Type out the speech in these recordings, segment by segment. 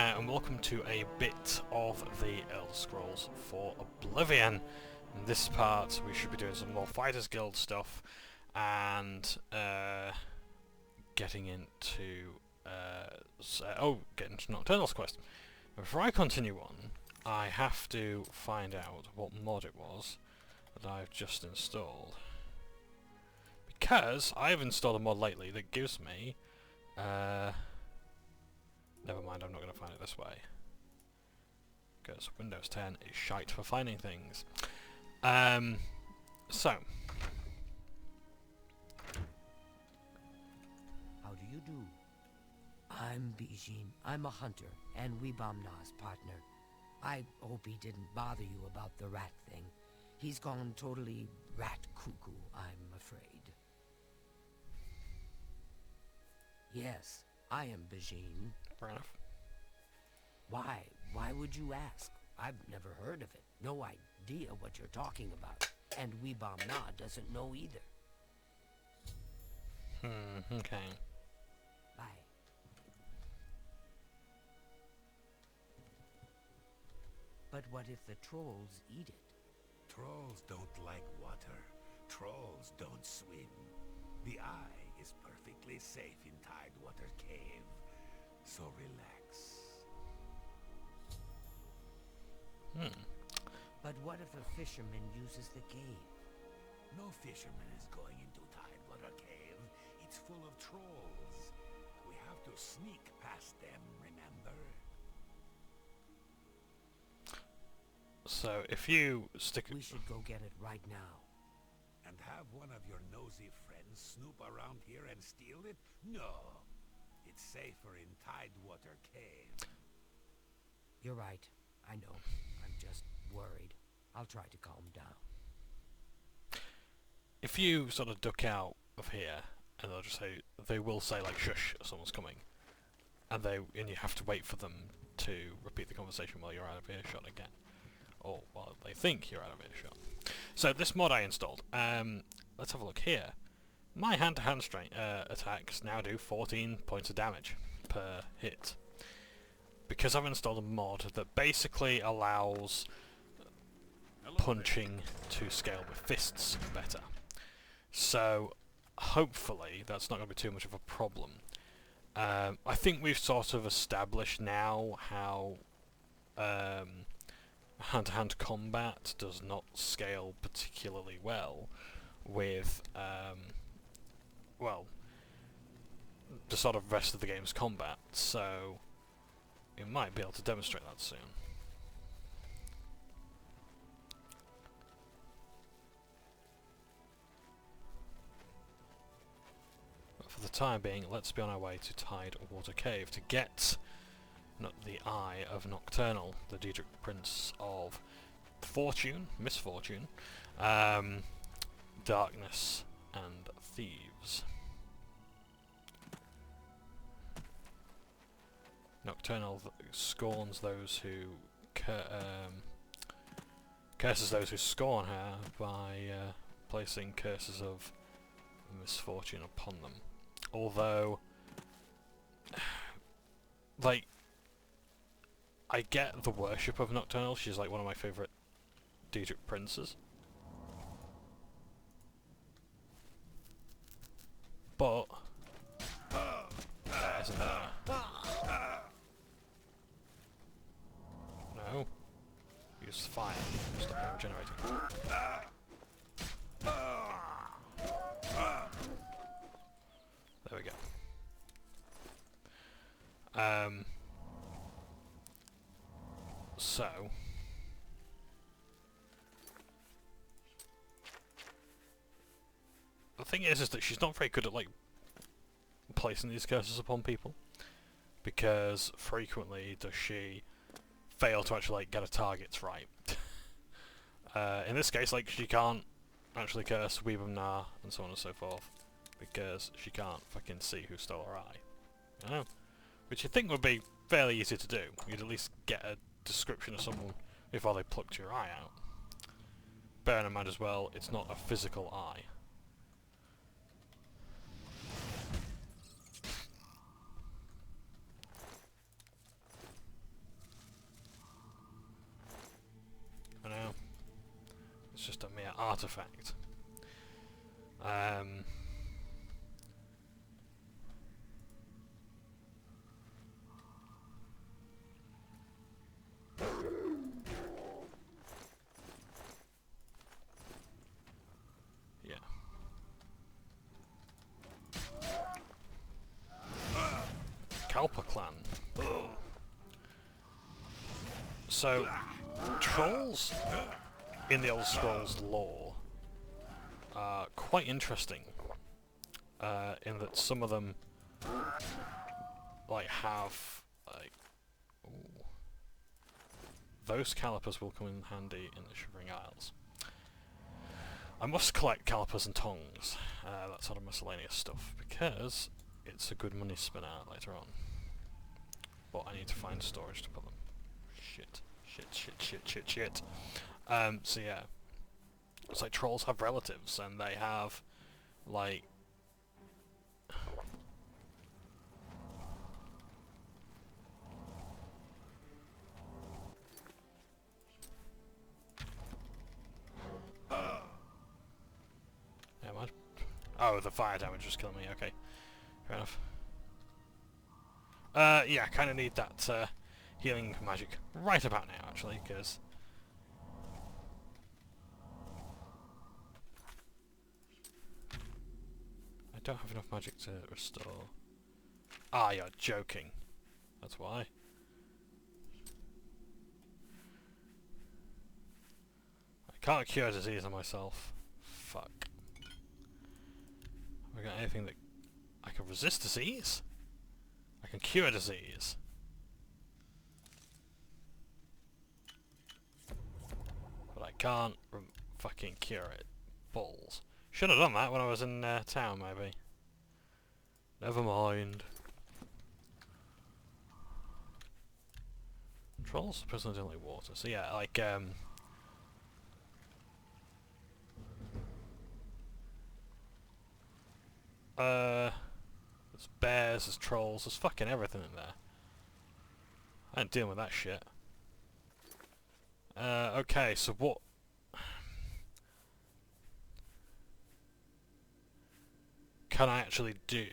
there, and welcome to a bit of the Elder Scrolls for Oblivion. In this part, we should be doing some more Fighters Guild stuff, and getting into Nocturnal's quest. Before I continue on, I have to find out what mod it was that I've just installed, because I have installed a mod lately that gives me never mind, I'm not going to find it this way, because Windows 10 is shite for finding things. So. How do you do? I'm Bijin. I'm a hunter, and Weebamna's partner. I hope he didn't bother you about the rat thing. He's gone totally rat cuckoo, I'm afraid. Yes, I am Bijin. Fair enough. Why? Why would you ask? I've never heard of it. No idea what you're talking about. And Weebamna doesn't know either. Okay. Bye. But what if the trolls eat it? Trolls don't like water. Trolls don't swim. The eye is perfectly safe in Tidewater Cave. So relax. But what if a fisherman uses the cave? No fisherman is going into Tidewater Cave. It's full of trolls. We have to sneak past them, remember? So if you stick... We should go get it right now. And have one of your nosy friends snoop around here and steal it? No. It's safer in Tidewater Cave. You're right. I know. I'm just worried. I'll try to calm down. If you sort of duck out of here, and they'll just say, they will say like, shush, someone's coming. And you have to wait for them to repeat the conversation while you're out of earshot again. Or while they think you're out of earshot. So this mod I installed, let's have a look here. My hand-to-hand attacks now do 14 points of damage per hit. Because I've installed a mod that basically allows punching to scale with fists better. So hopefully that's not going to be too much of a problem. I think we've sort of established now how hand-to-hand combat does not scale particularly well with well, the sort of rest of the game's combat, so we might be able to demonstrate that soon. But for the time being, let's be on our way to Tidewater Cave to get the Eye of Nocturnal, the Daedric Prince of Misfortune, Darkness, and Thieves. Nocturnal scorns those who curses those who scorn her by placing curses of misfortune upon them. Although, like, I get the worship of Nocturnal. She's like one of my favourite Daedric princes. But that isn't there. No. Use fire. Stop regenerating. There we go. So the thing is that she's not very good at like placing these curses upon people, because frequently does she fail to actually like get her targets right. In this case, like, she can't actually curse Weebamna and so on and so forth, because she can't fucking see who stole her eye. You know? Which you'd think would be fairly easy to do. You'd at least get a description of someone before they plucked your eye out. Bearing in mind as well, it's not a physical eye. just a mere artifact. Yeah. Kalpa clan. So, trolls in the Elder Scrolls lore are quite interesting, in that some of them like have like, ooh, those calipers will come in handy in the Shivering Isles. I must collect calipers and tongs, that sort of miscellaneous stuff, because it's a good money spinner later on. But I need to find storage to put them. Shit. So yeah. It's like trolls have relatives, and they have, like... Never mind. Oh, the fire damage just killed me, okay. Fair enough. Yeah, I kinda need that, healing magic right about now, actually, because... I don't have enough magic to restore. Ah, you're joking. That's why. I can't cure disease on myself. Fuck. Have I got anything that... I can resist disease? I can cure disease. But I can't fucking cure it. Balls. Should have done that when I was in town, maybe. Never mind. Trolls personally don't like water, so yeah, like there's bears, there's trolls, there's fucking everything in there. I ain't dealing with that shit. Okay, so what... can I actually do?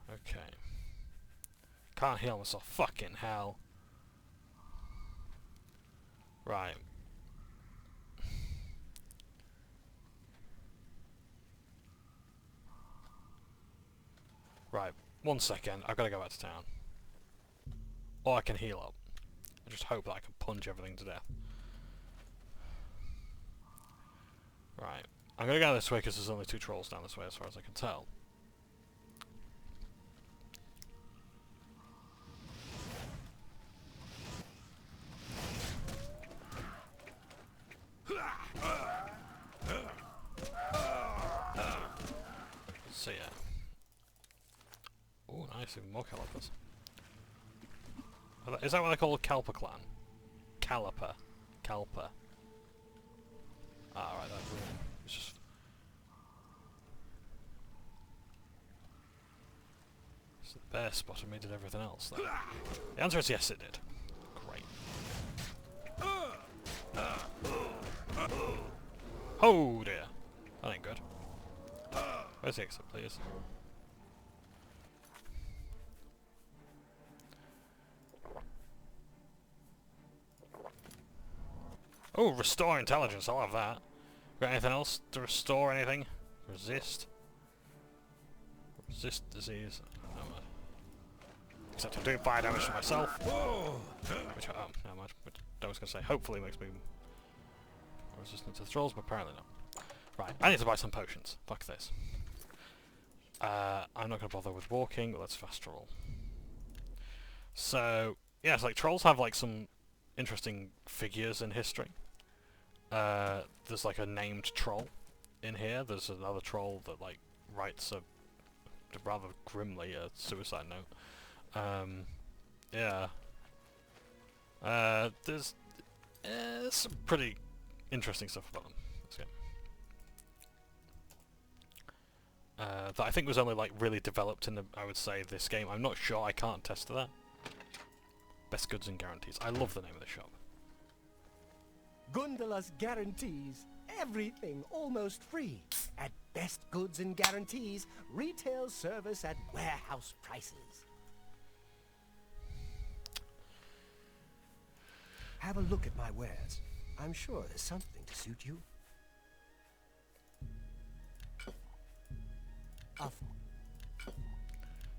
Okay. Can't heal myself. Fucking hell. Right. Right. 1 second. I've got to go back to town. Or I can heal up. I just hope that I can punch everything to death. Right. I'm going to go this way because there's only 2 trolls down this way as far as I can tell. So yeah. Oh, nice, even more calipers. Is that what they call a Kalpa clan? Caliper. Kalpa. Ah, right, that room. It's just... so the bear spotted me, did everything else then? The answer is yes, it did. Great. Oh dear. That ain't good. Where's the exit, please? Oh, restore intelligence, I'll have that. Got anything else to restore anything? Resist. Resist disease. No, except I'm doing fire damage to myself. Which, oh, never mind. Which I was going to say, hopefully makes me resistant to the trolls, but apparently not. Right, I need to buy some potions. Fuck this. I'm not going to bother with walking, but let's fast travel. So, yeah, it's like trolls have like some interesting figures in history. There's like a named troll in here. There's another troll that like writes a rather grimly a suicide note. Yeah. There's some pretty interesting stuff about them. Let's go. that I think was only like really developed in the, I would say, this game. I'm not sure, I can't attest to that. Best goods and guarantees. I love the name of the shop. Gundala's guarantees everything almost free. At best goods and guarantees, retail service at warehouse prices. Have a look at my wares. I'm sure there's something to suit you.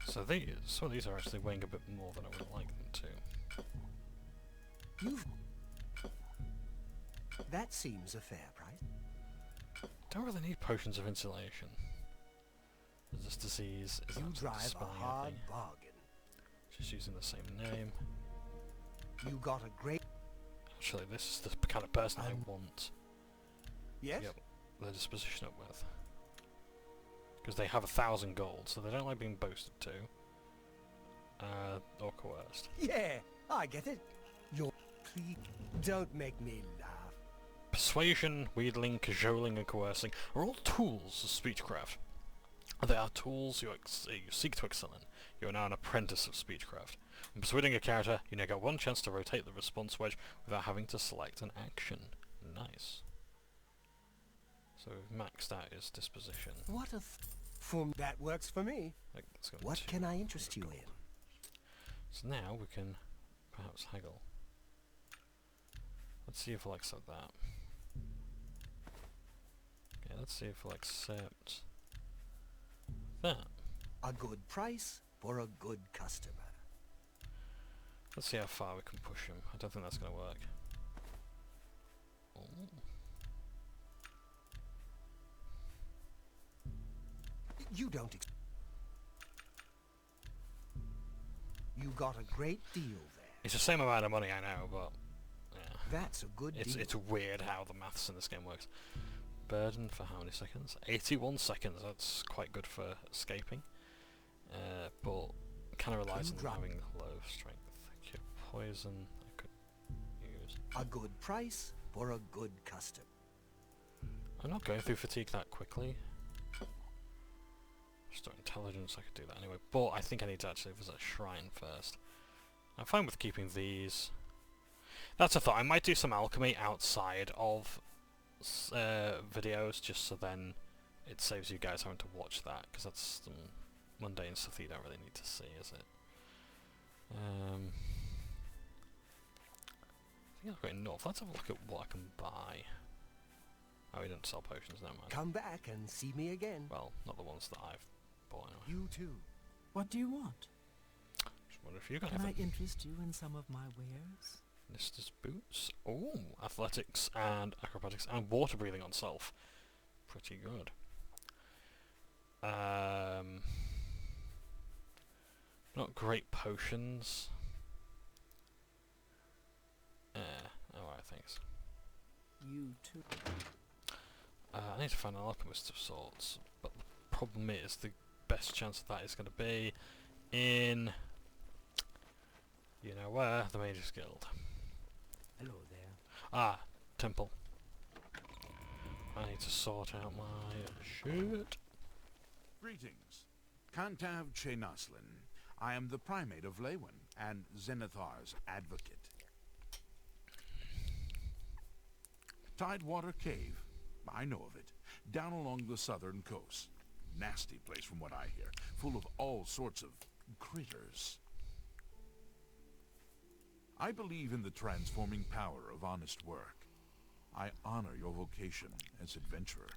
So some of these are actually weighing a bit more than I would like them to. You've... That seems a fair price. Don't really need potions of insulation. Resist disease is You not drive a spelling hard anything. bargain. Just using the same name. You got a great... Actually, this is the kind of person I want. Yes? Yep, the disposition up with. Because they have 1,000 gold, so they don't like being boasted to. Or coerced. Yeah, I get it. Please, don't make me laugh. Persuasion, wheedling, cajoling, and coercing are all tools of speechcraft. They are tools you seek to excel in. You are now an apprentice of speechcraft. When persuading a character, you now get one chance to rotate the response wedge without having to select an action. Nice. So we've maxed out his disposition. What a... that works for me. What can I interest you in? So now we can perhaps haggle. Let's see if we'll accept that. Okay, let's see if we'll accept that. A good price for a good customer. Let's see how far we can push him. I don't think that's going to work. Ooh. You don't... You got a great deal there. It's the same amount of money, I know, but... yeah. That's a good deal. It's weird how the maths in this game works. Burden for how many seconds? 81 seconds, that's quite good for escaping. But kind of relies on having low strength. Cure poison, I could use. A good price for a good customer. I'm not going through fatigue that quickly. Restore intelligence, I could do that anyway. But I think I need to actually visit a shrine first. I'm fine with keeping these. That's a thought. I might do some alchemy outside of videos, just so then it saves you guys having to watch that, because that's some mundane stuff that you don't really need to see, is it? I think I've got enough. Let's have a look at what I can buy. Oh, we don't sell potions, never mind. Come back and see me again. Well, not the ones that I've bought anyway. You too. What do you want? Just wonder if you got Can I anything. interest you in some of my wares? Nista's boots. Oh, athletics and acrobatics and water breathing on self. Pretty good. Not great potions. Alright, thanks. You too. I need to find an alchemist of sorts, but the problem is the best chance of that is going to be in, you know where, the Mages Guild. Hello there. Ah, temple. I need to sort out my shirt. Greetings. Kantav Chenaslin. I am the primate of Lewin and Zenithar's advocate. Tidewater Cave. I know of it. Down along the southern coast. Nasty place from what I hear. Full of all sorts of critters. I believe in the transforming power of honest work. I honor your vocation as adventurer.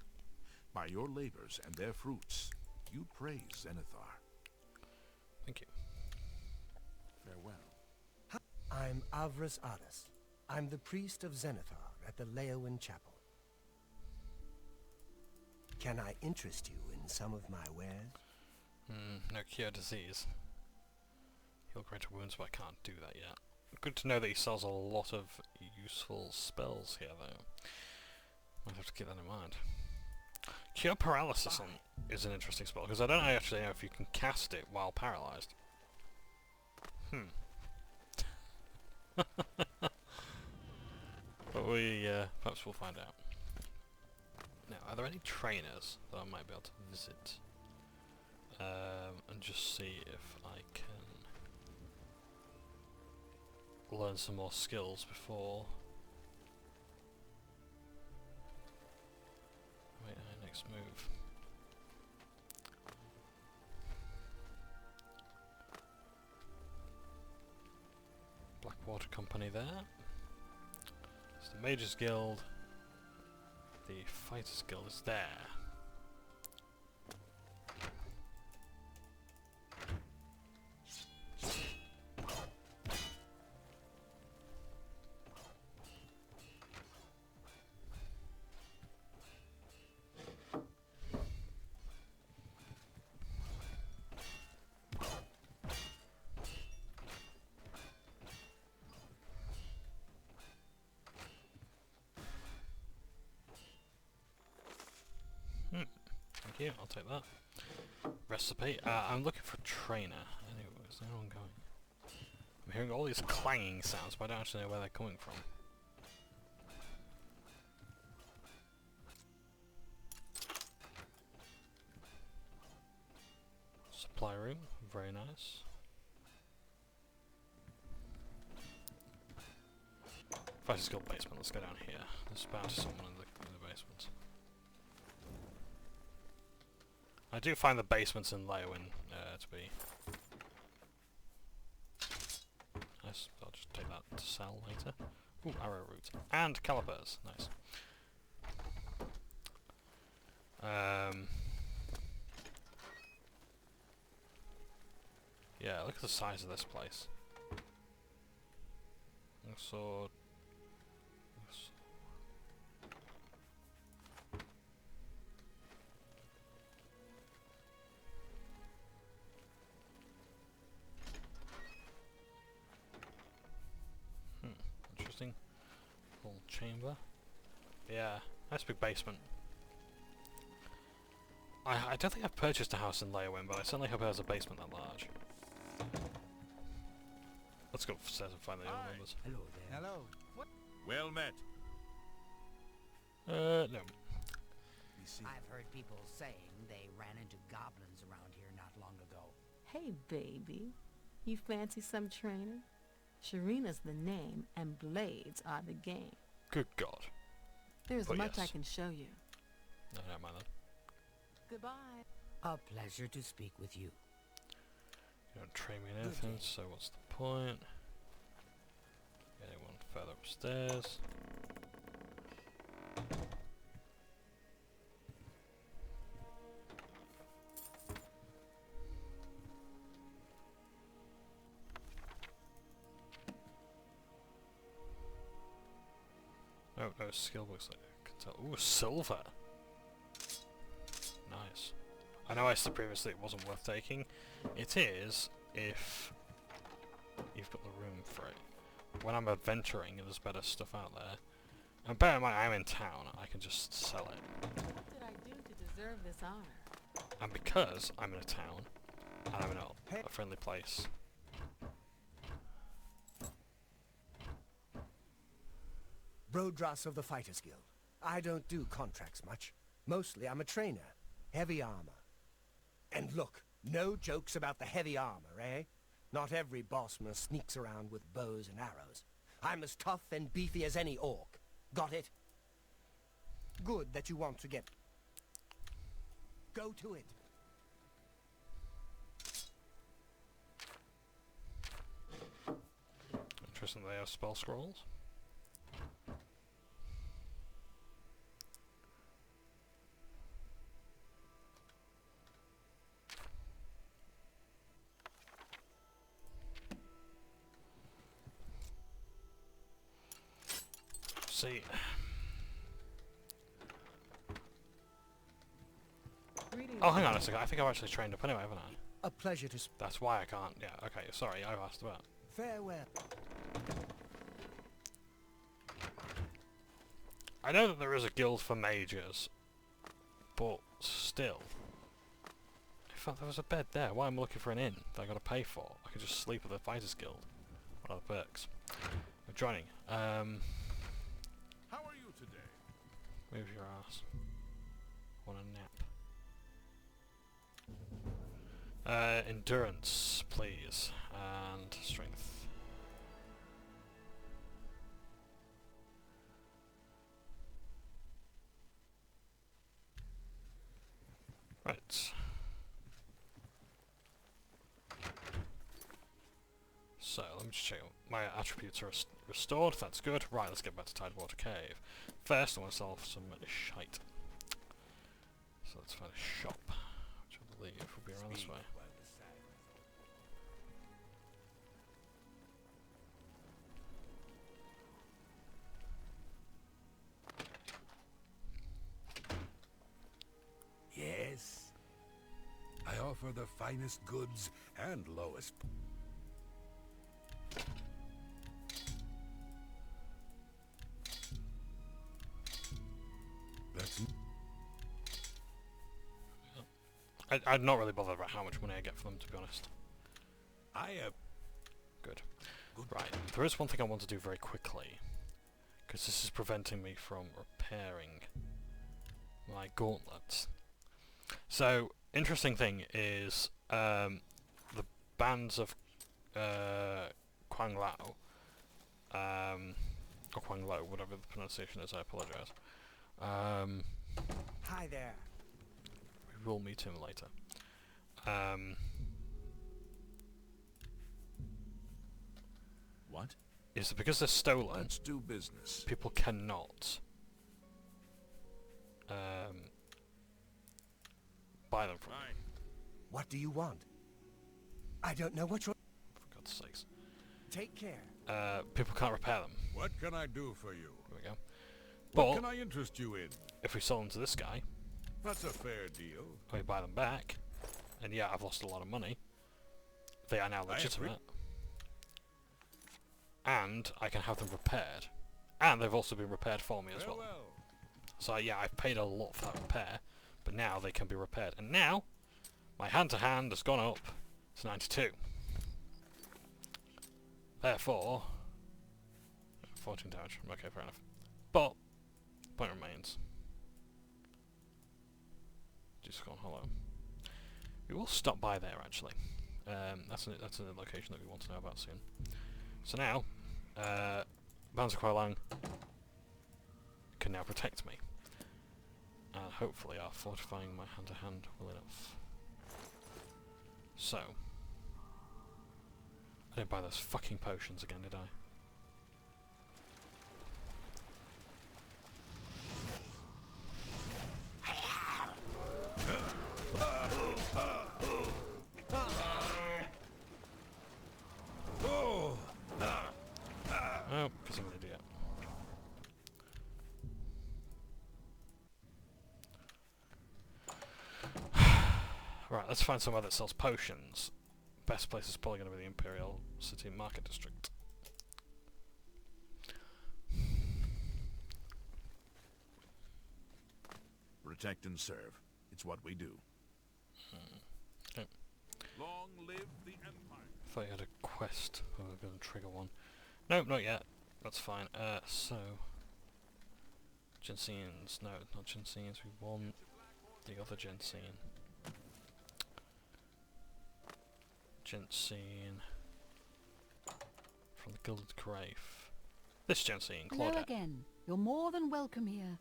By your labors and their fruits, you praise Zenithar. Thank you. Farewell. I'm Avras Adas. I'm the priest of Zenithar at the Leowin Chapel. Can I interest you in some of my wares? No cure disease. Heal greater wounds, but I can't do that yet. Good to know that he sells a lot of useful spells here, though. Might have to keep that in mind. Cure paralysis is an interesting spell, because I don't actually know if you can cast it while paralysed. But perhaps we'll find out. Now, are there any trainers that I might be able to visit? and just see if I can learn some more skills before. Wait, next move. Blackwater Company there. It's the Mages Guild. The Fighters Guild is there. Thank you, I'll take that. Recipe. I'm looking for a trainer. Anyway, is anyone going? I'm hearing all these clanging sounds, but I don't actually know where they're coming from. Supply room, very nice. Fighters Guild basement, let's go down here. There's bound to someone in the basement. I do find the basements in Leowin to be nice. I'll just take that to sell later. Ooh, arrow root. And calipers. Nice. Yeah, look at the size of this place. Sword. Interesting. Full chamber. Yeah, nice big basement. I don't think I've purchased a house in Leowin, but I certainly hope it has a basement that large. Let's go upstairs and find the old numbers. Hello there. Hello. What? Well met. No. I've heard people saying they ran into goblins around here not long ago. Hey, baby. You fancy some training? Sharina's the name, and blades are the game. Good God. There's But much I yes. can show you. No, don't mind that. Goodbye. A pleasure to speak with you. You don't train me in anything, so what's the point? Anyone further upstairs? Oh, no skill books. I can tell. Ooh, silver! Nice. I know I said previously it wasn't worth taking. It is if you've got the room for it. When I'm adventuring and there's better stuff out there. And bear in mind, I'm in town. I can just sell it. What did I do to deserve this honor? And because I'm in a town, and I'm in a friendly place, Brodras of the Fighters Guild. I don't do contracts much. Mostly I'm a trainer. Heavy armor. And look, no jokes about the heavy armor, eh? Not every bossman sneaks around with bows and arrows. I'm as tough and beefy as any orc. Got it? Good that you want to get... Go to it. interesting they have spell scrolls. See. Oh, hang on a second. I think I've actually trained up anyway, haven't I? A pleasure to... That's why I can't. Yeah, okay, sorry, I've asked about. Farewell. I know that there is a guild for mages, but still. I thought there was a bed there. Why am I looking for an inn that I gotta pay for? I could just sleep at the Fighters Guild. What are the perks? I'm joining. How are you today? Move your ass. Want a nap. Endurance, please, and strength. Right. So, let me just check. My attributes are restored, that's good. Right, let's get back to Tidewater Cave. First, I want to sell some shite. So let's find a shop, which I believe will be around this way. Yes. I offer the finest goods and lowest. That's I'd not really bothered about how much money I get for them, to be honest. Good. Right, there is one thing I want to do very quickly, because this is preventing me from repairing my gauntlets. So, interesting thing is, the bands of Quang Lao, or Quang Lo, whatever the pronunciation is, I apologise. Hi there. We will meet him later. what? Is that because they're stolen, Let's do business. people cannot buy them from me, What do you want? I don't know what you're... for God's sakes. Take care. People can't repair them. What can I do for you? There we go. What But can I interest you in? if we sell them to this guy, That's a fair deal. we buy them back, and yeah, I've lost a lot of money. They are now I agree. legitimate. And I can have them repaired. And they've also been repaired for me as well. So yeah, I've paid a lot for that repair, but now they can be repaired. And now, my hand-to-hand has gone up to 92. Therefore, 14 damage. Okay, fair enough. But, point remains. Just gone hollow. We will stop by there, actually. That's a location that we want to know about soon. So now, Bands of Quailang can now protect me. And hopefully are fortifying my hand-to-hand well enough. So, I didn't buy those fucking potions again, did I? Oh, because I'm an idiot. Right, let's find somewhere that sells potions. Best place is probably going to be the Imperial City Market District. Protect and serve. It's what we do. Okay. Long live the Empire. I thought you had a quest. Oh, we're going to trigger one. Nope, not yet. That's fine. So... Genseans. No, not Genseans. We want the other Genseen. Genseen... from the Gilded Crave. This Genseen, Hello Claudette. again. You're more than welcome here.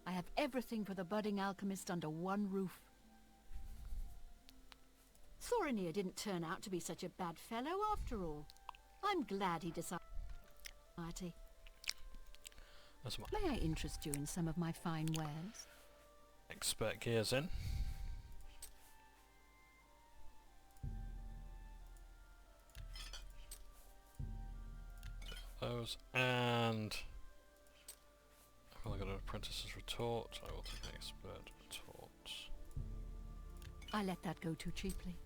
I have everything for the budding alchemist under one roof. Thorinir didn't turn out to be such a bad fellow after all. I'm glad he decided. That's my May I interest you in some of my fine wares? expert gears in. Those, and I've only got an apprentice's retort. I will take an expert retort. I let that go too cheaply.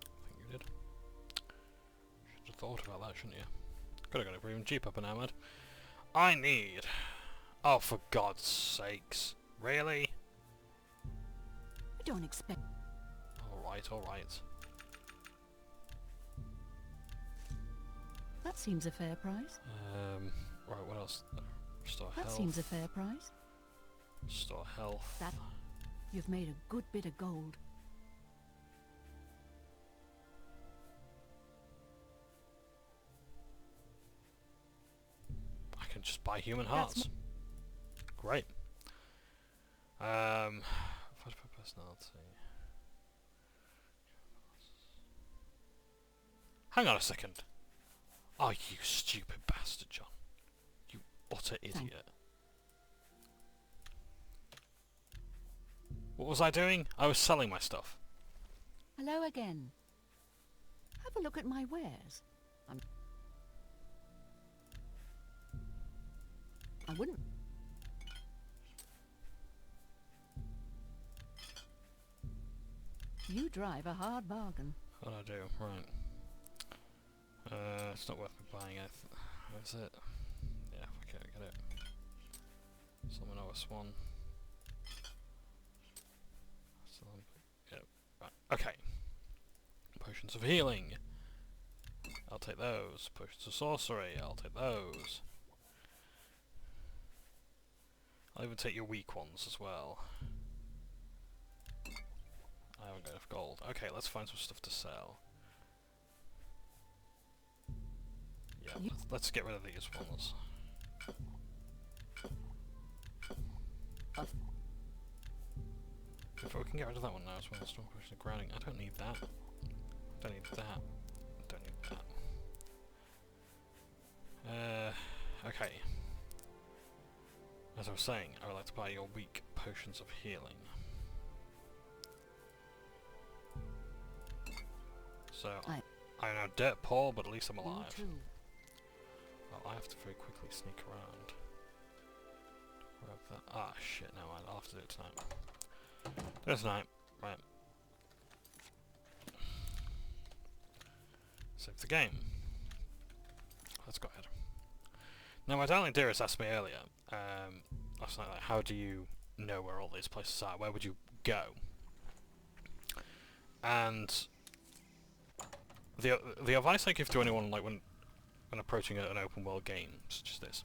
I think you did. Should have thought about that, shouldn't you? Could have got it for even cheaper, Panamad. I need... Oh, for God's sakes. Really? I don't expect... Alright, alright. That seems a fair price. Right, what else? Restore That health. seems a fair price. Restore health. That... You've made a good bit of gold. can just buy human hearts. Great. Personality. Hang on a second. Oh, you stupid bastard, John. You utter idiot. What was I doing? I was selling my stuff. Hello again. Have a look at my wares. I wouldn't. You drive a hard bargain. What I do? Right. It's not worth me buying it. That's it. Yeah, okay, I get it. Summon OS1. Yep. Right. Okay. Potions of healing. I'll take those. Potions of sorcery. I'll take those. I'll even take your weak ones as well. I haven't got enough gold. Okay, let's find some stuff to sell. Yeah, let's get rid of these ones. If we can get rid of that one now as well, strong potion of grounding. I don't need that. Don't need that. Don't need that. Okay. As I was saying, I would like to buy your weak potions of healing. So, I'm now dirt poor, but at least I'm alive. Well, I have to very quickly sneak around. Grab that. Ah, shit, no, I'll have to do it tonight. Do it tonight. Right. Save the game. Let's go ahead. Now, my darling dearest asked me earlier, last night, like, how do you know where all these places are? Where would you go? And the advice I give to anyone, like, when approaching an open world game such as this,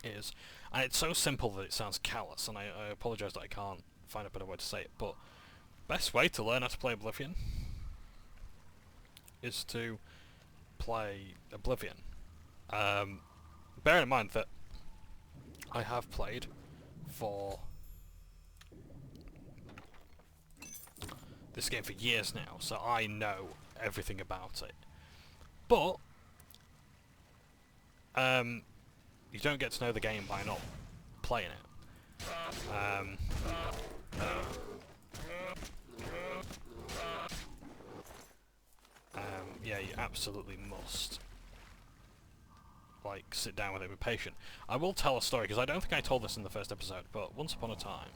is, and it's so simple that it sounds callous, and I apologise that I can't find a better way to say it, but best way to learn how to play Oblivion is to play Oblivion. Bearing in mind that I have played for this game for years now, so I know everything about it. But you don't get to know the game by not playing it. Yeah, you absolutely must, like, sit down with it with patient. I will tell a story, because I don't think I told this in the first episode, but once upon a time,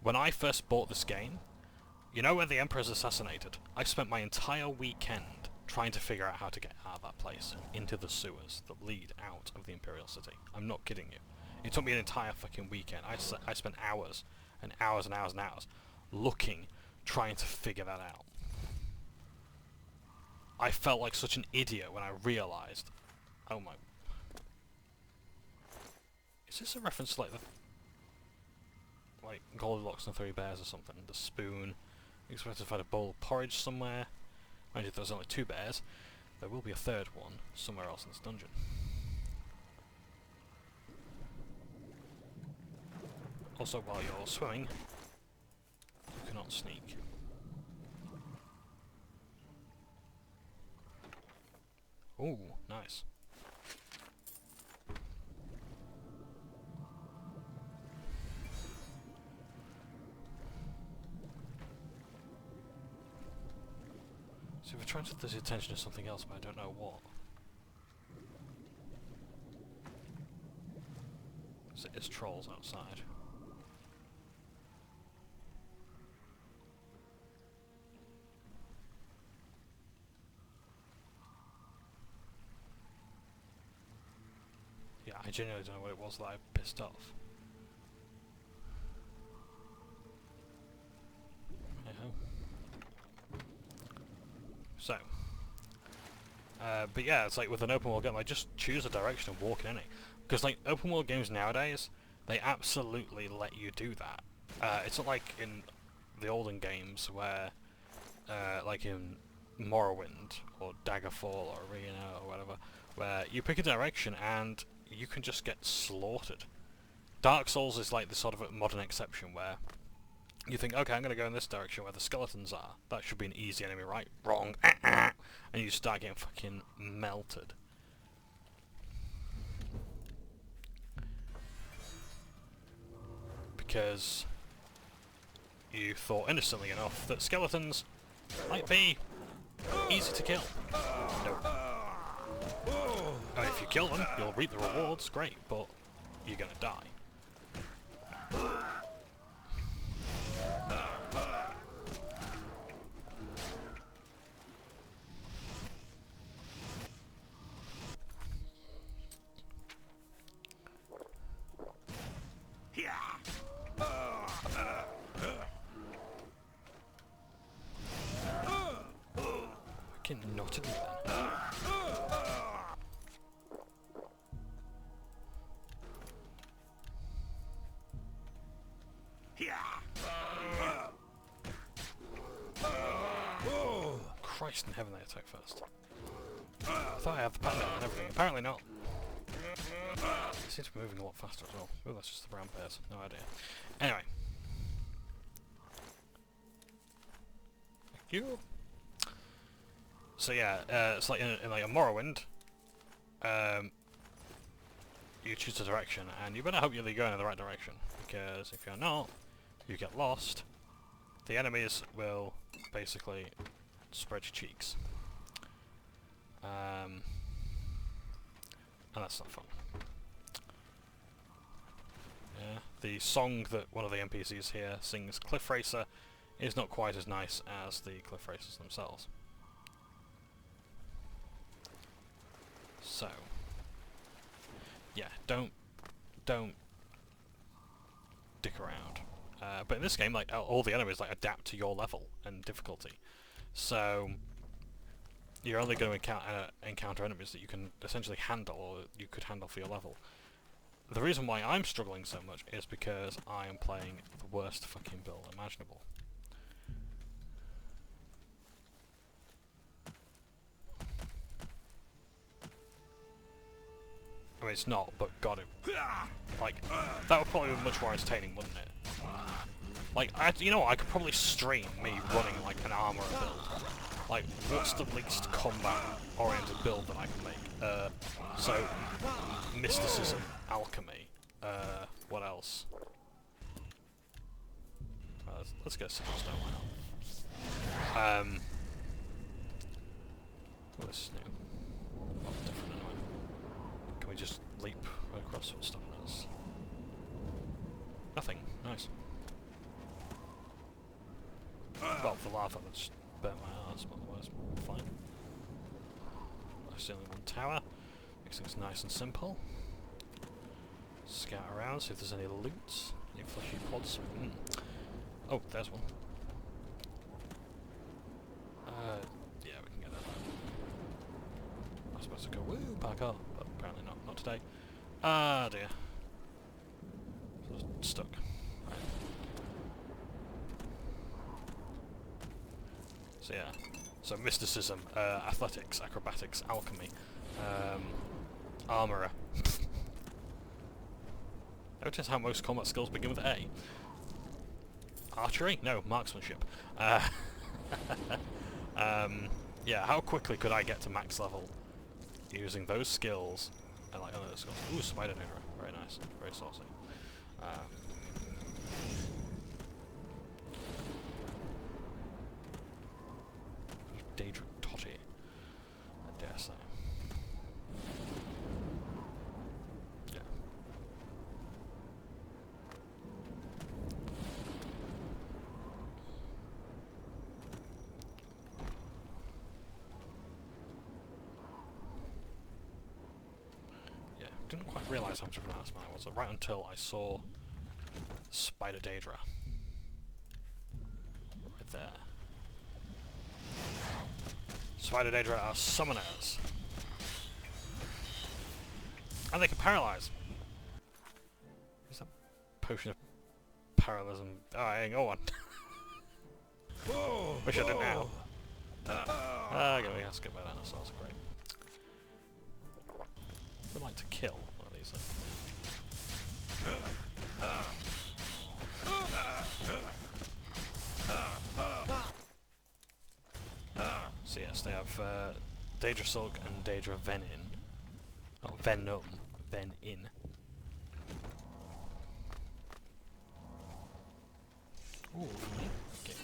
when I first bought this game, you know where the Emperor's assassinated? I spent my entire weekend trying to figure out how to get out of that place, into the sewers that lead out of the Imperial City. I'm not kidding you. It took me an entire fucking weekend. I spent hours and hours and hours and hours looking, trying to figure that out. I felt like such an idiot when I realised, oh my... Is this a reference to, like, the... like, Goldilocks and the Three Bears or something? The spoon. You expect to find a bowl of porridge somewhere. Mind you, there's only 2 bears. There will be a 3rd one somewhere else in this dungeon. Also, while you're swimming, you cannot sneak. Ooh, nice. So we're trying to get his attention to something else, but I don't know what. So it's trolls outside. Yeah, I genuinely don't know what it was that I pissed off. Hey-ho. So, but yeah, it's like with an open world game, like, just choose a direction and walk in it. Because, like, open world games nowadays, they absolutely let you do that. It's not like in the olden games where, like in Morrowind or Daggerfall or Arena or whatever, where you pick a direction and you can just get slaughtered. Dark Souls is like the sort of a modern exception where you think, okay, I'm going to go in this direction where the skeletons are. That should be an easy enemy, right? Wrong. And you start getting fucking melted. Because you thought innocently enough that skeletons might be easy to kill. No. And if you kill them, you'll reap the rewards, great, but you're gonna die. Fucking knotted me then. Christ in heaven, they attack first. I thought I had the pattern and everything. Apparently not. They seem to be moving a lot faster as well. Oh, that's just the brown bears. No idea. Anyway. Thank you. So yeah, it's like in like a Morrowind. You choose a direction, and you better hope you're going in the right direction, because if you're not, you get lost. The enemies will basically spread your cheeks. And that's not fun. Yeah, the song that one of the NPCs here sings, Cliff Racer, is not quite as nice as the Cliff Racers themselves. So, yeah, don't dick around. But in this game, like all the enemies like adapt to your level and difficulty. So you're only going to encounter enemies that you can essentially handle, or you could handle for your level. The reason why I'm struggling so much is because I am playing the worst fucking build imaginable. I mean, it's not, but God, like, that would probably be much more entertaining, wouldn't it? Like, you know what, I could probably stream me running, like, an armourer build. Like, what's the least combat-oriented build that I can make? So, mysticism, alchemy, what else? Let's go Silverstone, why not? This is new. Well, different anyway. Can we just leap right across what's stopping us? Nothing. Nice. Well, the lava that just burnt my ass, but otherwise, fine. There's only one tower. Makes things nice and simple. Scout around, see if there's any loot. Any fleshy pods. Oh, there's one. Yeah, we can get that. I was supposed to go woo parkour, but apparently not today. Ah dear. Stuck. Right. So yeah. So mysticism, athletics, acrobatics, alchemy, armourer. Notice how most combat skills begin with A. Archery? No, marksmanship. Yeah, how quickly could I get to max level using those skills? And like other skills. Ooh, spider Daedra. Very nice. Very saucy. Daedra Totty, I dare say. Yeah. Yeah, didn't quite realise how much of an ass man I was, right until I saw Spider Daedra. Right there. Spider Daedra are summoners. And they can paralyze. Is that potion of paralysm? Oh, hang on. Wish I didn't now. Okay, let's get by dinosaurs, great. I'd like to kill one of these obviously. So yes, they have Daedra Sulk and Daedra Venin. Oh, Venom. Venin. Ooh, okay.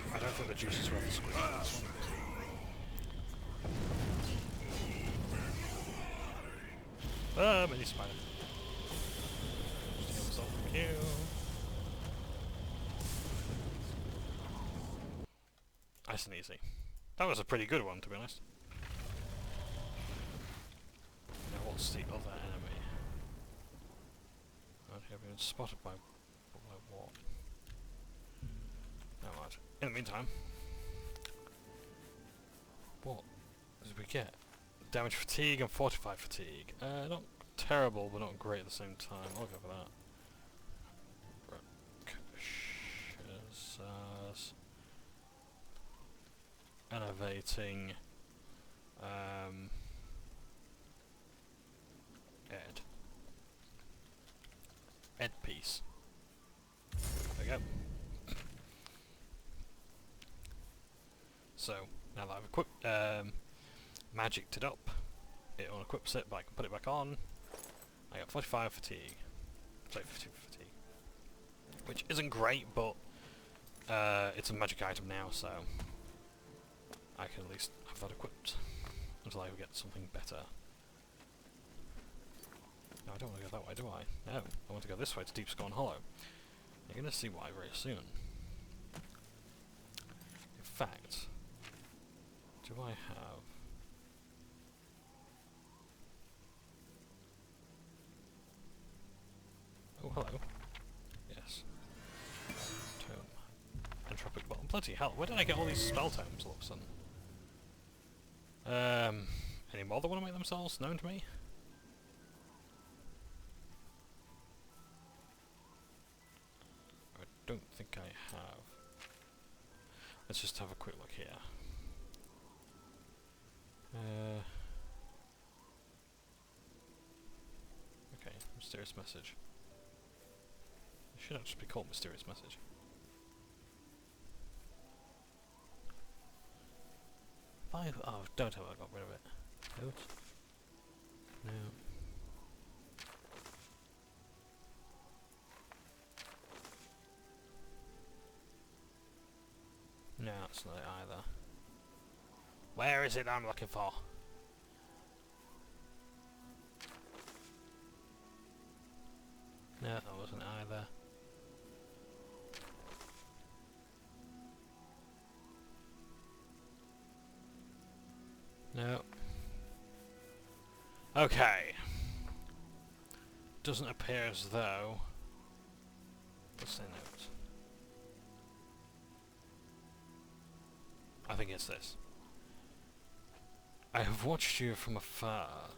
I don't think the juice is worth the squeeze on this one. Ah, mini spider. Steal myself from you. Nice and easy. That was a pretty good one, to be honest. Now what's the other enemy? I have been spotted by what? Never mind. In the meantime, what did we get? Damage fatigue and fortified fatigue. Not terrible, but not great at the same time. I'll go for that. Rakshazzah. Elevating. Ed piece. There we go. So, now that I've equipped, magicked it up, it unequips it, but I can put it back on. I got 45 fatigue. Sorry, 50 fatigue. Which isn't great, but it's a magic item now, so I can at least have that equipped until I get something better. No, I don't want to go that way, do I? No, I want to go this way to Deepscorn Hollow. You're going to see why very soon. In fact, do I have... Oh, hello. Yes. Tome. Entropic Bottle. Bloody hell, where did I get all these spell tomes all of a sudden? Any more that want to make themselves known to me? I don't think I have. Let's just have a quick look here. Okay, mysterious message. It should actually be called mysterious message. Oh, don't tell me I got rid of it. Note. No. No, that's not it either. Where is it I'm looking for? No, that wasn't either. No. Okay. Doesn't appear as though... What's the note? I think it's this. I have watched you from afar,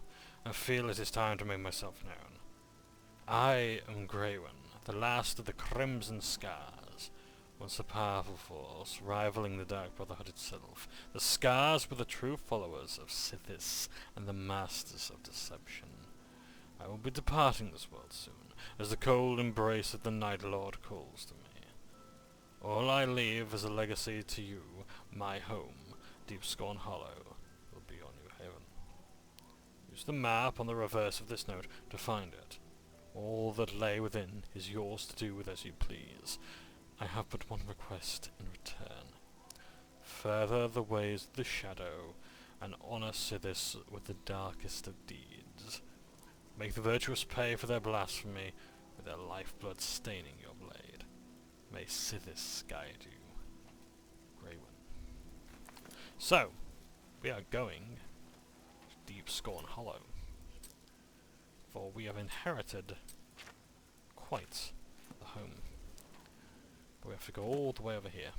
and feel it is time to make myself known. I am Greywen, the last of the Crimson Scars, once a powerful force, rivaling the Dark Brotherhood itself. The Scars were the true followers of Sithis and the Masters of Deception. I will be departing this world soon, as the cold embrace of the Night Lord calls to me. All I leave as a legacy to you, my home, Deepscorn Hollow, will be your new haven. Use the map on the reverse of this note to find it. All that lay within is yours to do with as you please. I have but one request in return. Further the ways of the shadow, and honour Sithis with the darkest of deeds. Make the virtuous pay for their blasphemy, with their lifeblood staining your blade. May Sithis guide you. Greywind. So, we are going to Deep Scorn Hollow, for we have inherited quite the home. But we have to go all the way over here.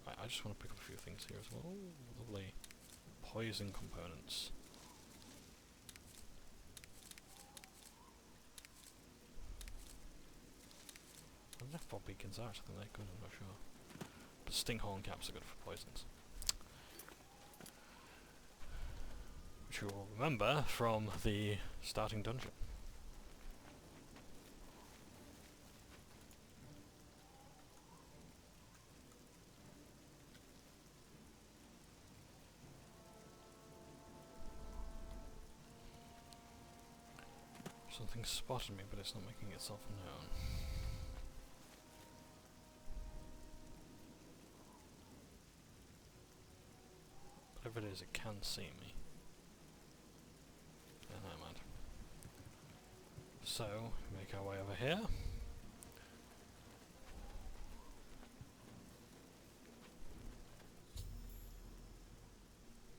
Right, I just want to pick up a few things here as well. Ooh, lovely poison components. I don't know if bob beacons are actually that good, I'm not sure. But stinghorn caps are good for poisons. Which you will remember from the starting dungeon. Something spotted me, but it's not making itself known. Whatever it is, it can see me. Yeah, never mind. So, make our way over here.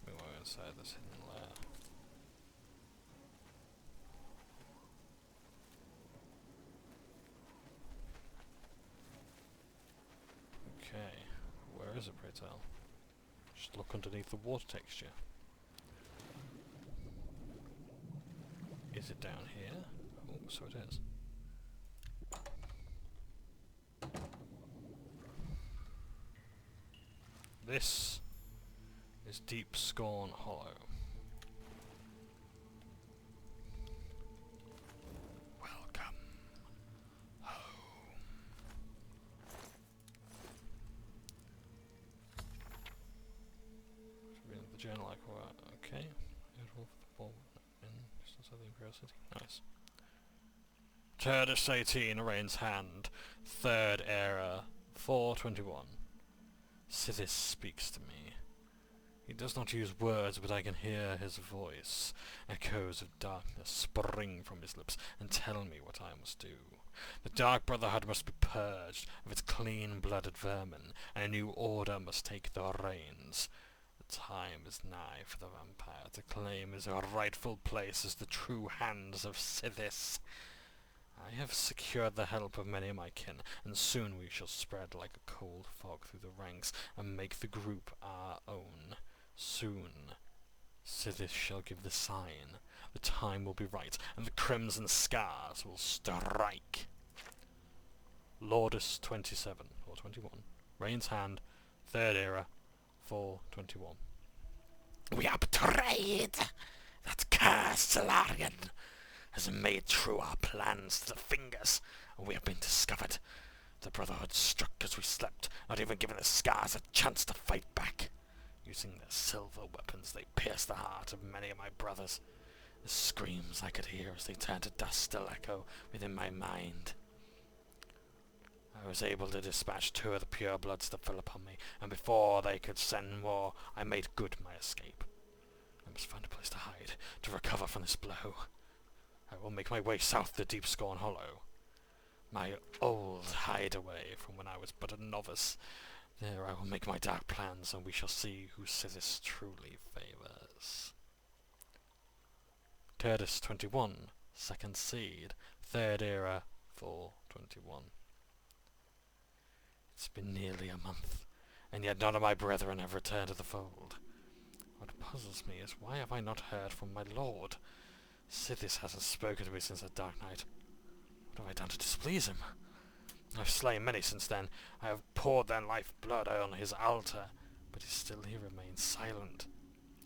We go inside this hidden lair. Okay, where is it, pray tell? Just look underneath the water texture. Is it down here? Oh, so it is. This is Deep Scorn Hollow. Welcome home. Reading the journal like what? Okay. Just outside the Imperial City. Nice. Turdus 18, Rain's Hand. Third Era. 421. Sithis speaks to me. He does not use words, but I can hear his voice. Echoes of darkness spring from his lips and tell me what I must do. The Dark Brotherhood must be purged of its clean-blooded vermin, and a new order must take the reins. The time is nigh for the vampire to claim his rightful place as the true hands of Sithis. I have secured the help of many of my kin, and soon we shall spread like a cold fog through the ranks and make the group our own. Soon, Sithis shall give the sign. The time will be right, and the crimson scars will strike. Lordus 27, or 21. Rain's Hand, Third Era, 421. We are betrayed! That cursed Solarian has made true our plans to the fingers, and we have been discovered. The Brotherhood struck as we slept, not even giving the scars a chance to fight back. Using their silver weapons, they pierced the heart of many of my brothers. The screams I could hear as they turned to dust still echo within my mind. I was able to dispatch 2 of the purebloods that fell upon me, and before they could send more, I made good my escape. I must find a place to hide, to recover from this blow. I will make my way south to Deep Scorn Hollow, my old hideaway from when I was but a novice. There I will make my dark plans, and we shall see who Sithis truly favours. Turdus 21, Second Seed, Third Era, 421. It's been nearly a month, and yet none of my brethren have returned to the fold. What puzzles me is why have I not heard from my lord? Sithis hasn't spoken to me since that dark night. What have I done to displease him? I've slain many since then. I have poured their life-blood on his altar, but still he remains silent.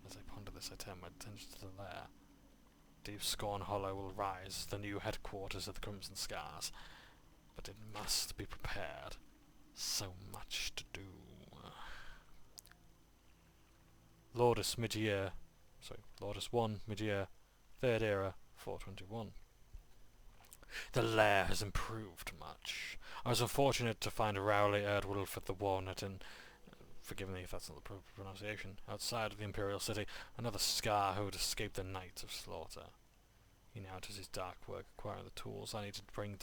As I ponder this, I turn my attention to the lair. Deep Scorn Hollow will rise, the new headquarters of the Crimson Scars, but it must be prepared. So much to do. Lordus 1, Mid-Year, Third Era, 421. The lair has improved much. I was unfortunate to find Rowley Erdwulf at the Walnut and, forgive me if that's not the proper pronunciation, outside of the Imperial City, another Scar who had escaped the Night of Slaughter. He now does his dark work acquiring the tools I need to bring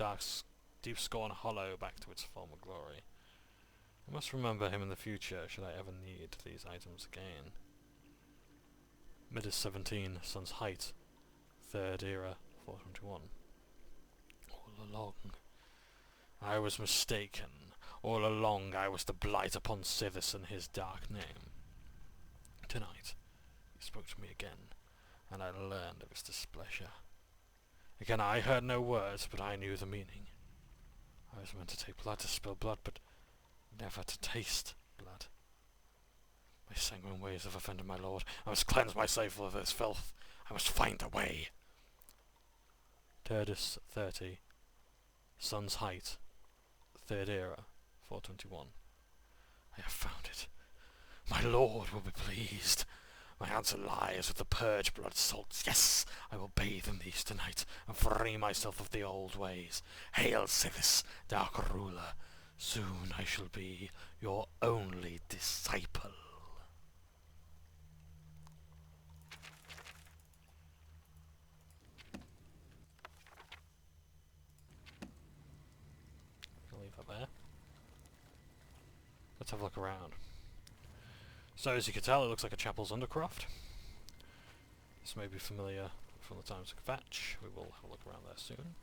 Deep Scorn Hollow back to its former glory. I must remember him in the future should I ever need these items again. Midas 17, Sun's Height, 3rd Era, 421. All along, I was mistaken. All along I was the blight upon Sithis and his dark name. Tonight, he spoke to me again, and I learned of his displeasure. Again I heard no words, but I knew the meaning. I was meant to take blood to spill blood, but never to taste blood. My sanguine ways have offended my lord. I must cleanse myself of this filth. I must find a way. Turdus 30, Sun's Height, 3rd Era, 421. I have found it. My lord will be pleased. My answer lies with the purge blood salts. Yes, I will bathe in these tonight and free myself of the old ways. Hail Sithis, dark ruler. Soon I shall be your only disciple. I'll leave that there. Let's have a look around. So as you can tell, it looks like a chapel's undercroft. This may be familiar from the times of Kvatch. We will have a look around there soon.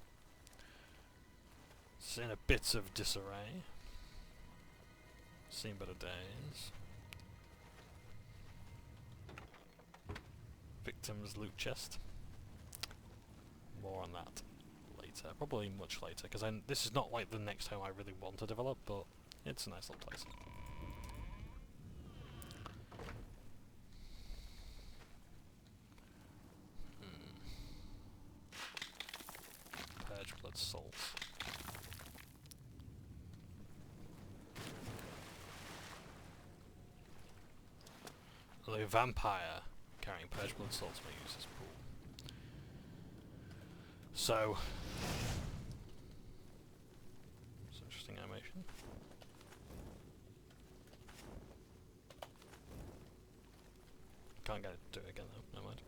It's in a bit of disarray. Seen better days. Victim's loot chest. More on that later. Probably much later, because this is not like the next home I really want to develop, but it's a nice little place. Purge blood salts. The vampire carrying purge blood salts may use this pool. So, it's an interesting animation. Can't get it to do it again though, never mind.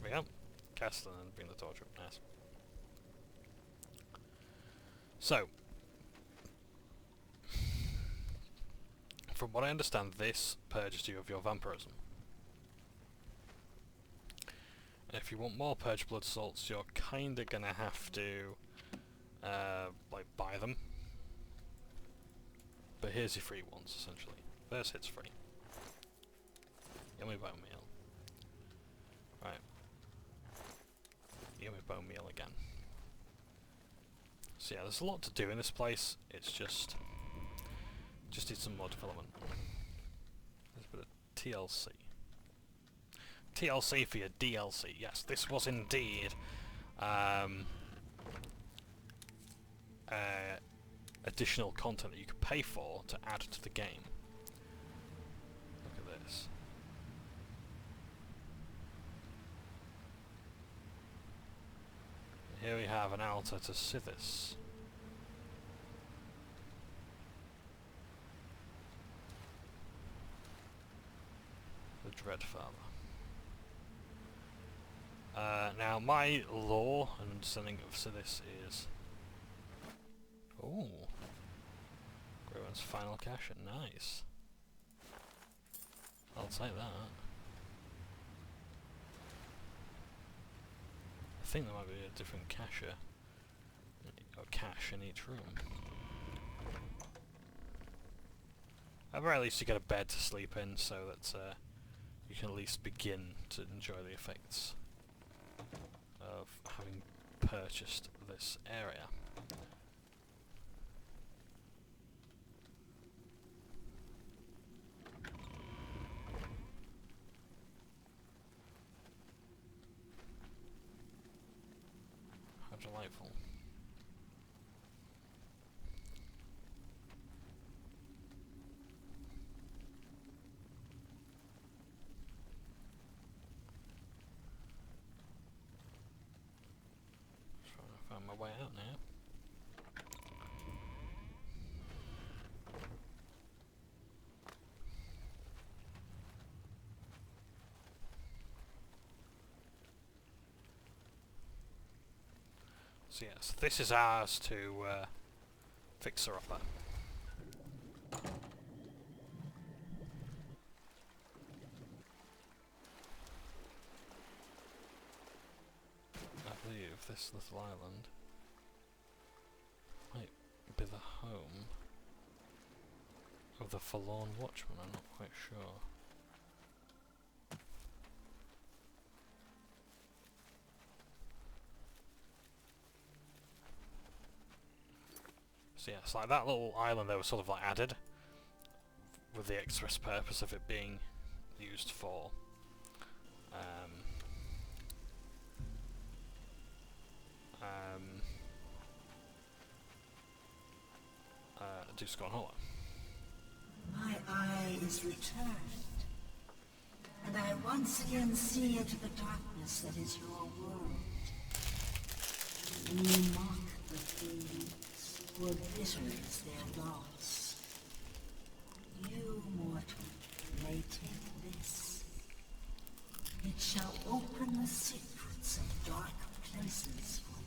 There we go. Cast and then bring the torch up. Nice. So, from what I understand, this purges you of your vampirism. And if you want more purge blood salts, you're kinda gonna have to, like, buy them. But here's your free ones, essentially. First hit's free. Yummy bone meal. Right. Yummy bone meal again. So yeah, there's a lot to do in this place. It's just needs some more development. There's a bit of TLC. TLC for your DLC. Yes, this was indeed additional content that you could pay for to add to the game. Look at this. Here we have an altar to Sithis. The Dreadfather. Now my lore and understanding of Sithis is... Ooh. Growen's final cache, nice. I'll take that. I think there might be a different cache in each room. At the very least you get a bed to sleep in so that you can at least begin to enjoy the effects of having purchased this area. How delightful. find my way out now. So yes, this is ours to fix her up at. I believe this little island might be the home of the Forlorn Watchman, I'm not quite sure. So yeah, it's like that little island there was sort of like added with the express purpose of it being used for Deuce Gone Hollow. My eye is returned, and I once again see into the darkness that is your world. We mock the thieves, for bitter is their loss. You, mortal, may take this. It shall open the secrets of dark places for you.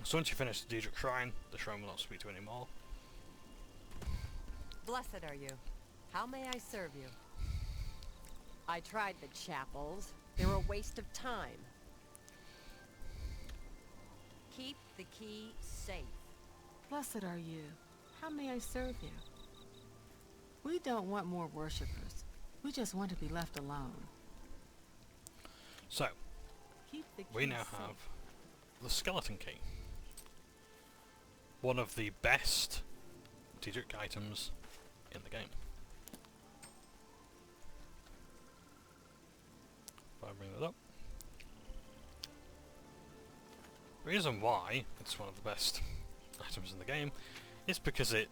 So once you finish the Daedric Shrine, the shrine will not speak to you anymore. Blessed are you. How may I serve you? I tried the chapels. They're a waste of time. Keep the key safe. Blessed are you. How may I serve you? We don't want more worshippers. We just want to be left alone. So, Keep the key we now safe. have the skeleton key. One of the best Daedric items in the game. If I bring that up. The reason why it's one of the best items in the game is because it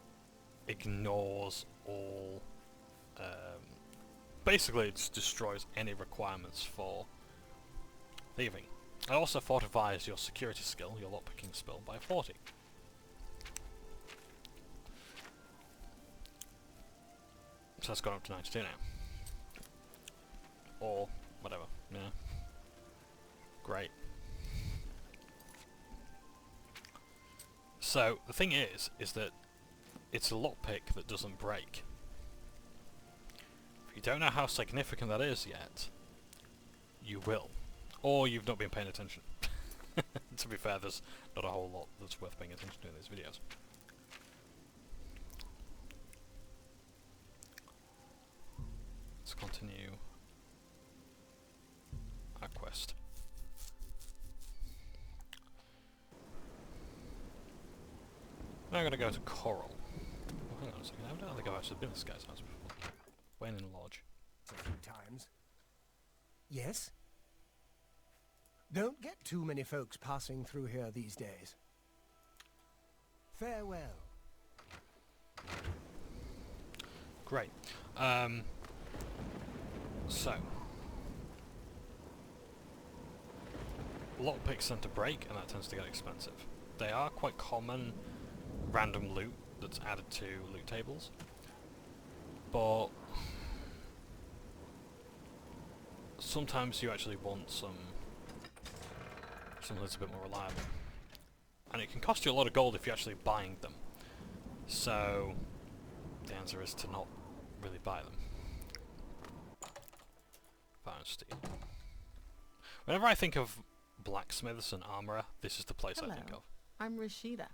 ignores all... basically it just destroys any requirements for thieving. It also fortifies your security skill, your lockpicking skill, by 40. So that's gone up to 92 now. Or whatever, yeah. Great. So the thing is that it's a lockpick that doesn't break. If you don't know how significant that is yet, you will. Or you've not been paying attention. To be fair, there's not a whole lot that's worth paying attention to in these videos. Let's continue our quest. Now I'm going to go to Coral. Oh, hang on a second, I don't think I've actually been to this guy's house before. Wayne Lodge. A few times. Yes? Don't get too many folks passing through here these days. Farewell. Great. So lockpicks tend to break, and that tends to get expensive. They are quite common random loot that's added to loot tables, but sometimes you actually want something that's a bit more reliable, and it can cost you a lot of gold if you're actually buying them. So the answer is to not really buy them. Fire and steel. Whenever I think of blacksmiths and armourer, this is the place I think of. I'm Rashida,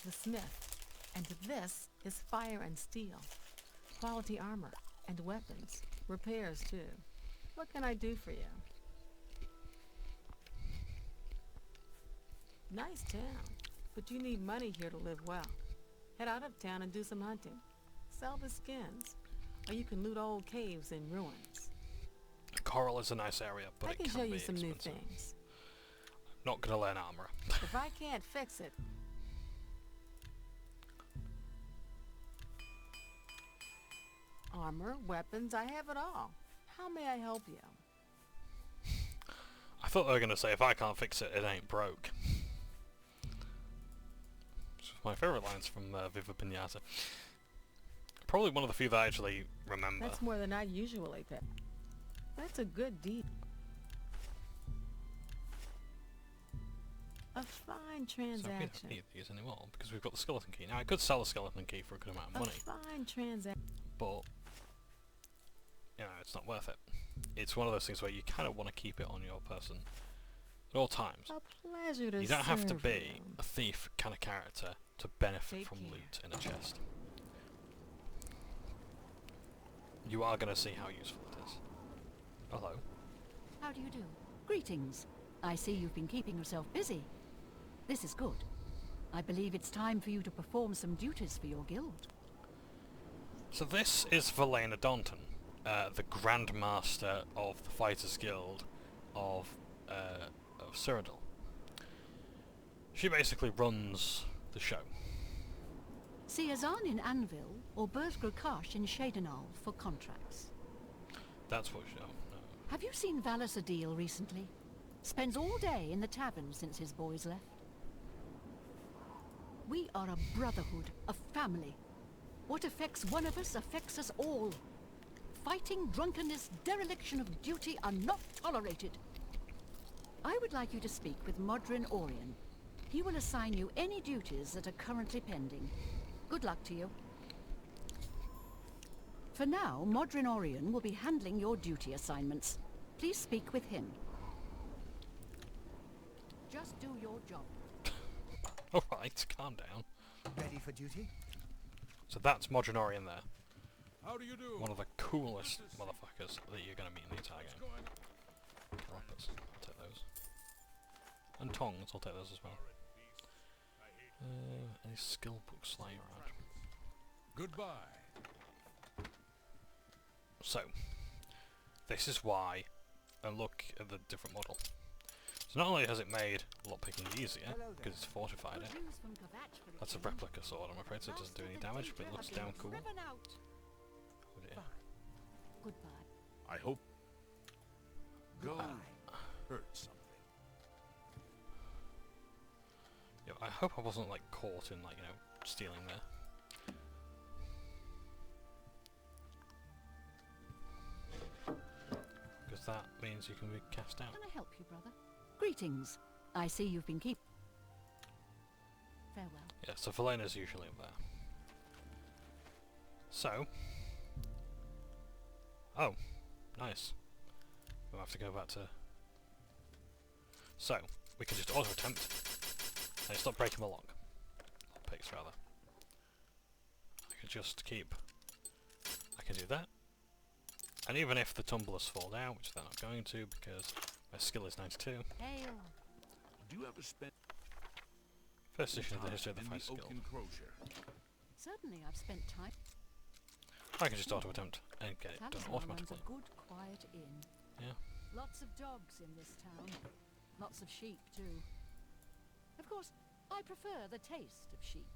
the smith, and this is fire and steel. Quality armor and weapons. Repairs, too. What can I do for you? Nice town, but you need money here to live well. Head out of town and do some hunting. Sell the skins, or you can loot old caves and ruins. Coral is a nice area, but I it can can show be you some new expensive. things. I'm not going to learn armourer. If I can't fix it, armor, weapons, I have it all. How may I help you? I thought they were going to say, if I can't fix it, it ain't broke. It's my favourite lines from Viva Pinata. Probably one of the few that I actually remember. That's more than I usually pay. That's a good deal. A fine So we transaction. don't need these anymore, because we've got the skeleton key. Now, I could sell the skeleton key for a good amount of money, A fine transaction. but, you know, it's not worth it. It's one of those things where you kind of want to keep it on your person at all times. A pleasure to You don't have to serve be you. a thief kind of character to benefit Take from care. loot in a chest. You are going to see how useful it is. Hello. How do you do? Greetings. I see you've been keeping yourself busy. This is good. I believe it's time for you to perform some duties for your guild. So this is Valena Daunton, the Grand Master of the Fighters Guild of Cyrodiil. She basically runs the show. See Azan in Anvil or Berthgrokash in Shadenal for contracts. That's what she... Oh, no. Have you seen Valis Adil recently? Spends all day in the tavern since his boys left. We are a brotherhood, a family. What affects one of us affects us all. Fighting, drunkenness, dereliction of duty are not tolerated. I would like you to speak with Modron Orion. He will assign you any duties that are currently pending. Good luck to you. For now, Modron Orion will be handling your duty assignments. Please speak with him. Just do your job. Alright, calm down. Ready for duty? So that's Modronorian there. How do you do? One of the coolest motherfuckers that you're going to meet in the entire game. Calipers, I'll take those. And tongs, I'll take those as well. Any skill books lying around? Goodbye. So, this is why, and look at the different model. So not only has it made lockpicking easier, because it's fortified it, that's a replica sword I'm afraid, so it doesn't do any damage, but it looks damn cool. Oh dear. Goodbye. I hope. Go hurt something. Yeah, I hope I wasn't like caught in like, you know, stealing there. Because that means you can be cast out. Can I help you, brother? Greetings. I see you've been keep. Farewell. Yeah, so Valena's usually up there. So. Oh, nice. We'll have to go back to... So, we can just auto-attempt. And stop breaking my lock. Picks, rather. I can just keep... I can do that. And even if the tumblers fall down, which they're not going to because my skill is 92. Hail. Do you ever spend First edition of the history of the in Fighters the Guild. oak enclosure? Certainly, I've spent time. I can just auto-attempt and get it done Talisman runs automatically. a good, quiet inn. Yeah. Lots of dogs in this town. Lots of sheep too. Of course, I prefer the taste of sheep.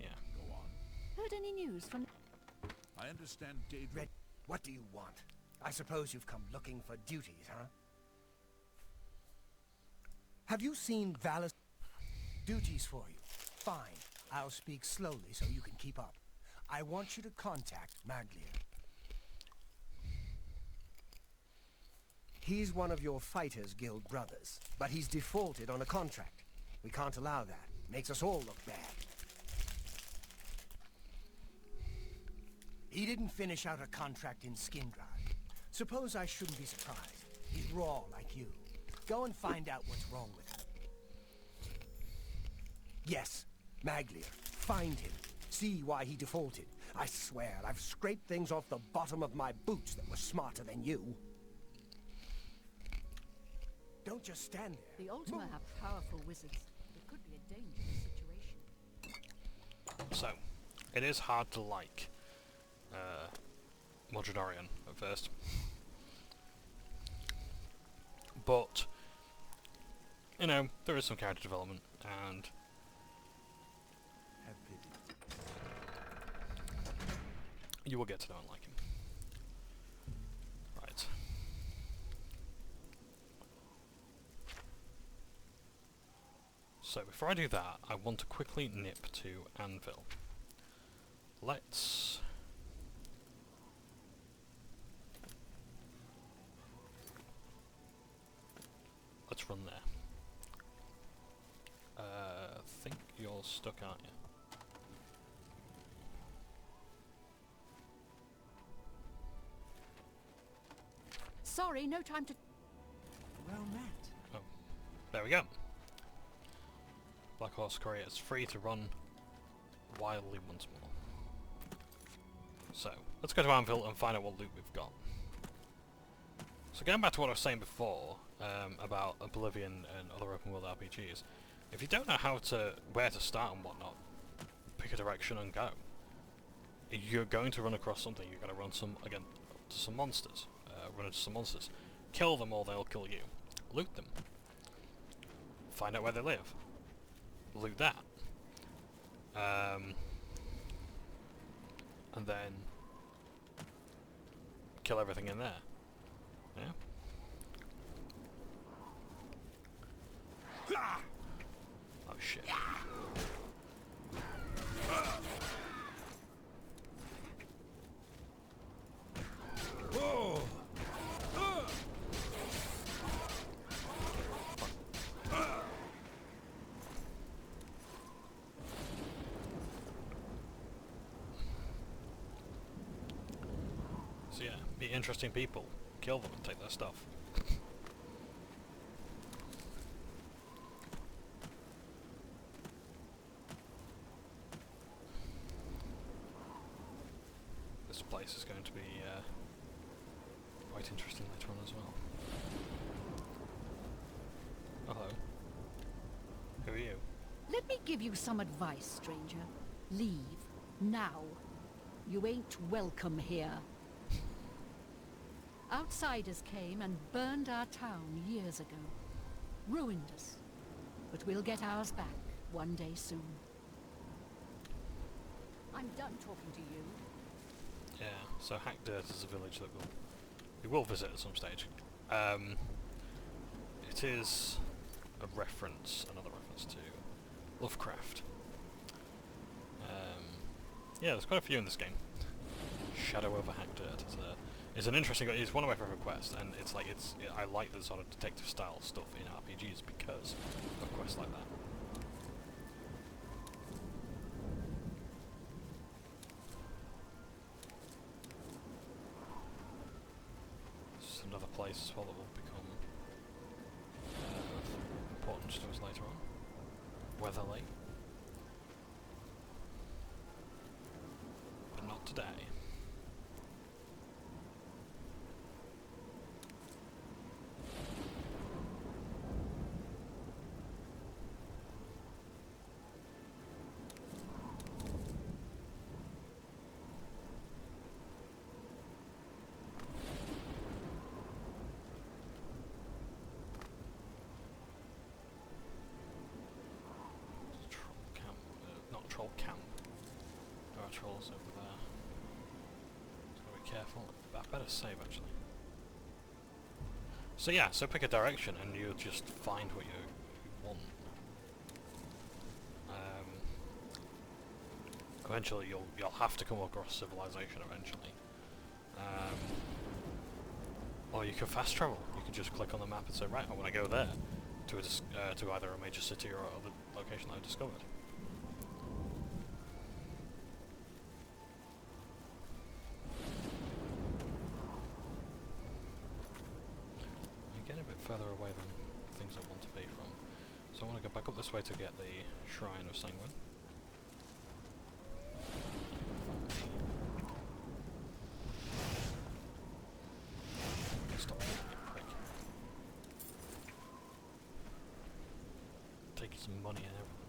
Yeah. Go on. Heard any news from? I understand Daedra. Red, what do you want? I suppose you've come looking for duties, huh? Have you seen Valis? Duties for you. Fine. I'll speak slowly so you can keep up. I want you to contact Maglier. He's one of your Fighters Guild brothers, but he's defaulted on a contract. We can't allow that. Makes us all look bad. He didn't finish out a contract in Skindrod. Suppose I shouldn't be surprised. He's raw like you. Go and find out what's wrong with him. Yes, Maglier. Find him. See why he defaulted. I swear, I've scraped things off the bottom of my boots that were smarter than you. Don't just stand there. The Ultima have powerful wizards. It could be a dangerous situation. So, it is hard to like Modronorian at first. But, you know, there is some character development, and you will get to know and like him. Right. So before I do that, I want to quickly nip to Anvil. Let's run there. I think you're stuck, aren't you? Sorry, no time to... Well met. Oh, there we go. Black Horse Courier is free to run wildly once more. So, let's go to Anvil and find out what loot we've got. So going back to what I was saying before, about Oblivion and other open world RPGs, if you don't know where to start and whatnot, pick a direction and go. You're going to run across something, you're going to run to some monsters. Run into some monsters. Kill them or they'll kill you. Loot them. Find out where they live. Loot that. And then kill everything in there. Yeah. Oh shit. Whoa! So yeah, meet interesting people, kill them and take their stuff. This place is going to be quite interesting later on as well. Hello. Who are you? Let me give you some advice, stranger. Leave. Now. You ain't welcome here. Outsiders came and burned our town years ago. Ruined us. But we'll get ours back one day soon. I'm done talking to you. Yeah, so Hackdirt is a village that we will visit at some stage. It is another reference to Lovecraft. Yeah, there's quite a few in this game. Shadow over Hackdirt is an interesting. It's one of my favorite quests, and I like the sort of detective style stuff in RPGs because of quests like that. This is another place as well that will become important to us later on. Weatherley. But not today. Troll camp. There are trolls over there. So gotta be careful. I better save actually. So yeah, so pick a direction and you'll just find what you want. Eventually you'll have to come across civilization eventually. Or you can fast travel. You can just click on the map and say, right, I want to go there to either a major city or other location that I discovered. Further away than things I want to be from. So I want to go back up this way to get the Shrine of Sanguine. Stop being a prick. Take some money and everything.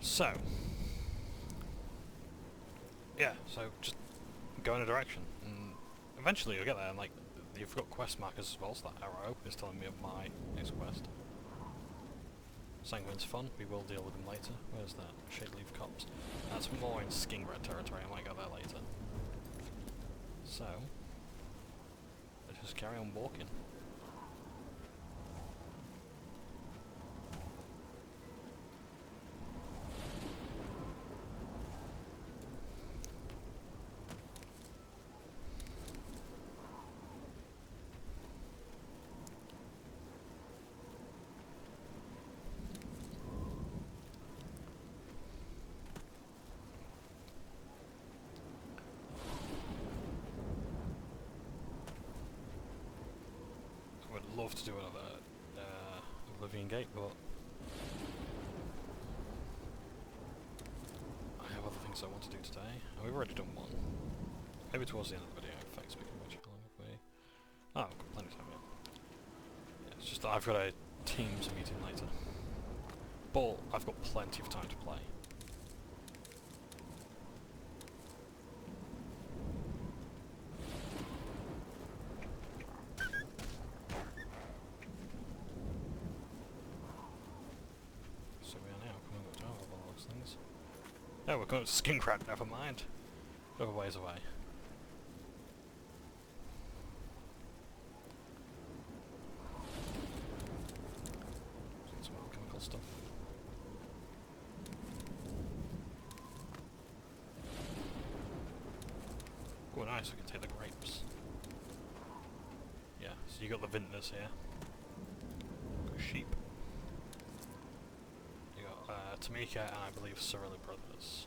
So yeah, so just go in a direction and eventually you'll get there, and like you've got quest markers as well, so that arrow is telling me of my next quest. Sanguine's fun, we will deal with him later. Where's that? Shadeleaf Copse. That's more in Skingrat territory, I might go there later. So, let's just carry on walking. Love to do another Oblivion gate, but I have other things I want to do today. And we've already done one. Maybe towards the end of the video, in fact, speaking of which, how long have we... Oh, we've got plenty of time yet. Yeah, it's just that I've got a Teams meeting later. But I've got plenty of time to play. Oh, we're going to Skingrat, never mind. Other ways away. Some more chemical stuff. Oh nice, we can take the grapes. Yeah, so you got the vintners here. Got sheep. Tamika and I believe Cyrilli brothers.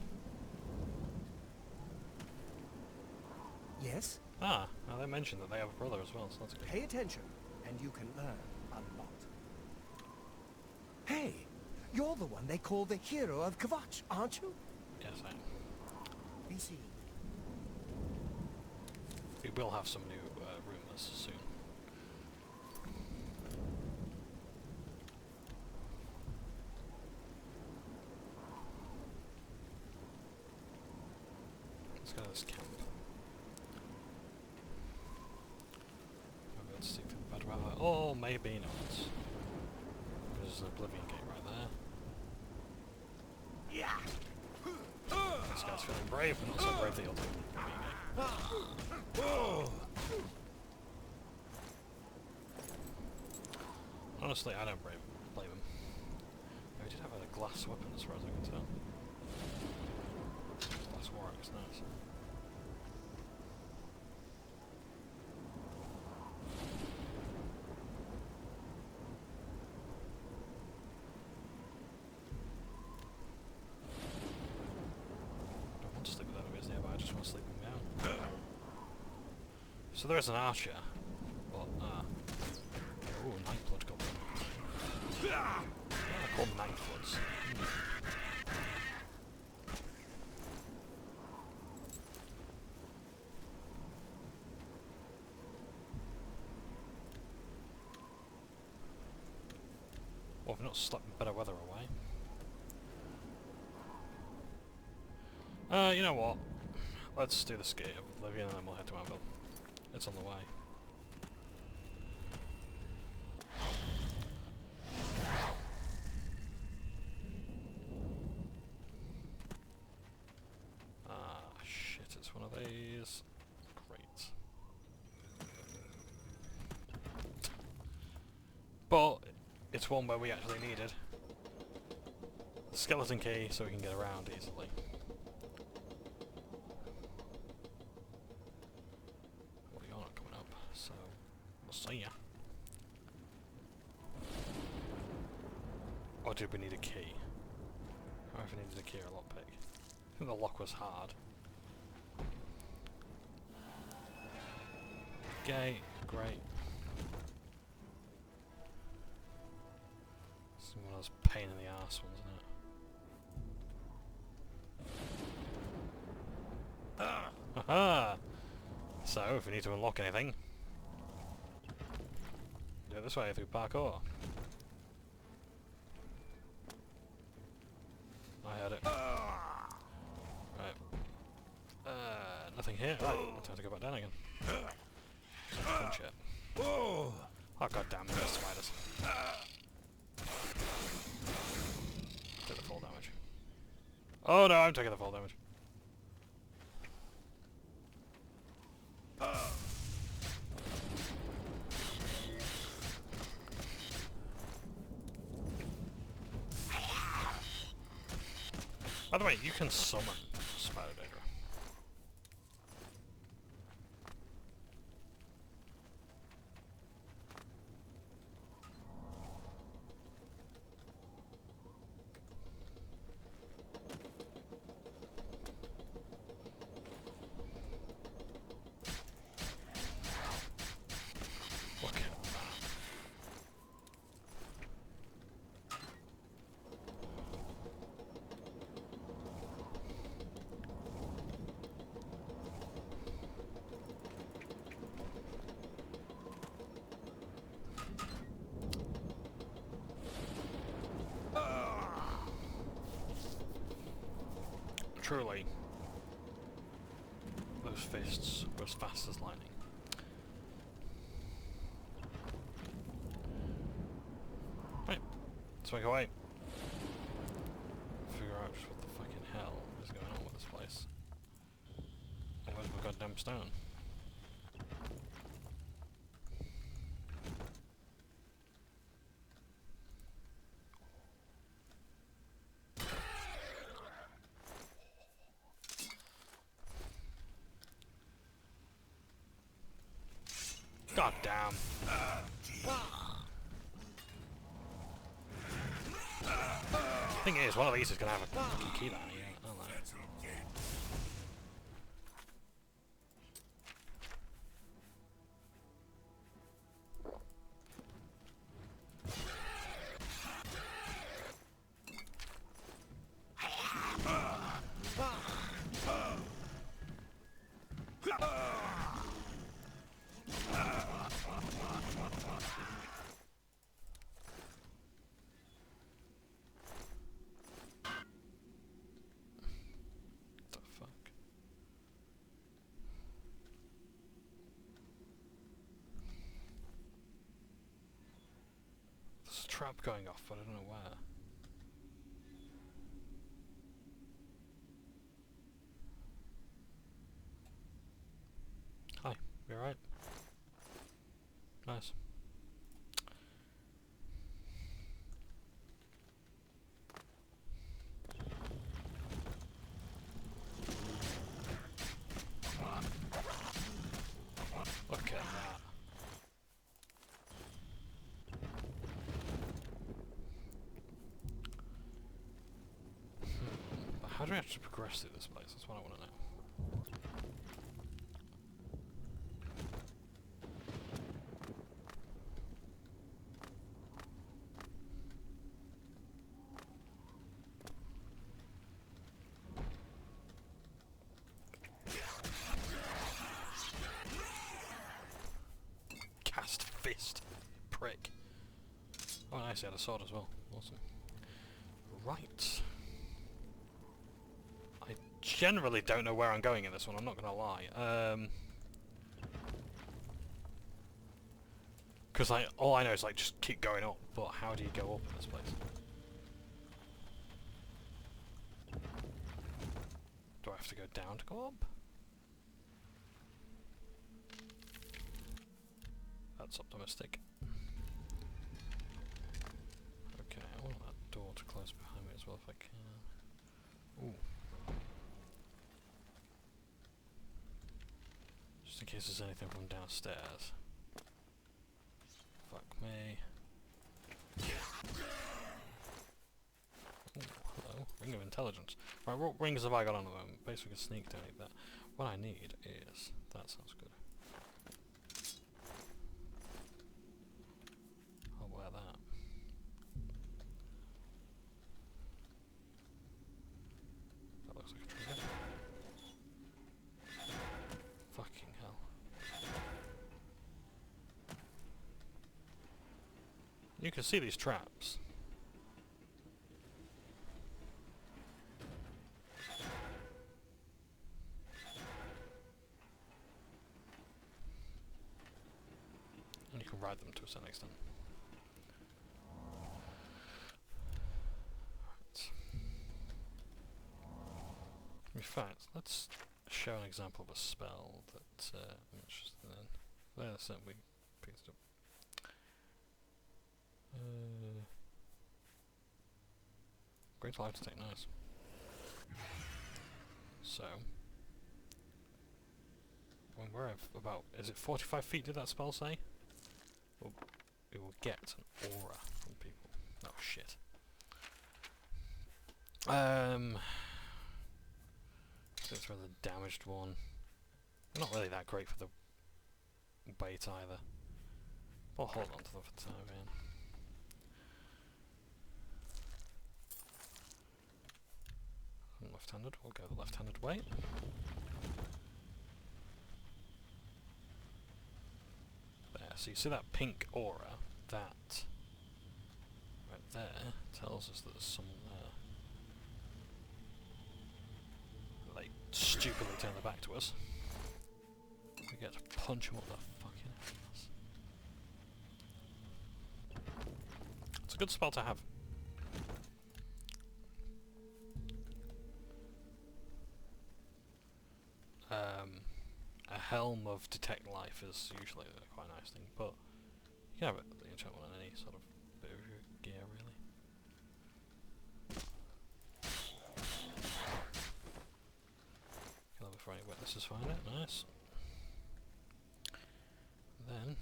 Yes? Ah, now they mentioned that they have a brother as well, so that's good. Pay attention, and you can learn a lot. Hey, you're the one they call the hero of Kvatch, aren't you? Yes, I am. Be seen. We will have some new rumours soon. Let's go to this camp. Maybe let's stick to the bad weather. Oh, maybe not. There's an Oblivion gate right there. Yeah. This guy's feeling brave, but not so brave that he'll take the Oblivion gate. Honestly, I don't blame him. We did have a glass weapon as far as I can tell. Glass warwick's nice. Don't want to sleep with enemies nearby, I just want to sleep them down. So there is an archer, but ooh, Nightblood goblin. They're called Nightbloods. Well, I've not slept better weather away. You know what? Let's do this gate of Oblivion and then we'll head to Anvil. It's on the way. Ah, shit, it's one of these. Great. But it's one where we actually needed the skeleton key so we can get around easily. Well, you're not coming up, so we'll see ya. Or did we need a key? I don't know if we needed a key or a lockpick. I think the lock was hard. Gate, great. It's one of those pain in the arse ones, isn't it? Haha! So, if we need to unlock anything, do it this way through parkour. I had it. Right. Nothing here. Right, time to go back down again. Punch it. Oh god damn, there's spiders. Oh no, I'm taking the fall damage. By the way, you can summon Spider Daedra. Look at that. Truly, those fists were as fast as lightning. Right, let's make our way. Figure out just what the fucking hell is going on with this place. And where's my goddamn stone? God damn. Thing is, one of these is gonna have a fucking key down here, aren't they? The fuck? There's a trap going off, but I don't know where. Hi, you alright? Nice. Look at that. But how do we actually progress through this place? That's what I want to know. Cast fist. Prick. Oh nice, he had a sword as well. Awesome. Right. I generally don't know where I'm going in this one, I'm not gonna lie. Because all I know is like just keep going up, but how do you go up in this place? Do I have to go down to go up? That's optimistic. Okay, I want that door to close behind me as well if I can. Ooh. Just in case there's anything from downstairs. Fuck me. Ooh, hello. Ring of Intelligence. Right, what rings have I got on the moment? Basically, sneak don't need that. What I need is... That sounds good. I'll wear that. That looks like a trigger. Fucking hell. You can see these traps. And you can ride them to a certain extent. Right. Right, let's show an example of a spell that I'm interested in. There's we picked it up. Great life to take, nice. So, when we're about, is it 45 feet? Did that spell say? It will get an aura from people. Oh shit. Let's throw the damaged one. Not really that great for the bait either. We'll hold on to them for the time being. Left-handed, we'll go the left-handed way. There, so you see that pink aura? That right there tells us that there's someone there. They stupidly turn their back to us. We get to punch them up the fucking ass. It's a good spell to have. A helm of detect life is usually quite a nice thing, but you can have the enchantment on any sort of bit of your gear, really. Kill it before any witnesses find it, nice. Then,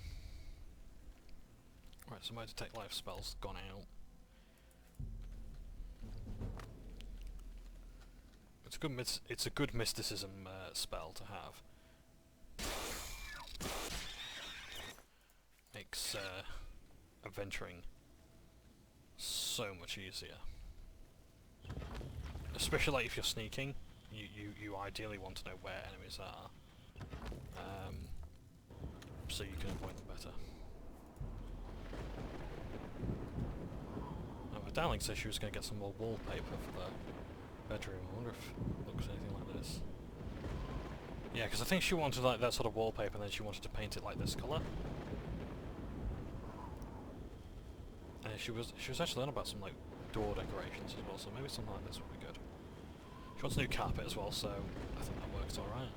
right, so my detect life spell's gone out. It's a good mysticism spell to have. Makes adventuring so much easier. Especially like if you're sneaking, you ideally want to know where enemies are, so you can avoid them better. My darling said she was going to get some more wallpaper for the bedroom. I wonder if it looks anything like this. Yeah, because I think she wanted like that sort of wallpaper, and then she wanted to paint it like this colour. And she was actually on about some like door decorations as well, so maybe something like this would be good. She wants a new carpet as well, so I think that works alright.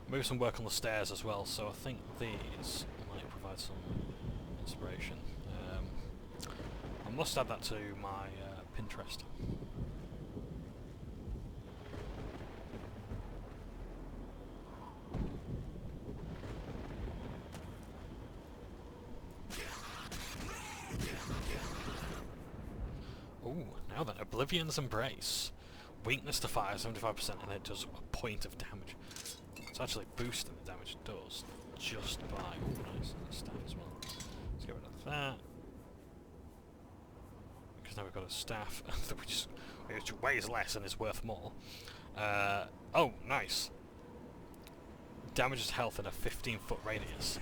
Maybe some work on the stairs as well, so I think these might provide some inspiration. I must add that to my Pinterest. Ooh, now then, Oblivion's Embrace. Weakness to fire, 75%, and it does a point of damage. It's actually boosting the damage it does just by... Ooh, nice, staff as well. Let's get rid of that. Because now we've got a staff which weighs less and is worth more. Oh, nice. Damages health in a 15-foot radius.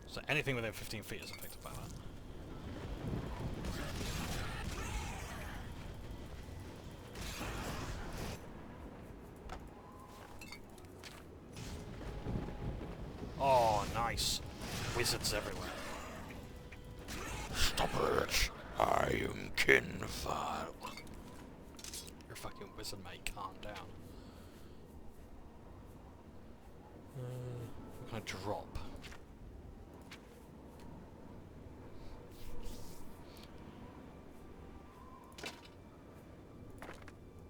So anything within 15 feet is affected by that. Oh, nice. Wizards everywhere. Stop it! I am Kinfile. You're a fucking wizard, mate. Calm down. What can I drop?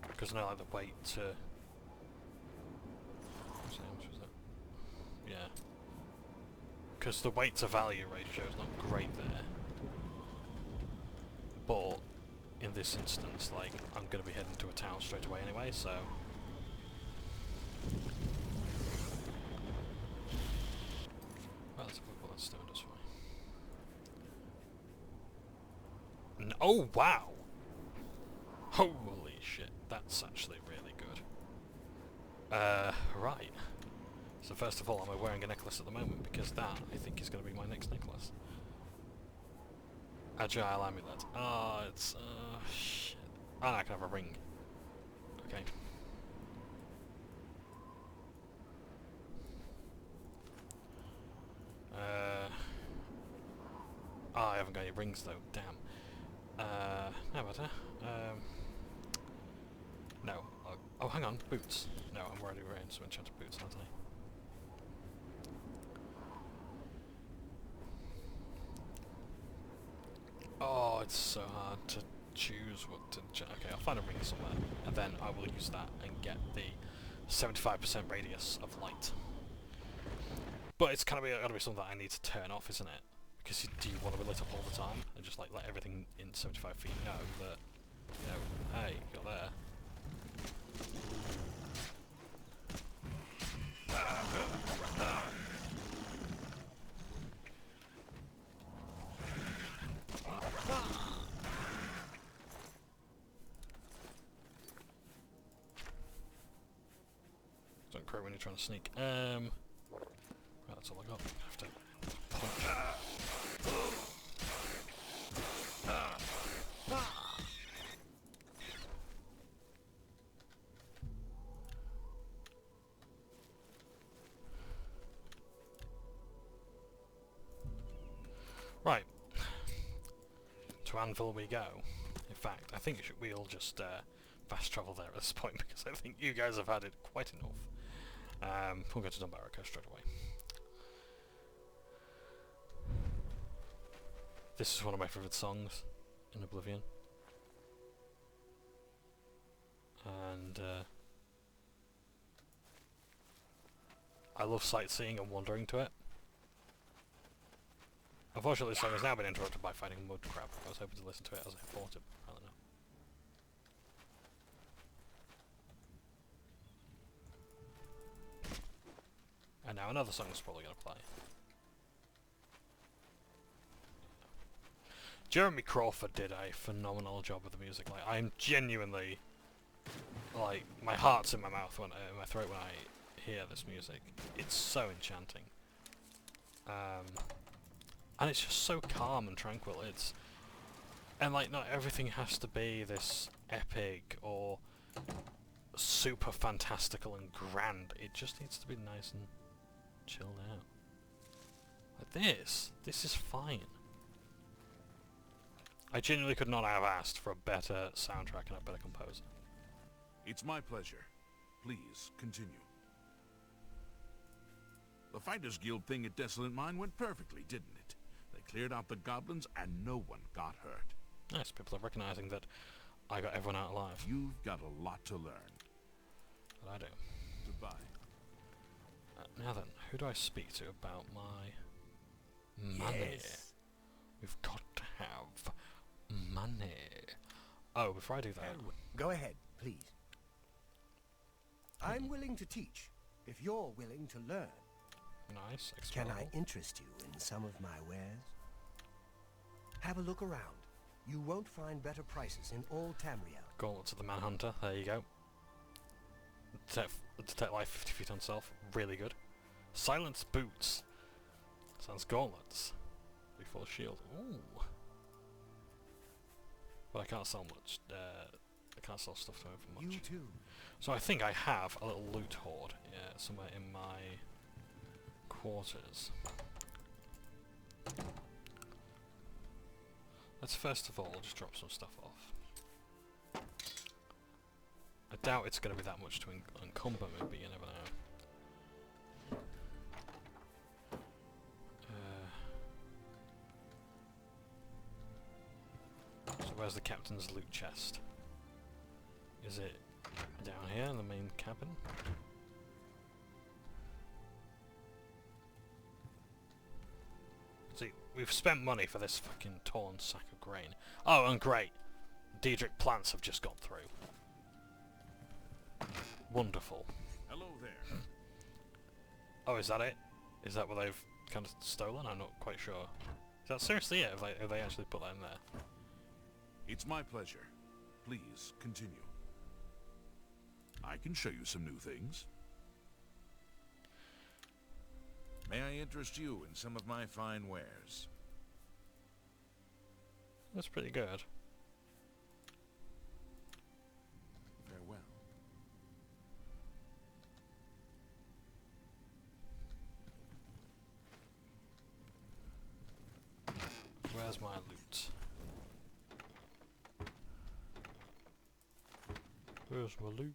Because I know like the weight to... How much was that? Yeah. Because the weight to value ratio is not great there. But in this instance, like, I'm going to be heading to a town straight away anyway, so... Well, let's have a look what that stone does for me. Oh, wow! Holy shit, that's actually really good. Right. So first of all, am I wearing a necklace at the moment? Because that, I think, is going to be my next necklace. Agile amulet. Ah, it's... shit. Ah, I can have a ring. Okay. I haven't got any rings though, damn. No matter. No, I'll Oh, hang on, boots. No, I'm already wearing some enchanted boots, aren't I? Oh, it's so hard to choose what to... Okay, I'll find a ring somewhere, and then I will use that and get the 75% radius of light. But it's kind of got to be something that I need to turn off, isn't it? Because do you want to be lit up all the time and just like let everything in 75 feet know that, you know, hey, you're there. Don't cry when you're trying to sneak. Right, that's all I got. I have to punch. Right. To Anvil we go. In fact, I think we'll just fast travel there at this point because I think you guys have had it quite enough. We'll go to Dunbarrow straight away. This is one of my favourite songs in Oblivion. And I love sightseeing and wandering to it. Unfortunately, the song has now been interrupted by fighting mud crab. I was hoping to listen to it as I fought it, but apparently not. And now another song is probably going to play. Jeremy Crawford did a phenomenal job with the music. Like, I'm genuinely, like, my heart's in my mouth when in my throat when I hear this music. It's so enchanting. And it's just so calm and tranquil. And like, not everything has to be this epic or super fantastical and grand. It just needs to be nice and chilled out. Like this is fine. I genuinely could not have asked for a better soundtrack and a better composer. It's my pleasure. Please, continue. The Fighters Guild thing at Desolate Mine went perfectly, didn't it? They cleared out the goblins and no one got hurt. Nice, people are recognising that I got everyone out alive. You've got a lot to learn. But I do. Goodbye. Now then, who do I speak to about my money? Yes. We've got to have money. Oh, before I do that... Go ahead, please. I'm willing to teach, if you're willing to learn. Nice. Can I interest you in some of my wares? Have a look around. You won't find better prices in all Tamriel. Gauntlets of the Manhunter, there you go. Detect life 50 feet on self, really good. Silence boots. Sounds gauntlets. Before shield. Ooh. But I can't sell much. I can't sell stuff to him for much. You too. So I think I have a little loot hoard, yeah, somewhere in my quarters. Let's first of all just drop some stuff off. I doubt it's going to be that much to encumber me, but you never know. So where's the captain's loot chest? Is it down here in the main cabin? See, we've spent money for this fucking torn sack of grain. Oh, and great! Daedric plants have just gone through. Wonderful. Hello there. Oh, is that it? Is that what they've kind of stolen? I'm not quite sure. Is that seriously it? Have they actually put that in there? It's my pleasure. Please, continue. I can show you some new things. May I interest you in some of my fine wares? That's pretty good. Farewell. Where's my loot? Where's my loot?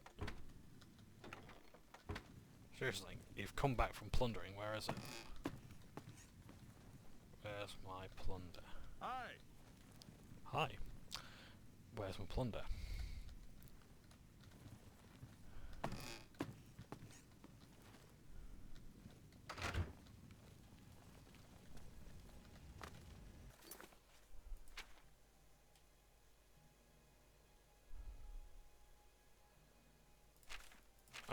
Seriously, you've come back from plundering. Where is it? Where's my plunder? Hi. Hi. Where's my plunder?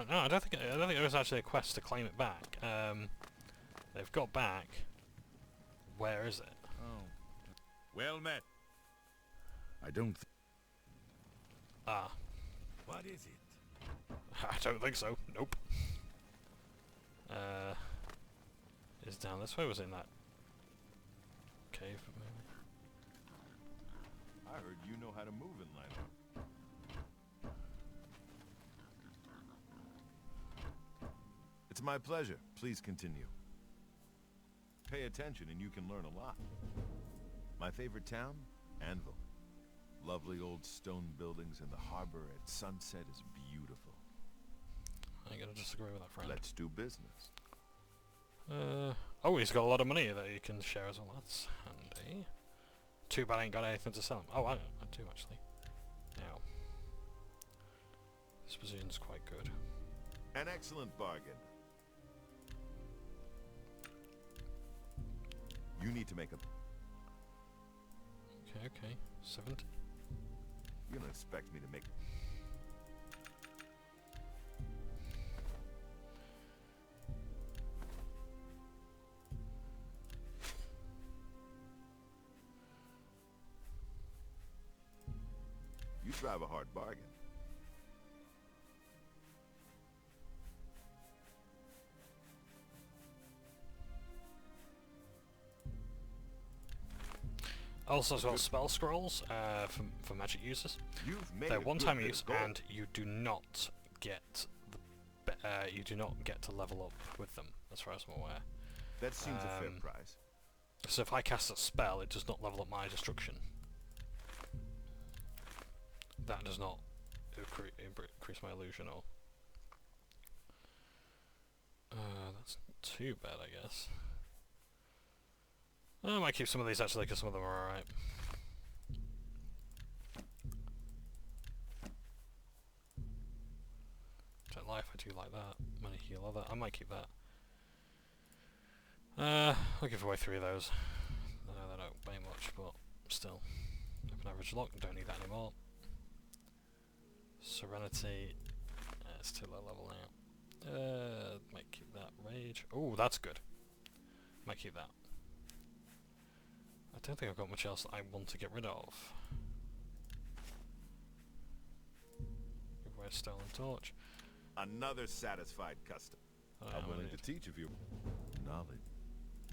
No, I don't think there was actually a quest to claim it back. They've got back. Where is it? Oh. Well met. I don't Ah. What is it? I don't think so. Nope. Is it down this way? Was it in that cave? Maybe? I heard you know how to move in Larloch. It's my pleasure. Please continue. Pay attention and you can learn a lot. My favorite town? Anvil. Lovely old stone buildings and the harbor at sunset is beautiful. I ain't gonna disagree with that, friend. Let's do business. Oh, he's got a lot of money that he can share as well. That's handy. Too bad I ain't got anything to sell him. Oh, I do actually. Now, this position's quite good. An excellent bargain. You need to make a... Okay. 70. You don't expect me to make... You drive a hard bargain. Also as well, spell scrolls for magic users. They're one-time use, and you do not get to level up with them, as far as I'm aware. That seems a fair price. So if I cast a spell, it does not level up my destruction. That does not increase my illusion, or that's not too bad, I guess. I might keep some of these actually, because some of them are alright. Jet life, I do like that. Money heal other, I might keep that. I'll give away 3 of those. They don't pay much, but still. Open average lock, don't need that anymore. Serenity, it's too low level now. Might keep that. Rage, oh that's good. Might keep that. I don't think I've got much else I want to get rid of. Give away a stolen torch. Another satisfied customer. I'm willing to teach if you...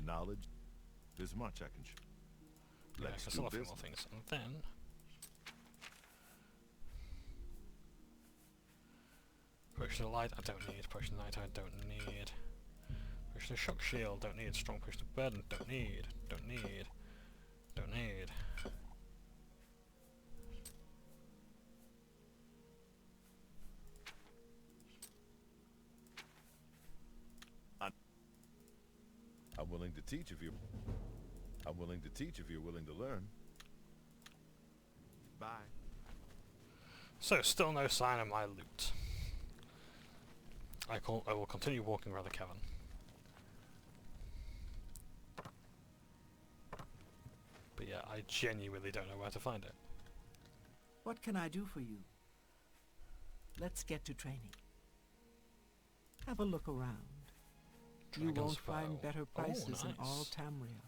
Knowledge. There's much I can show. Yeah, Let's I do still have a few business. more things. And then... Potion of light, I don't need. Potion of night, I don't need. Potion of shock shield, don't need. Strong potion of burden, don't need. Don't need. Don't need. I'm willing to teach if you're... I'm willing to teach if you're willing to learn. Bye. So, still no sign of my loot. I will continue walking around the cavern. But yeah, I genuinely don't know where to find it. What can I do for you? Let's get to training. Have a look around. You won't find better prices in all Tamria.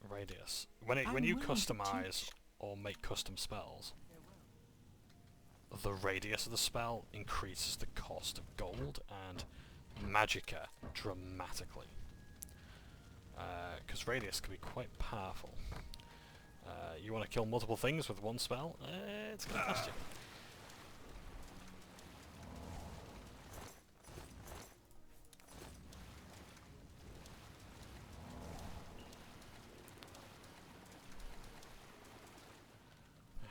Radius. When you customize or make custom spells, the radius of the spell increases the cost of gold and magicka dramatically. Because radius can be quite powerful. You want to kill multiple things with one spell? It's going to cost you.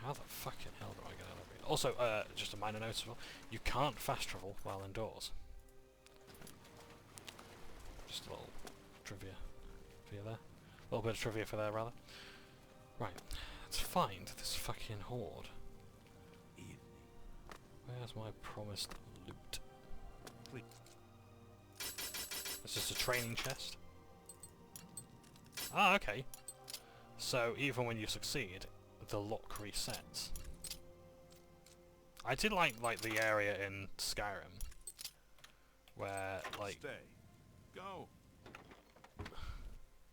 How the fucking hell do I get out of here? Also, just a minor note as well, you can't fast travel while indoors. Just a little trivia for you there. A little bit of trivia for there, rather. Right, let's find this fucking horde. Where's my promised loot? It's just a training chest. Ah, okay. So even when you succeed, the lock resets. I did like the area in Skyrim where like Stay. Go.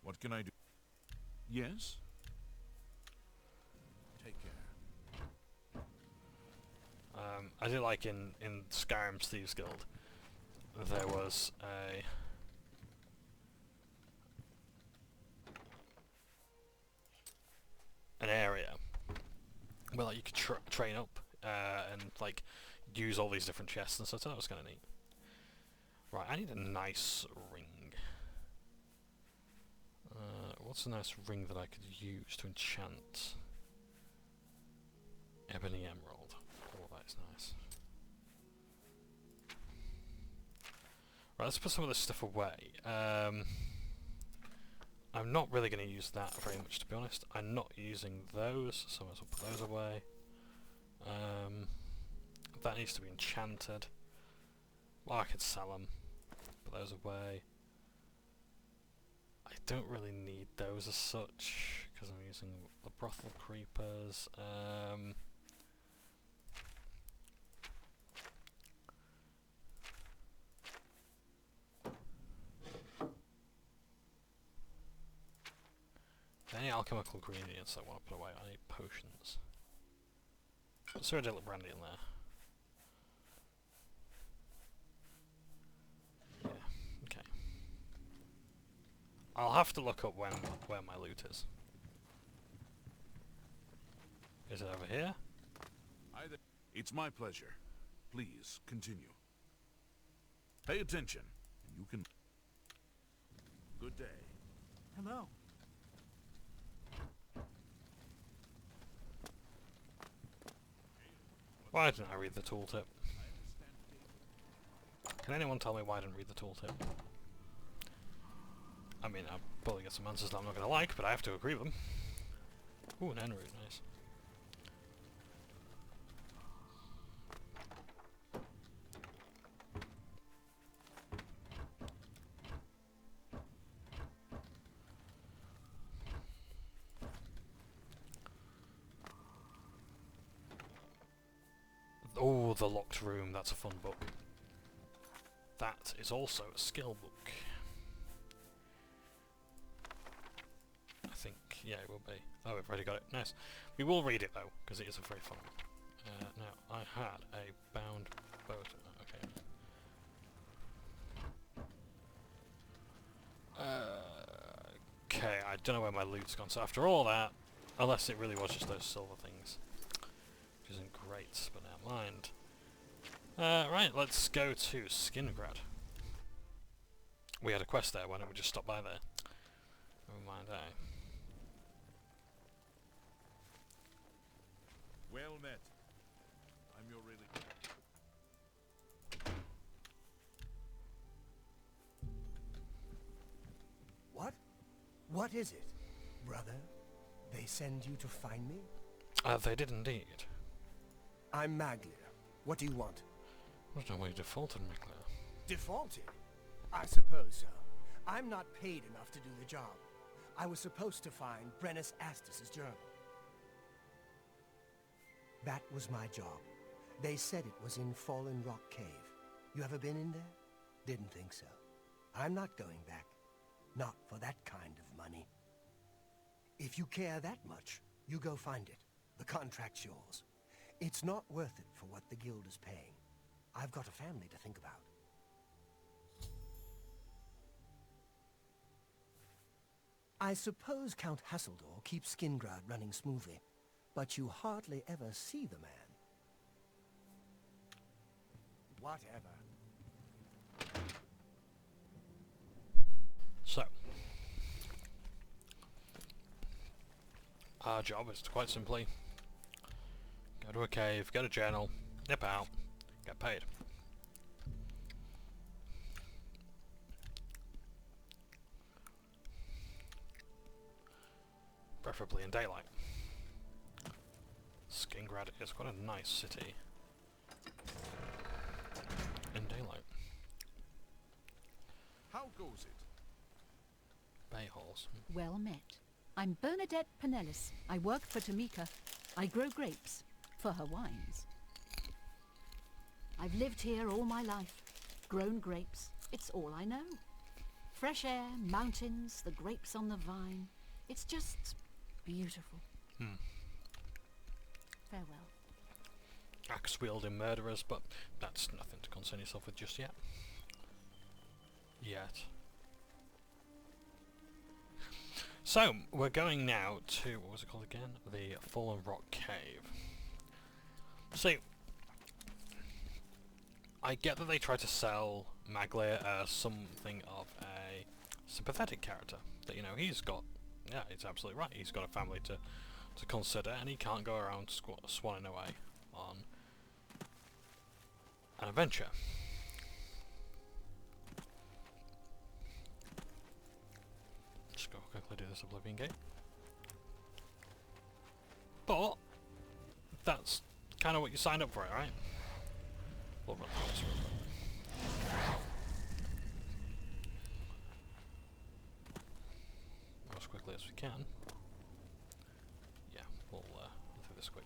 What can I do? Yes. Take care. I did like in Skyrim's Thieves Guild there was an area where like you could train up and like use all these different chests and stuff, so that was kind of neat. Right, I need a nice ring. What's a nice ring that I could use to enchant? Ebony Emerald. Oh, that is nice. Right, let's put some of this stuff away. I'm not really going to use that very much, to be honest. I'm not using those, so I might as well put those away. That needs to be enchanted. Well, I could sell them. Put those away. I don't really need those as such, because I'm using the brothel creepers. Any alchemical ingredients I want to put away? I need potions. So I did look brandy in there. Yeah, okay. I'll have to look up where my loot is. Is it over here? It's my pleasure. Please continue. Pay attention, and you can. Good day. Hello. Why didn't I read the tooltip? Can anyone tell me why I didn't read the tooltip? I mean, I'll probably get some answers that I'm not going to like, but I have to agree with them. Ooh, an end root, nice. Oh, the locked room, that's a fun book. That is also a skill book. I think, yeah, it will be. Oh, we've already got it. Nice. We will read it, though, because it is a very fun one. Now, I had a bound boat. Okay. Okay, I don't know where my loot's gone, so after all that, unless it really was just those silver things, which isn't great, but never mind. Right, let's go to Skingrad. We had a quest there, why don't we just stop by there? Never mind, Well met. I'm your really. What? What is it? Brother, they send you to find me? They did indeed. I'm Maglia. What do you want? I don't know why you defaulted, Mikla. Defaulted? I suppose so. I'm not paid enough to do the job. I was supposed to find Brennus Astus's journal. That was my job. They said it was in Fallen Rock Cave. You ever been in there? Didn't think so. I'm not going back. Not for that kind of money. If you care that much, you go find it. The contract's yours. It's not worth it for what the guild is paying. I've got a family to think about. I suppose Count Hasseldor keeps Skingrad running smoothly, but you hardly ever see the man. Whatever. So, our job is to quite simply go to a cave, get a journal, nip out, get paid. preferably in daylight. Skingrad is quite a nice city in daylight. How goes it? Bay halls. Well met. I'm Bernadette Pinellis. I work for Tamika. I grow grapes for her wines. I've lived here all my life. Grown grapes. It's all I know. Fresh air, mountains, the grapes on the vine. It's just beautiful. Farewell. Axe-wielding murderers, but that's nothing to concern yourself with just yet. So, we're going now to, what was it called again? The Fallen Rock Cave. See, I get that they try to sell Maglia as something of a sympathetic character. That, you know, he's got, yeah, he's absolutely right, he's got a family to consider, and he can't go around swanning away on an adventure. Just go quickly do this Oblivion Gate. But that's kind of what you signed up for, right? We'll run through this real quick. As quickly as we can. Yeah, we'll do this quick.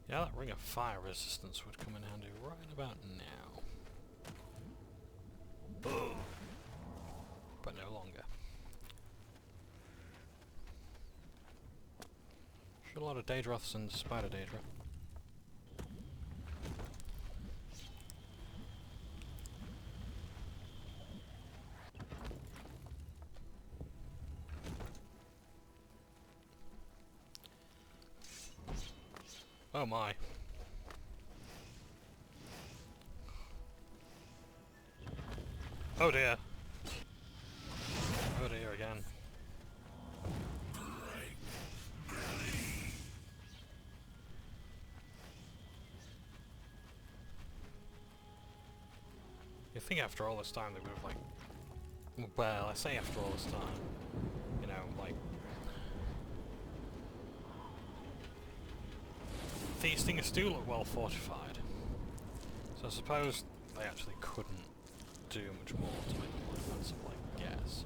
Yeah, that ring of fire resistance would come in handy right about now. But no longer. Shoot a lot of Daedroths and Spider Daedra. Oh my. Oh dear. Oh dear again. You think after all this time they would have like... Well, I say after all this time. You know, like... These things do look well fortified. So I suppose they actually couldn't do much more to make them more defensive, I guess.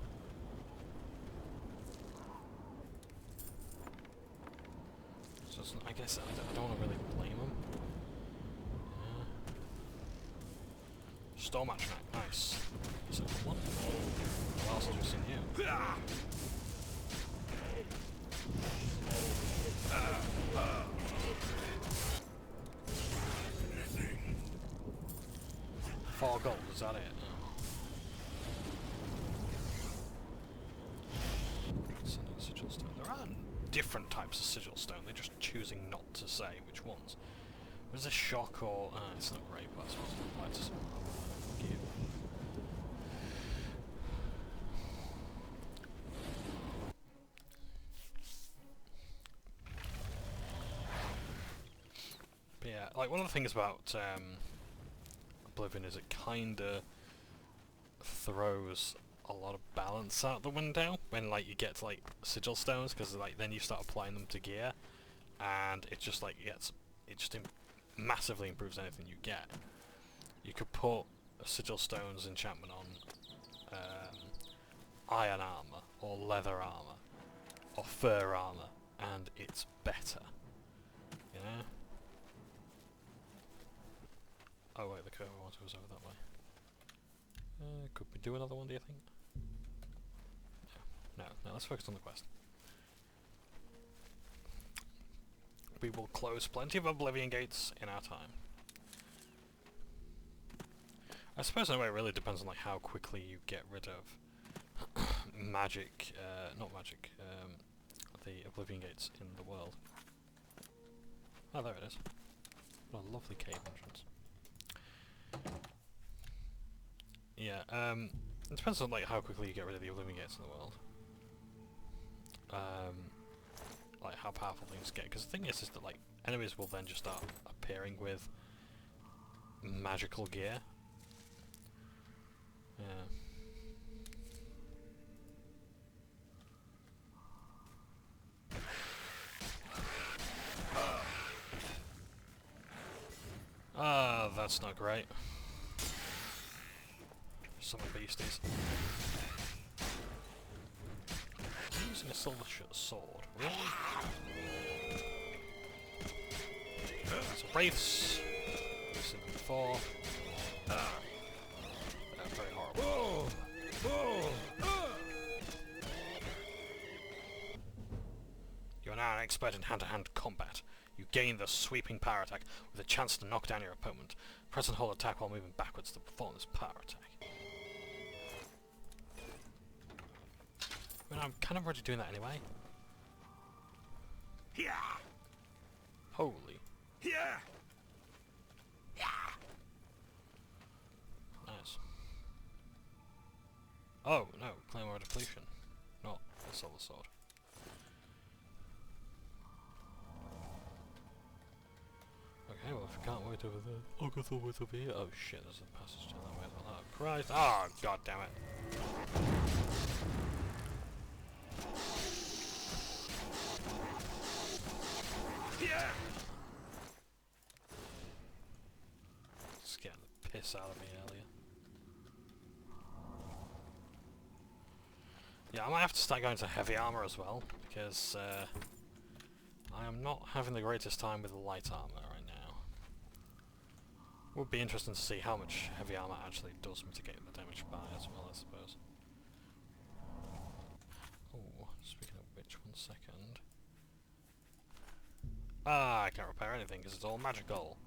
So it's, I guess I don't want to really blame them. Storm Action Act, nice. So one. What else have we seen here? $4 gold, is that it? Sigil stone. There are different types of sigil stone, they're just choosing not to say which ones. Was this shock or... it's not great, but I suppose it applies to some gear. But yeah, like one of the things about Oblivion is it kinda throws a lot of balance out the window when like you get to like sigil stones, because like then you start applying them to gear, and it just like massively improves anything you get. You could put a sigil stones enchantment on iron armor or leather armor or fur armor, and it's better. You know. Oh wait, the curve water was over that way. Could we do another one, do you think? No, let's focus on the quest. We will close plenty of Oblivion gates in our time. I suppose in a way it really depends on like how quickly you get rid of magic, not magic, the Oblivion gates in the world. Oh, there it is. What a lovely cave entrance. Yeah, it depends on like how quickly you get rid of the Oblivion gates in the world. Like how powerful things get. Because the thing is that like enemies will then just start appearing with magical gear. Yeah. Ah, that's not great. Some beasties. I'm using a silver sword. Really? So wraiths. We've seen them before. They're very horrible. You are now an expert in hand-to-hand combat. You gain the sweeping power attack with a chance to knock down your opponent. Press and hold attack while moving backwards to perform this power attack. I mean, I'm kind of already doing that anyway. Yeah. Holy. Yeah. Nice. Oh, no, Claymore Depletion. Not the Silver Sword. Okay, well, if you can't wait over there, I'll go through with over here. Oh shit, there's a passage down that way as well. Oh Christ. Oh, god damn it. Yeah. Scared the piss out of me earlier. Yeah, I might have to start going to heavy armor as well, because I am not having the greatest time with the light armor right now. Would be interesting to see how much heavy armor actually does mitigate the damage by as well, I suppose. Oh, speaking of which, 1 second. Ah, I can't repair anything because it's all magical.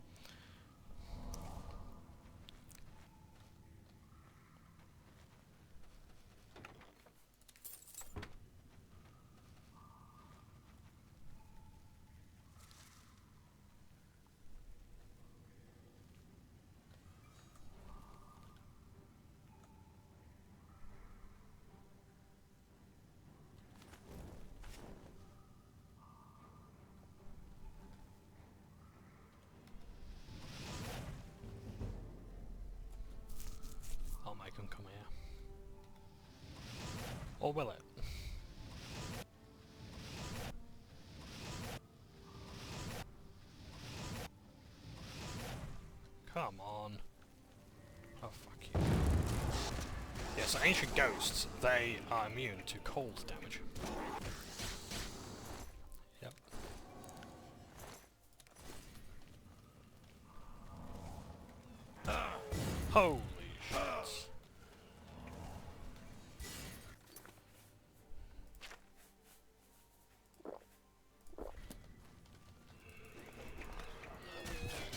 I'll make them come here. Or will it? Come on. Oh, fuck you. Yeah, so ancient ghosts, they are immune to cold damage. Yep. Holy shit.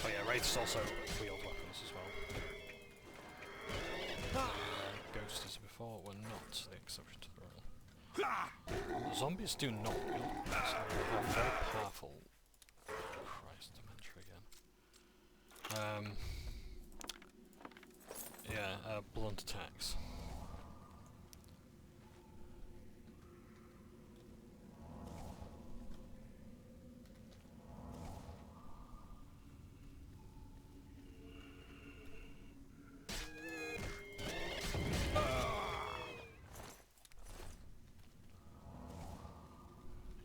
Oh yeah, wraiths also wield weapons as well. Ghosts as before were not the exception to the rule. Zombies do not wield weapons, they have very powerful... Christ, dementia again. Yeah, blunt attacks.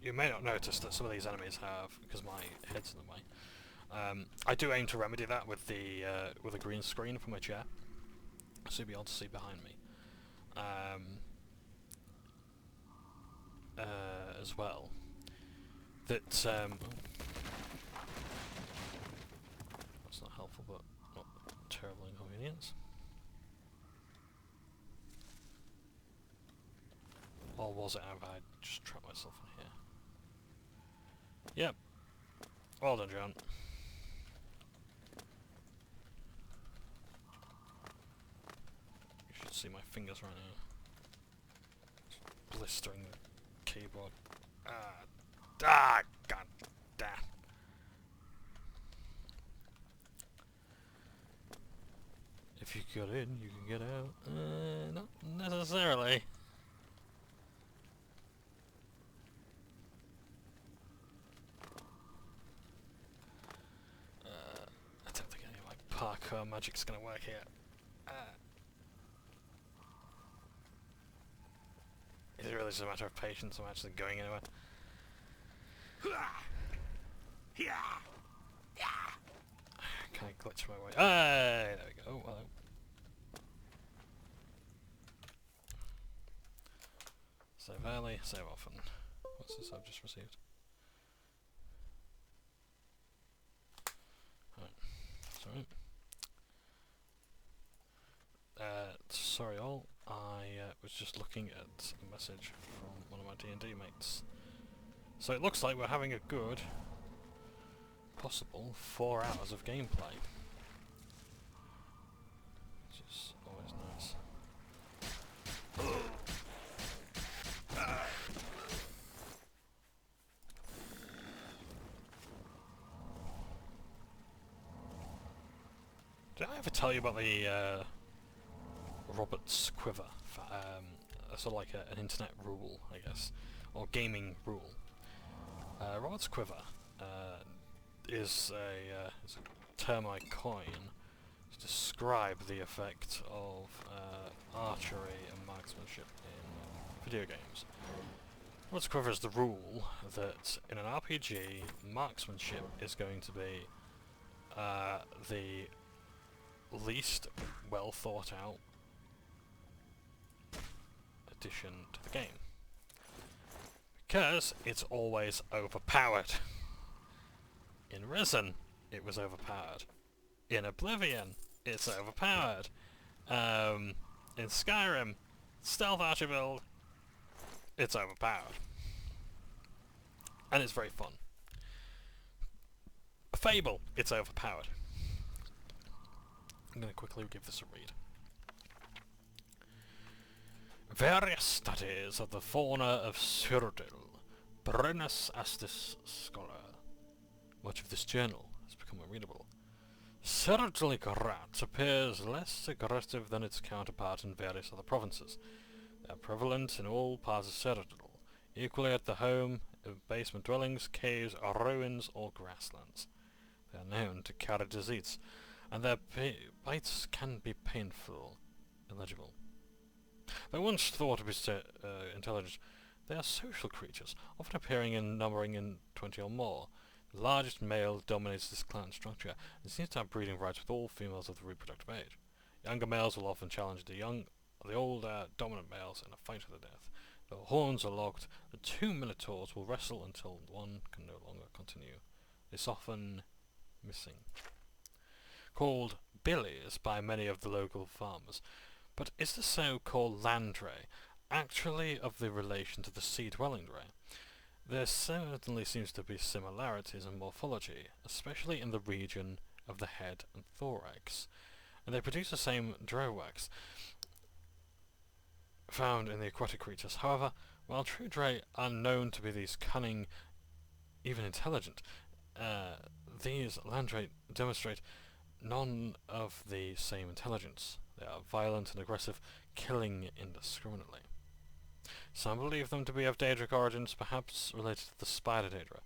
You may not notice that some of these enemies have, because my head's in the way. I do aim to remedy that with a green screen for my chair, so you'll be able to see behind me. As well. That that's not helpful, but not terrible inconvenience. Or was it? Have I just trapped myself in here? Yep. Well done, John. You should see my fingers right now. It's blistering the keyboard. God damn. if you get in, you can get out. Not necessarily. I don't think any of my parkour magic's gonna work here. Is it really just a matter of patience? I'm actually going anywhere. Can I glitch my way? There we go. Hello. Save early, save often. What's this I've just received? Alright. Sorry. Sorry all. I was just looking at a message from one of my D&D mates. So it looks like we're having a good, possible 4 hours of gameplay. Which is always nice. Did I ever tell you about the Robert's Quiver? Sort of like an internet rule, I guess, or gaming rule. Robert's Quiver is a term I coin to describe the effect of archery and marksmanship in video games. Robert's Quiver is the rule that in an RPG, marksmanship is going to be the least well thought out addition to the game. Because it's always overpowered. In Risen, it was overpowered. In Oblivion, it's overpowered. In Skyrim, stealth archer build, it's overpowered. And it's very fun. Fable, it's overpowered. I'm going to quickly give this a read. Various studies of the fauna of Cyrodiil bring us as this scholar. Much of this journal has become unreadable. Cyrodiilic rat appears less aggressive than its counterpart in various other provinces. They are prevalent in all parts of Cyrodiil, equally at the home of basement dwellings, caves, ruins, or grasslands. They are known to carry disease, and their bites can be painful, illegible. Though once thought to be intelligent, they are social creatures, often appearing in numbering in 20 or more. The largest male dominates this clan structure, and seems to have breeding rights with all females of the reproductive age. Younger males will often challenge the older dominant males in a fight to the death. The horns are locked, the 2 minotaurs will wrestle until one can no longer continue. This often missing. Called billies by many of the local farmers. But is the so-called landray actually of the relation to the sea-dwelling ray? There certainly seems to be similarities in morphology, especially in the region of the head and thorax, and they produce the same drowax found in the aquatic creatures. However, while true dray are known to be these cunning, even intelligent, these landray demonstrate none of the same intelligence. They are violent and aggressive, killing indiscriminately. Some believe them to be of Daedric origins, perhaps related to the spider Daedra.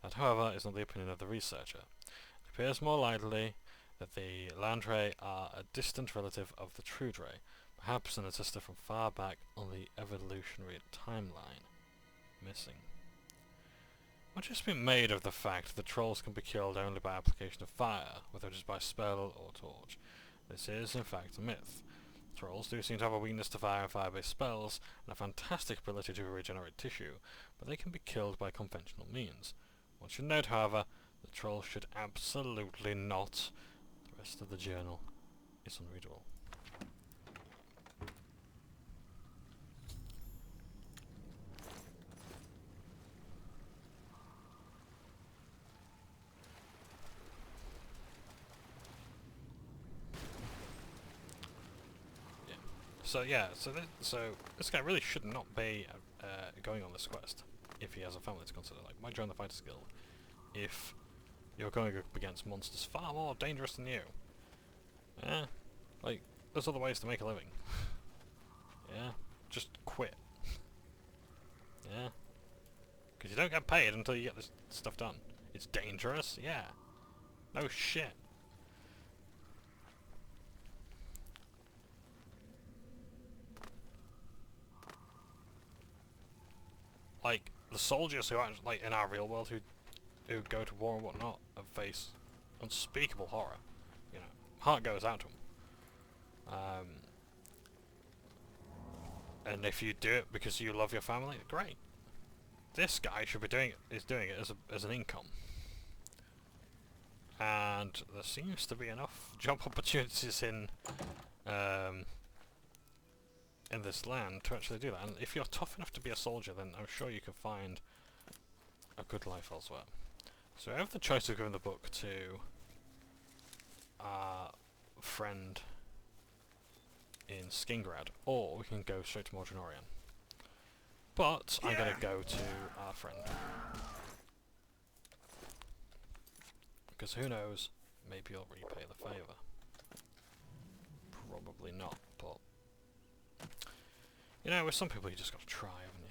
That, however, is not the opinion of the researcher. It appears more likely that the Landray are a distant relative of the True Dray, perhaps an ancestor from far back on the evolutionary timeline. Missing. Much has been made of the fact that trolls can be killed only by application of fire, whether it is by spell or torch. This is, in fact, a myth. Trolls do seem to have a weakness to fire and fire-based spells, and a fantastic ability to regenerate tissue, but they can be killed by conventional means. One should note, however, that trolls should absolutely not. The rest of the journal is unreadable. So this guy really should not be going on this quest if he has a family to consider. Like, why join the Fighters Guild if you're going up against monsters far more dangerous than you? Like, there's other ways to make a living. Yeah, just quit. Yeah, because you don't get paid until you get this stuff done. It's dangerous. Yeah. No shit. Like the soldiers who actually, like in our real world, who go to war and whatnot, and face unspeakable horror. You know, heart goes out to them. And if you do it because you love your family, great. This guy should be doing it as an income. And there seems to be enough job opportunities in this land to actually do that. And if you're tough enough to be a soldier, then I'm sure you can find a good life elsewhere. So I have the choice of giving the book to our friend in Skingrad, or we can go straight to Mordrenorian. But I'm going to go to our friend. Because who knows, maybe he'll repay the favour. Probably not, but... You know, with some people you just got to try, haven't you?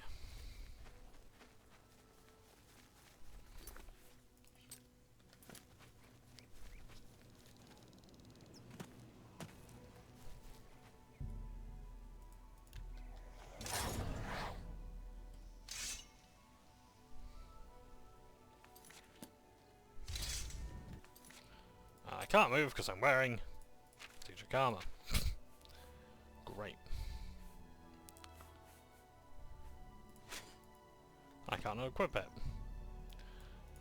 I can't move because I'm wearing Diedrich armor. Great. I can't equip it.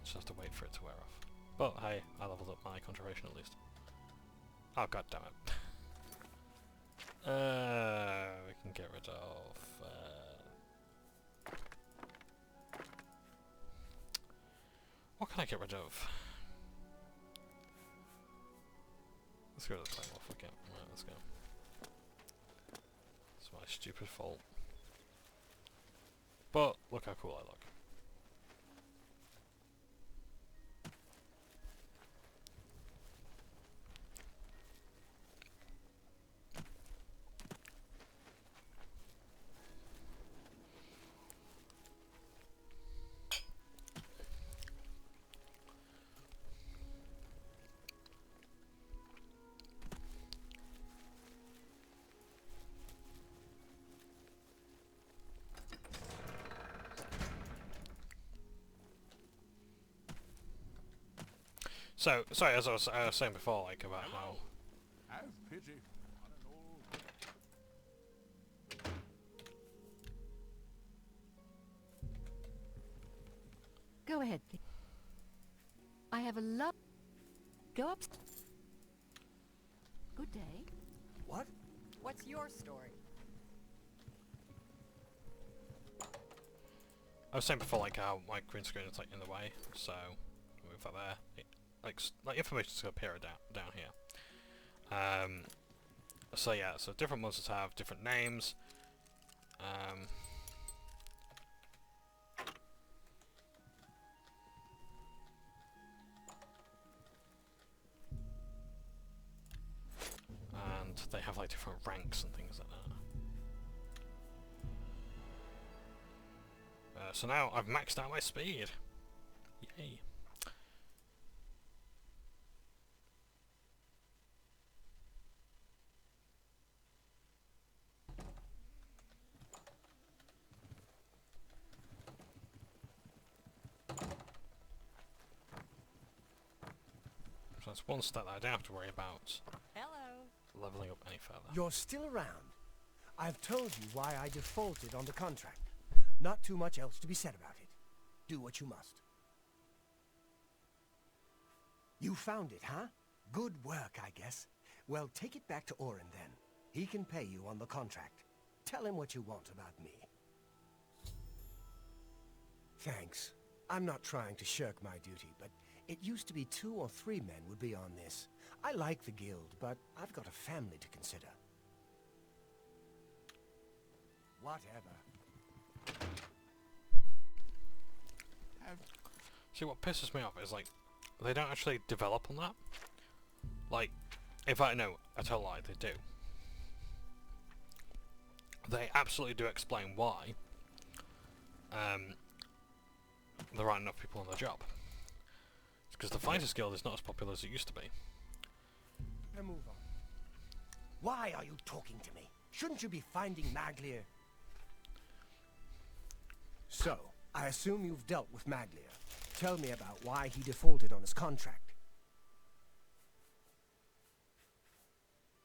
Just have to wait for it to wear off. But hey, I leveled up my concentration at least. Oh god damn it. We can get rid of... what can I get rid of? Let's go to the time off again. Right, let's go. It's my stupid fault. But look how cool I look. So, sorry, as I was saying before, like, about how... Have pity on an old... Go ahead, please. I have a love. Go up. Good day. What? What's your story? I was saying before, like, how my green screen is, like, in the way, so... Move that there. Like information's going to appear down here. So yeah, so different monsters have different names. And they have like different ranks and things like that. So now I've maxed out my speed. Yay. So that's one stat that I don't have to worry about. Hello. Leveling up any further. You're still around. I've told you why I defaulted on the contract. Not too much else to be said about it. Do what you must. You found it, huh? Good work, I guess. Well, take it back to Orin then. He can pay you on the contract. Tell him what you want about me. Thanks. I'm not trying to shirk my duty, but it used to be 2 or 3 men would be on this. I like the guild, but I've got a family to consider. Whatever. See, what pisses me off is, like, they don't actually develop on that. Like, in fact, no, I tell a lie, they do. they absolutely do explain why there aren't enough people on the job. It's because the Fighters Guild is not as popular as it used to be. Now move on. Why are you talking to me? Shouldn't you be finding Maglier? So, I assume you've dealt with Maglier. Tell me about why he defaulted on his contract.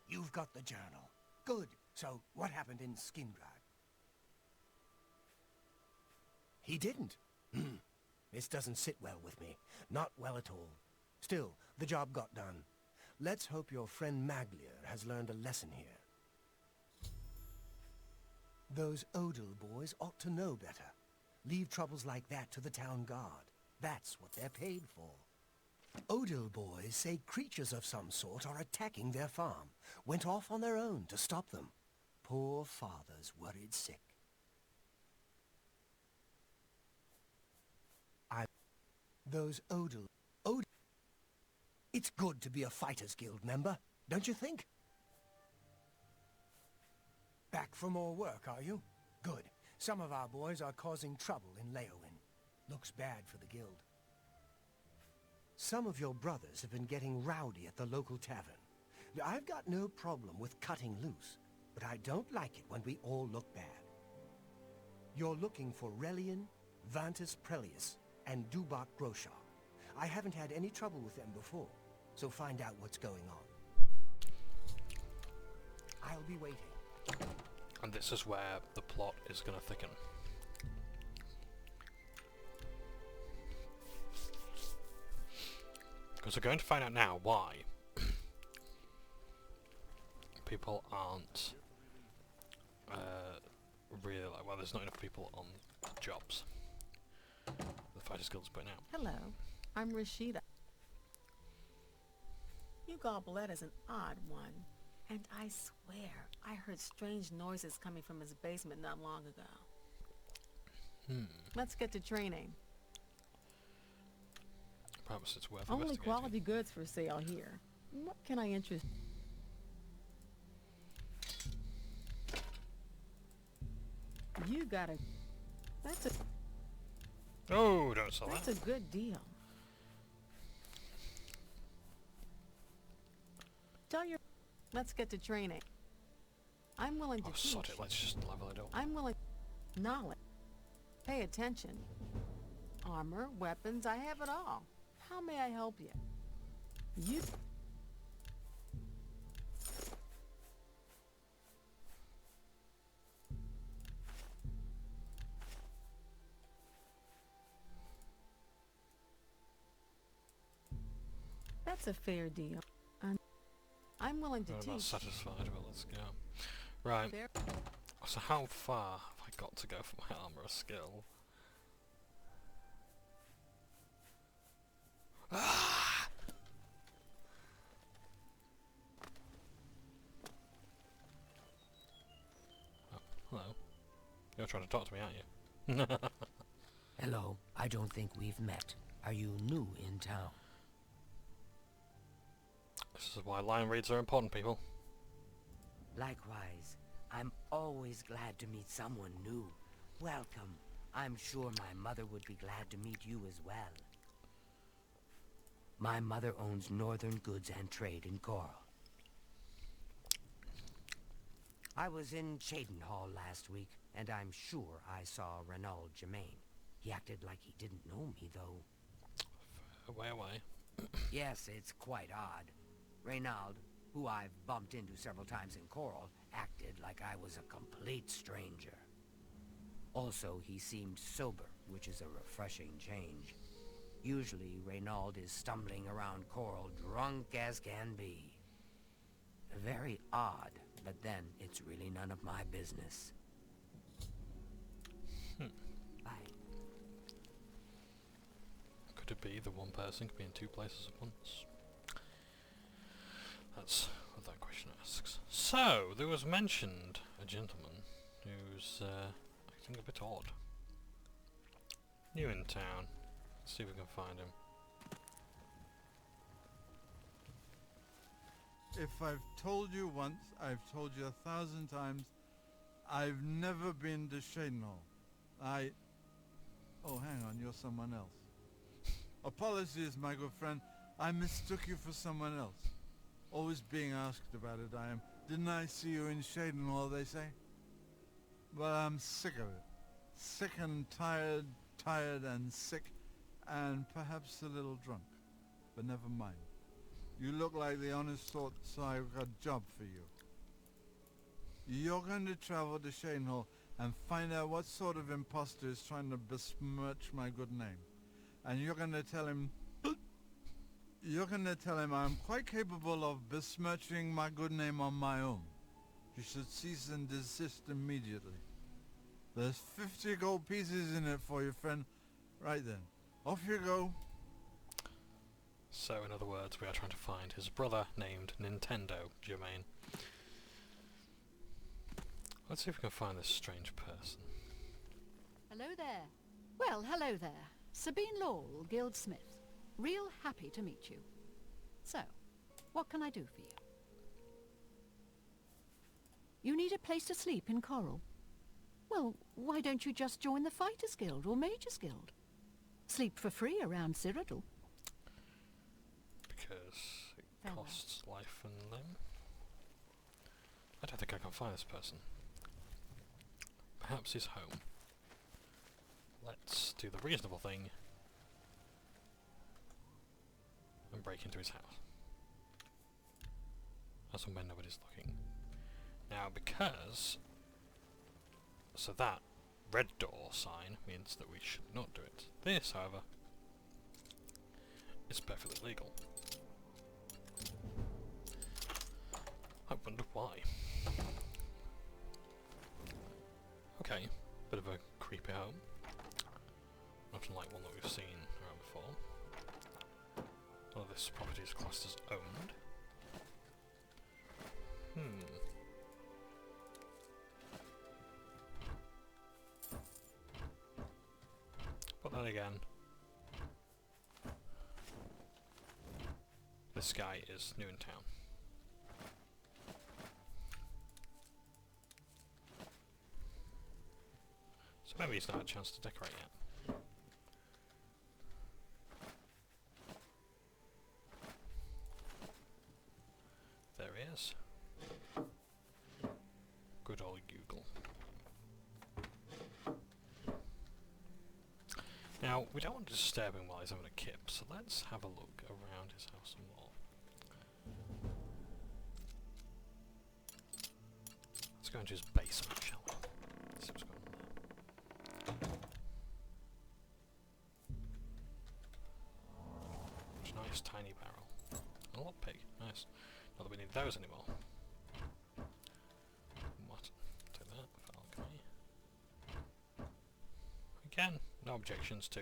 You've got the journal. Good. So, what happened in Skingrad? He didn't. This doesn't sit well with me. Not well at all. Still, the job got done. Let's hope your friend Maglier has learned a lesson here. Those Odal boys ought to know better. Leave troubles like that to the town guard. That's what they're paid for. Odal boys say creatures of some sort are attacking their farm. Went off on their own to stop them. Poor father's worried sick. Those Odal... It's good to be a Fighters Guild member, don't you think? Back for more work, are you? Good. Some of our boys are causing trouble in Leowin. Looks bad for the guild. Some of your brothers have been getting rowdy at the local tavern. I've got no problem with cutting loose, but I don't like it when we all look bad. You're looking for Relian, Vantus Prelius, and Dubak Groshar. I haven't had any trouble with them before, so find out what's going on. I'll be waiting. And this is where the plot is going to thicken. Because we're going to find out now why people aren't really like, well, there's not enough people on jobs. The Fighters Guild's putting out. Hello, I'm Rashida. Hugo Bled is an odd one, and I swear I heard strange noises coming from his basement not long ago. Let's get to training. Perhaps it's worth Only investigating. quality goods for sale here. What can I interest? You got a... That's a... Oh, don't sell That's that. a good deal. Tell your... Let's get to training. I'm willing to Oh, teach. sod it, let's just level it up. I'm willing... Knowledge. Pay attention. Armor, weapons, I have it all. How may I help you? You... That's a fair deal. I'm willing to I'm not teach. satisfied, but let's go. Right. Fair. So how far have I got to go for my armor skill? Ah! Oh, hello. You're trying to talk to me, aren't you? Hello, I don't think we've met. Are you new in town? This is why line reads are important, people. Likewise, I'm always glad to meet someone new. Welcome. I'm sure my mother would be glad to meet you as well. My mother owns Northern Goods and Trade in Coral. I was in Cheydinhall last week, and I'm sure I saw Renaud Germain. He acted like he didn't know me, though. Away. Yes, it's quite odd. Renaud, who I've bumped into several times in Coral, acted like I was a complete stranger. Also, he seemed sober, which is a refreshing change. Usually, Renaud is stumbling around Coral drunk as can be. Very odd, but then it's really none of my business. Bye. Could it be the one person could be in two places at once? That's what that question asks. So, there was mentioned a gentleman who's acting a bit odd. New in town. Let's see if we can find him. If I've told you once, I've told you 1,000 times, I've never been to Shadenhall. Oh, hang on, you're someone else. Apologies, my good friend. I mistook you for someone else. Always being asked about it, I am. Didn't I see you in Shadenhall, they say? Well, I'm sick of it. Sick and tired, tired and sick, and perhaps a little drunk. But never mind. You look like the honest sort, so I've got a job for you. You're going to travel to Shadenhall and find out what sort of imposter is trying to besmirch my good name. And you're going to tell him... I'm quite capable of besmirching my good name on my own. You should cease and desist immediately. There's 50 gold pieces in it for you, friend. Right then. Off you go. So, in other words, we are trying to find his brother named Nintendo Jermaine. Let's see if we can find this strange person. Hello there. Well, hello there. Sabine Lowell, Guildsmith. Real happy to meet you. So, what can I do for you? You need a place to sleep in Coral? Well, why don't you just join the Fighters Guild or Mages Guild? Sleep for free around Cyrodiil. Because it costs life and limb. I don't think I can find this person. Perhaps he's home. Let's do the reasonable thing and break into his house. As and when nobody's looking. Now, because... So that red door sign means that we should not do it. This, however, is perfectly legal. I wonder why. Okay, bit of a creepy home. Nothing like one that we've seen around before. Well, this property is classed as owned. But then again, this guy is new in town. So maybe he's not had a chance to decorate yet. There he is. Good old Google. Now, we don't want to disturb him while he's having a kip, so let's have a look around his house some more. Let's go into his basement, shall we? See what's going on there. It's a nice tiny barrel. A lockpick, nice. Not that we need those anymore. What? Take that, Falcon. Again, no objections to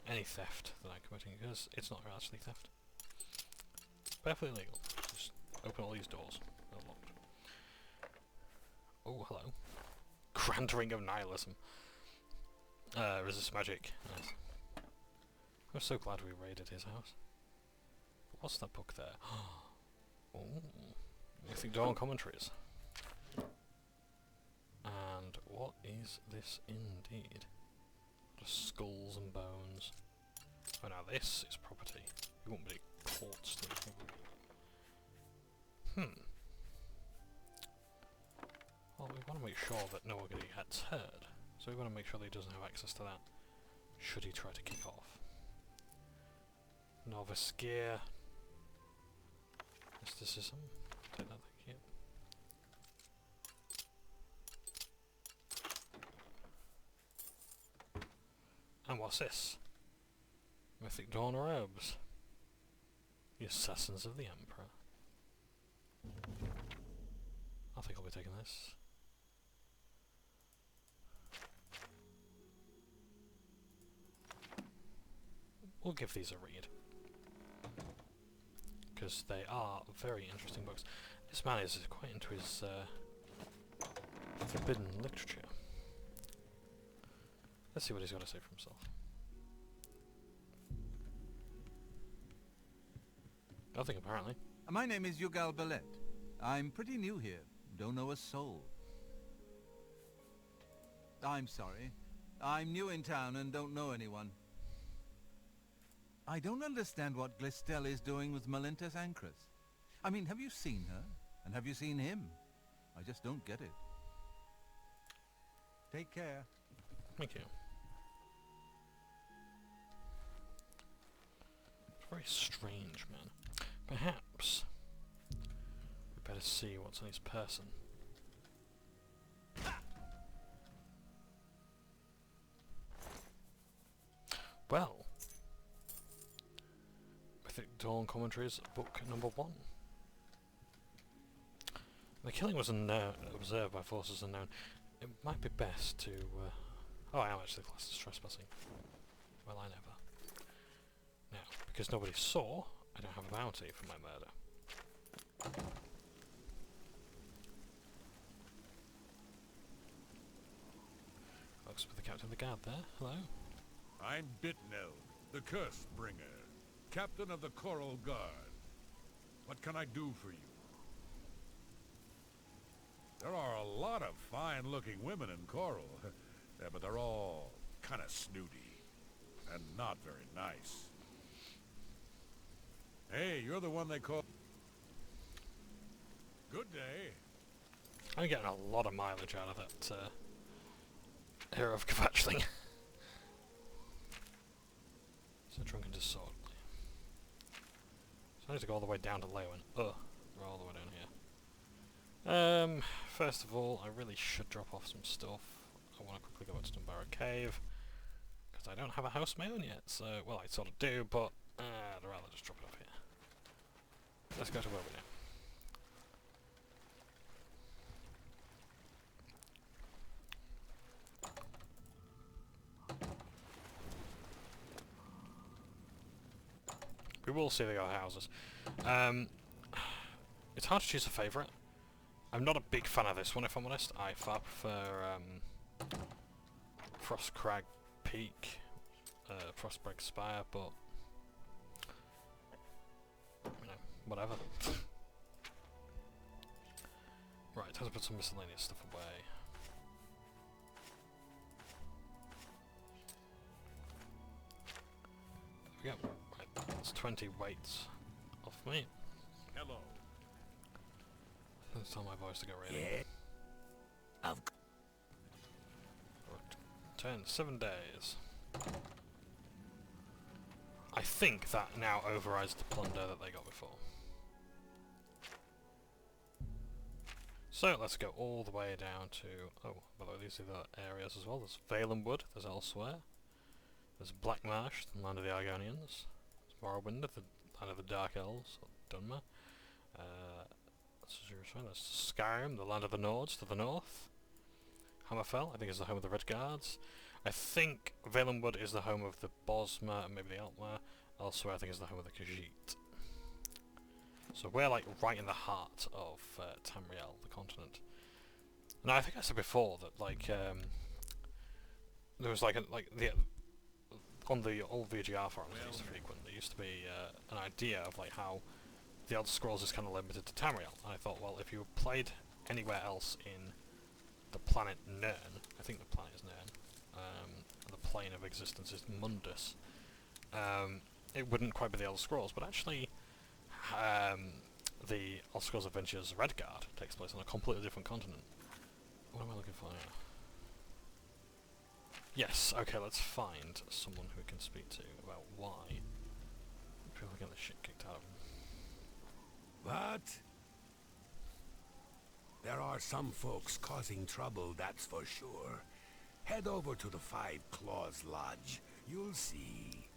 any theft that I'm committing because it's not actually theft. Perfectly legal. Just open all these doors. They're locked. Oh, hello. Grand Ring of Nihilism. Resist magic. Nice. I'm so glad we raided his house. But what's that book there? Oh, Mythic Dawn commentaries. And what is this indeed? Skulls and bones. Oh, now this is property. We won't be caught stealing. Well, we want to make sure that no one gets heard. So we want to make sure that he doesn't have access to that should he try to kick off. Novice gear. Mysticism. Take that, thank you. And what's this? Mythic Dawn robes. The Assassins of the Emperor. I think I'll be taking this. We'll give these a read. Because they are very interesting books. This man is quite into his forbidden literature. Let's see what he's got to say for himself. Nothing, apparently. My name is Yugal Ballet. I'm pretty new here. Don't know a soul. I'm sorry. I'm new in town and don't know anyone. I don't understand what Glistel is doing with Melinta's Ancrus. I mean, have you seen her? And have you seen him? I just don't get it. Take care. Thank you. Very strange, man. Perhaps we better see what's on his person. Well, Mythic Dawn Commentaries, book number 1. The killing was observed by forces unknown. It might be best to... oh, I am actually classed as trespassing. Well, I never. Now, because nobody saw, I don't have a bounty for my murder. Looks for the captain of the guard there. Hello. I'm Bitnell, the Curse Bringer, captain of the Coral Guard. What can I do for you? There are a lot of fine-looking women in Coral, yeah, but they're all kind of snooty and not very nice. Hey, you're the one they call... Good day. I'm getting a lot of mileage out of that Hero of Kvatch thing. So drunken disorderly. So I need to go all the way down to Leeuwin. Ugh, we're all the way down here. First of all, I really should drop off some stuff. I want to quickly go back to Dunbarrow Cave, because I don't have a house of my own yet, so, well, I sort of do, but I'd rather just drop it off here. Let's go to where we're now. We will see the other houses. It's hard to choose a favourite. I'm not a big fan of this one, if I'm honest. I far prefer Frostcrag Peak, Frostbreg Spire, but you know, whatever. Right, time to put some miscellaneous stuff away. There we go. Right, that's 20 weights off me. Hello. Let's tell my voice to go ready. Yeah. 7 days. I think that now overrides the plunder that they got before. So let's go all the way down to... oh, by the way, these are the areas as well. There's Valen Wood, there's Elsewhere. There's Black Marsh, the land of the Argonians. There's Morrowind, the land of the Dark Elves, or Dunmer. There's Skyrim, the land of the Nords, to the north. Hammerfell, I think, is the home of the Red Guards. I think Valen Wood is the home of the Bosmer and maybe the Altmer. Elsewhere, I think, is the home of the Khajiit. So we're like right in the heart of Tamriel, the continent. Now I think I said before that like there was like on the old VGR forums I used to frequent, there used to be an idea of like how the Elder Scrolls is kind of limited to Tamriel. And I thought, well, if you played anywhere else in the planet Nirn, I think the planet is Nirn, the plane of existence is Mundus, it wouldn't quite be the Elder Scrolls, but actually the Elder Scrolls Adventures Redguard takes place on a completely different continent. What am I looking for now? Yes, okay, let's find someone who we can speak to about why people are getting the shit kicked out of them. What? There are some folks causing trouble, that's for sure. Head over to the Five Claws Lodge. You'll see.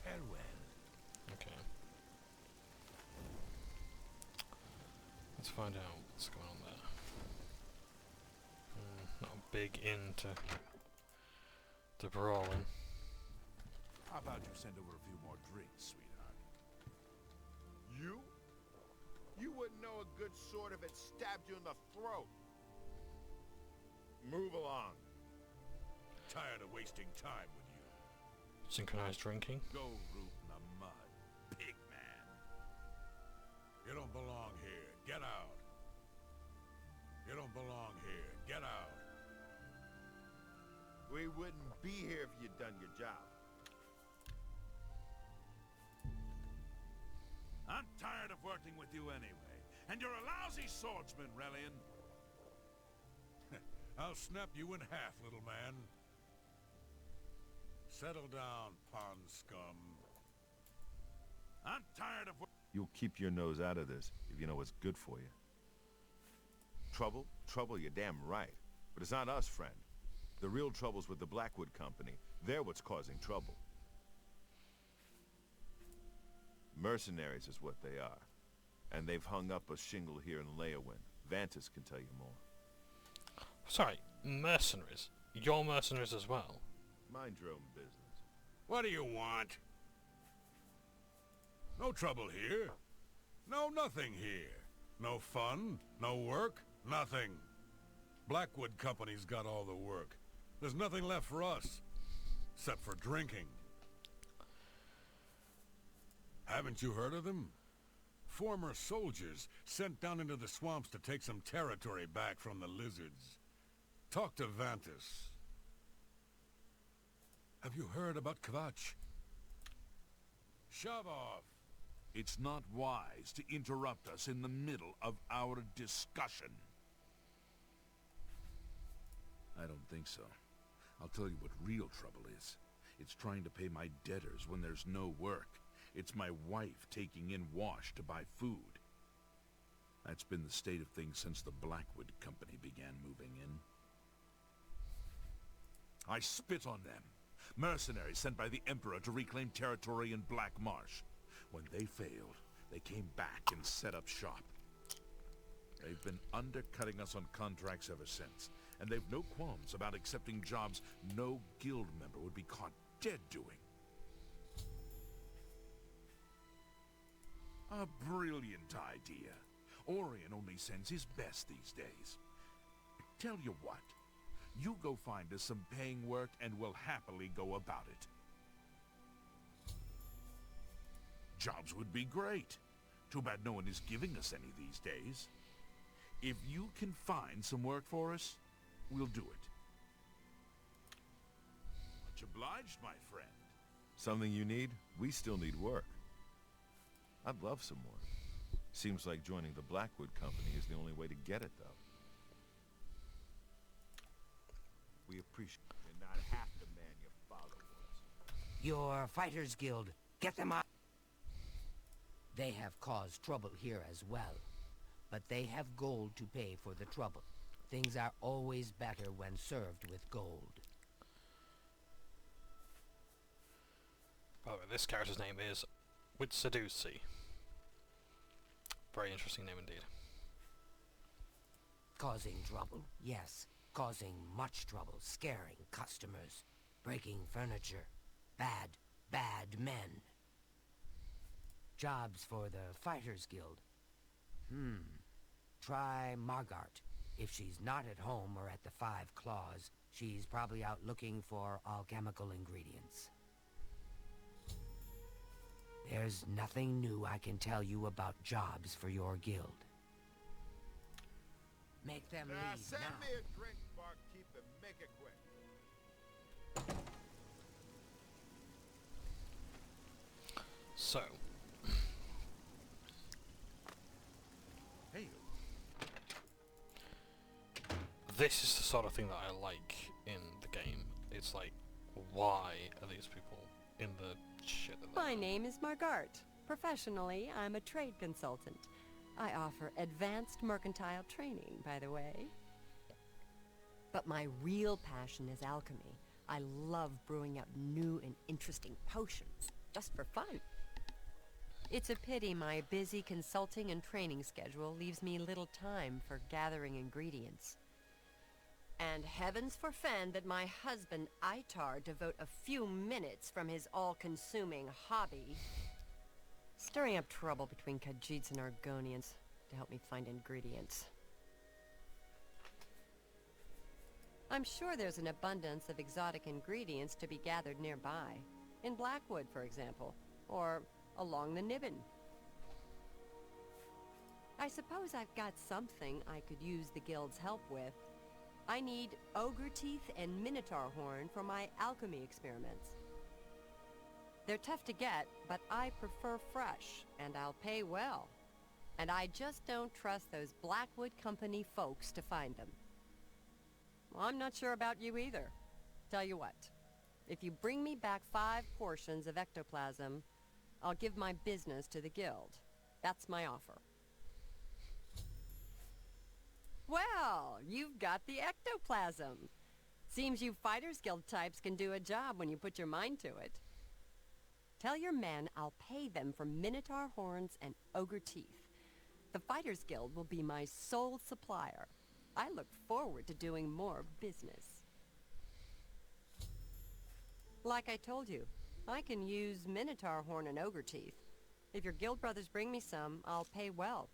Farewell. Okay. Let's find out what's going on there. Not big into brawling. How about you send over a few more drinks, sweetheart? You? You wouldn't know a good sword if it stabbed you in the throat. Move along. Tired of wasting time with you. Synchronized drinking. Go root in the mud, pig man. You don't belong here. Get out. You don't belong here. We wouldn't be here if you'd done your job. I'm tired of working with you anyway. And you're a lousy swordsman, Relian. I'll snap you in half, little man. Settle down, pond scum. I'm tired of... You'll keep your nose out of this if you know what's good for you. Trouble? Trouble, you're damn right. But it's not us, friend. The real trouble's with the Blackwood Company. They're what's causing trouble. Mercenaries is what they are. And they've hung up a shingle here in Leyawind. Vantis can tell you more. Sorry, mercenaries? You're mercenaries as well? Mind your own business. What do you want? No trouble here. No nothing here. No fun, no work, nothing. Blackwood Company's got all the work. There's nothing left for us, except for drinking. Haven't you heard of them? Former soldiers sent down into the swamps to take some territory back from the lizards. Talk to Vantis. Have you heard about Kvatch? Shove off. It's not wise to interrupt us in the middle of our discussion. I don't think so. I'll tell you what real trouble is. It's trying to pay my debtors when there's no work. It's my wife taking in wash to buy food. That's been the state of things since the Blackwood Company began moving in. I spit on them. Mercenaries sent by the Emperor to reclaim territory in Black Marsh. When they failed, they came back and set up shop. They've been undercutting us on contracts ever since, and they've no qualms about accepting jobs no guild member would be caught dead doing. A brilliant idea. Orion only sends his best these days. Tell you what, you go find us some paying work and we'll happily go about it. Jobs would be great. Too bad no one is giving us any these days. If you can find some work for us, we'll do it. Much obliged, my friend. Something you need? We still need work. I'd love some work. Seems like joining the Blackwood Company is the only way to get it, though. We appreciate you're not half the man your father was. Your Fighters Guild. Get them out. They have caused trouble here as well. But they have gold to pay for the trouble. Things are always better when served with gold. By the way, this character's name is Witsadusi. Very interesting name indeed. Causing trouble? Yes. Causing much trouble. Scaring customers. Breaking furniture. Bad, bad men. Jobs for the Fighters Guild. Try Margart. If she's not at home or at the Five Claws, she's probably out looking for alchemical ingredients. There's nothing new I can tell you about jobs for your guild. Make them leave Send now. me a drink, barkeep, and make it quick. So, Hey, this is the sort of thing that I like in the game. It's like, why are these people in the shit that My they're in? name is Margart. Professionally, I'm a trade consultant. I offer advanced mercantile training, by the way. But my real passion is alchemy. I love brewing up new and interesting potions, just for fun. It's a pity my busy consulting and training schedule leaves me little time for gathering ingredients. And heavens forfend that my husband Itar devote a few minutes from his all-consuming hobby stirring up trouble between Khajiits and Argonians to help me find ingredients. I'm sure there's an abundance of exotic ingredients to be gathered nearby. In Blackwood, for example, or along the Niven. I suppose I've got something I could use the guild's help with. I need ogre teeth and minotaur horn for my alchemy experiments. They're tough to get, but I prefer fresh, and I'll pay well. And I just don't trust those Blackwood Company folks to find them. Well, I'm not sure about you either. Tell you what, if you bring me back 5 portions of ectoplasm, I'll give my business to the guild. That's my offer. Well, you've got the ectoplasm. Seems you Fighters Guild types can do a job when you put your mind to it. Tell your men I'll pay them for minotaur horns and ogre teeth. The Fighters Guild will be my sole supplier. I look forward to doing more business. Like I told you, I can use minotaur horn and ogre teeth. If your guild brothers bring me some, I'll pay well.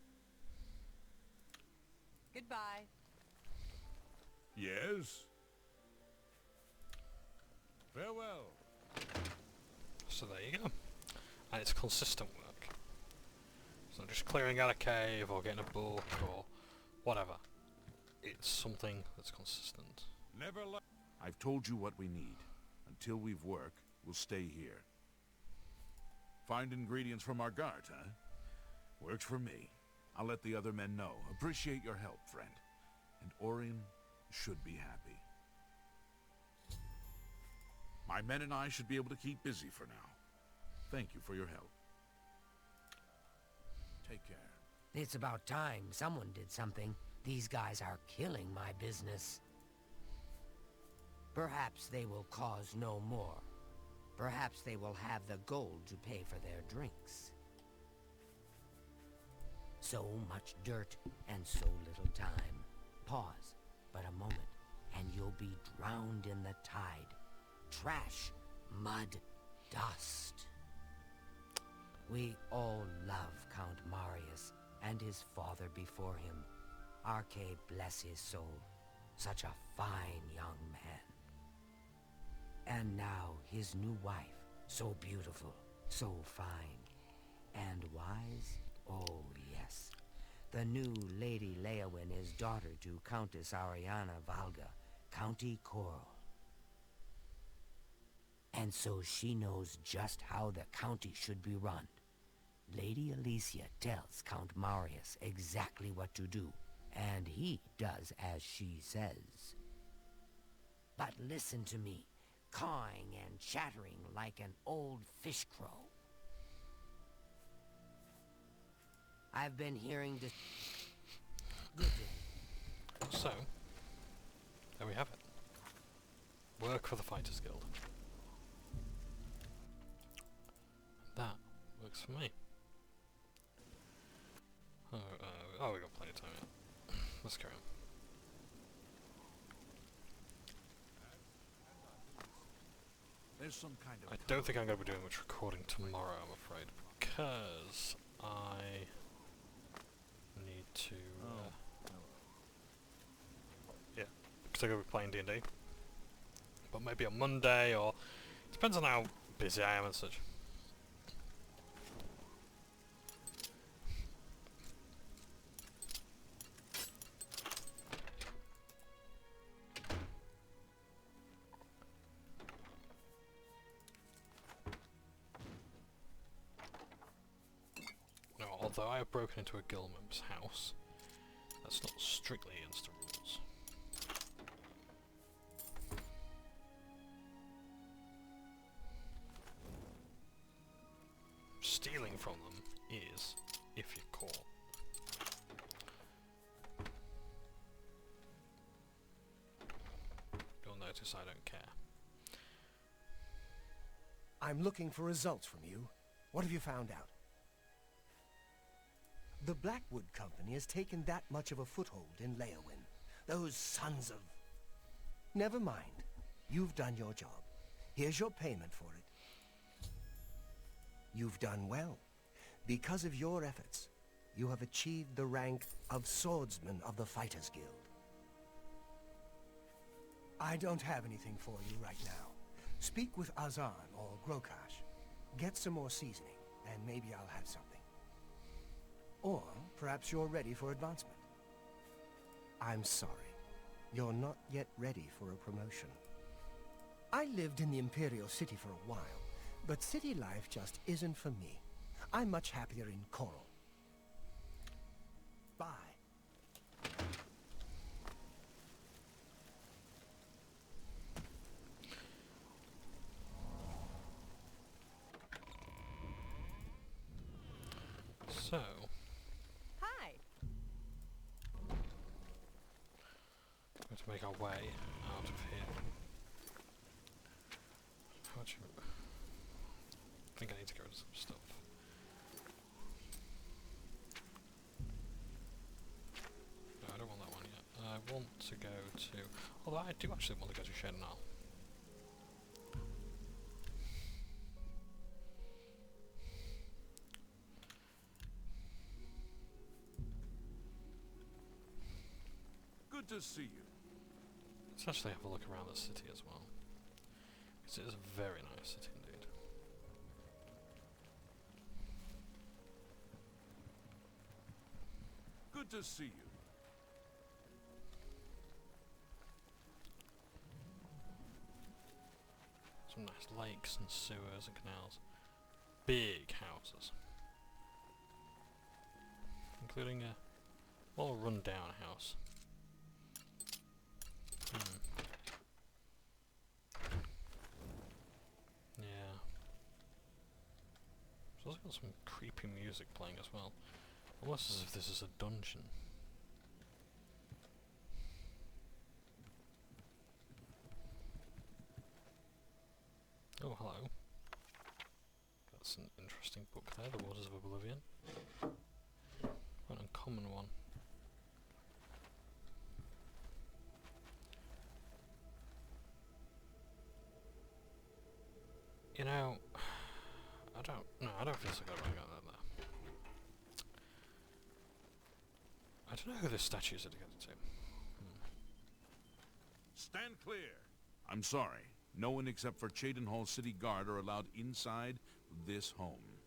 Goodbye. Yes? Farewell. So there you go. And it's consistent work. It's not just clearing out a cave or getting a book or whatever. It's something that's consistent. Never I've told you what we need. Until we've work, we'll stay here. Find ingredients from our guard, huh? Works for me. I'll let the other men know. Appreciate your help, friend. And Orion should be happy. My men and I should be able to keep busy for now. Thank you for your help. Take care. It's about time someone did something. These guys are killing my business. Perhaps they will cause no more. Perhaps they will have the gold to pay for their drinks. So much dirt and so little time. Pause but a moment, and you'll be drowned in the tide. Trash, mud, dust. We all love Count Marius and his father before him. Arche bless his soul. Such a fine young man. And now his new wife, so beautiful, so fine, and wise? Oh, yes. The new Lady Leowyn is daughter to Countess Ariana Valga, County Coral. And so she knows just how the county should be run. Lady Alicia tells Count Marius exactly what to do, and he does as she says. But listen to me, cawing and chattering like an old fish crow. I've been hearing this. Good day. So, there we have it. Work for the Fighters Guild. That works for me. Oh, we got plenty of time yet. Let's carry on. There's some kind of... I don't think I'm going to be doing much recording tomorrow, I'm afraid, because I need to... yeah, because I'm going to be playing D&D. But maybe on Monday, or... depends on how busy I am and such. Although I have broken into a guild member's house, that's not strictly against the rules. Stealing from them is, if you're caught. You'll notice I don't care. I'm looking for results from you. What have you found out? The Blackwood Company has taken that much of a foothold in Leowyn. Those sons of... Never mind. You've done your job. Here's your payment for it. You've done well. Because of your efforts, you have achieved the rank of Swordsman of the Fighters Guild. I don't have anything for you right now. Speak with Azan or Grokash. Get some more seasoning, and maybe I'll have something. Or perhaps you're ready for advancement. I'm sorry. You're not yet ready for a promotion. I lived in the Imperial City for a while, but city life just isn't for me. I'm much happier in Coral. Bye. So... Hi! We're going to make our way out of here. How much... I think I need to get rid of some stuff. No, I don't want that one yet. I want to go to... Although I do actually want to go to Shednal. Good to see you. Let's actually have a look around the city as well. Because it is a very nice city indeed. Good to see you. Some nice lakes and sewers and canals. Big houses. Including a well run down house. Yeah. It's also got some creepy music playing as well. Almost as if this is a dungeon. Oh, hello. That's an interesting book there, The Waters of Oblivion. Quite an uncommon one. You know, I don't feel so good about that there. I don't know who this statue is dedicated to. Stand clear. I'm sorry. No one except for Cheydinhall City Guard are allowed inside this home.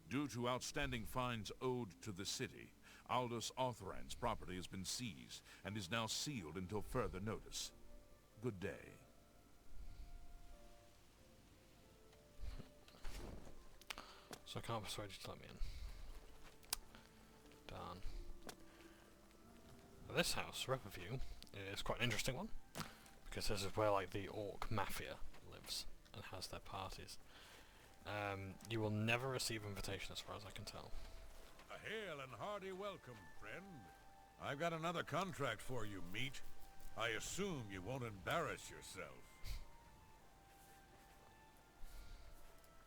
Due to outstanding fines owed to the city, Aldous Othran's property has been seized and is now sealed until further notice. Good day. So I can't persuade you to let me in. Darn. This house, Riverview, is quite an interesting one. Because this is where like the orc mafia lives and has their parties. You will never receive invitation as far as I can tell. A hail and hearty welcome, friend. I've got another contract for you, meat. I assume you won't embarrass yourself.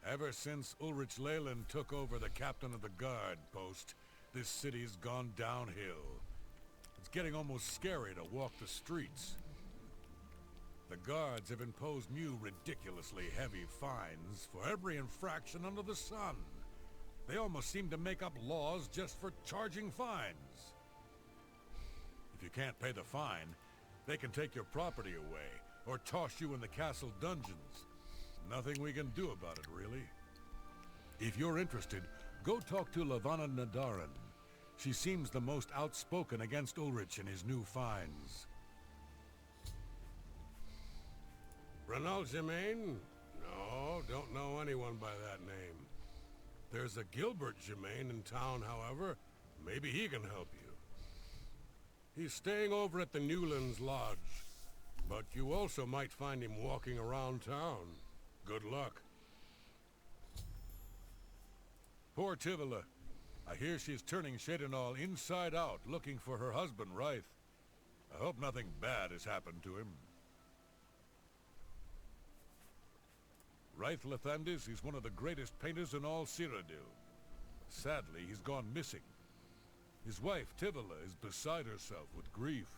Ever since Ulrich Leyland took over the captain of the guard post, this city's gone downhill. It's getting almost scary to walk the streets. The guards have imposed new ridiculously heavy fines for every infraction under the sun. They almost seem to make up laws just for charging fines. If you can't pay the fine, they can take your property away or toss you in the castle dungeons. Nothing we can do about it, really. If you're interested, go talk to Lavanna Nadaran. She seems the most outspoken against Ulrich and his new fines. Renal Germain? No, don't know anyone by that name. There's a Gilbert Germain in town, however. Maybe he can help you. He's staying over at the Newlands Lodge. But you also might find him walking around town. Good luck. Poor Tivila. I hear she's turning Cheydinhall inside out, looking for her husband, Ryth. I hope nothing bad has happened to him. Ryth Lathandis is one of the greatest painters in all Cyrodiil. Sadly, he's gone missing. His wife, Tivila, is beside herself with grief.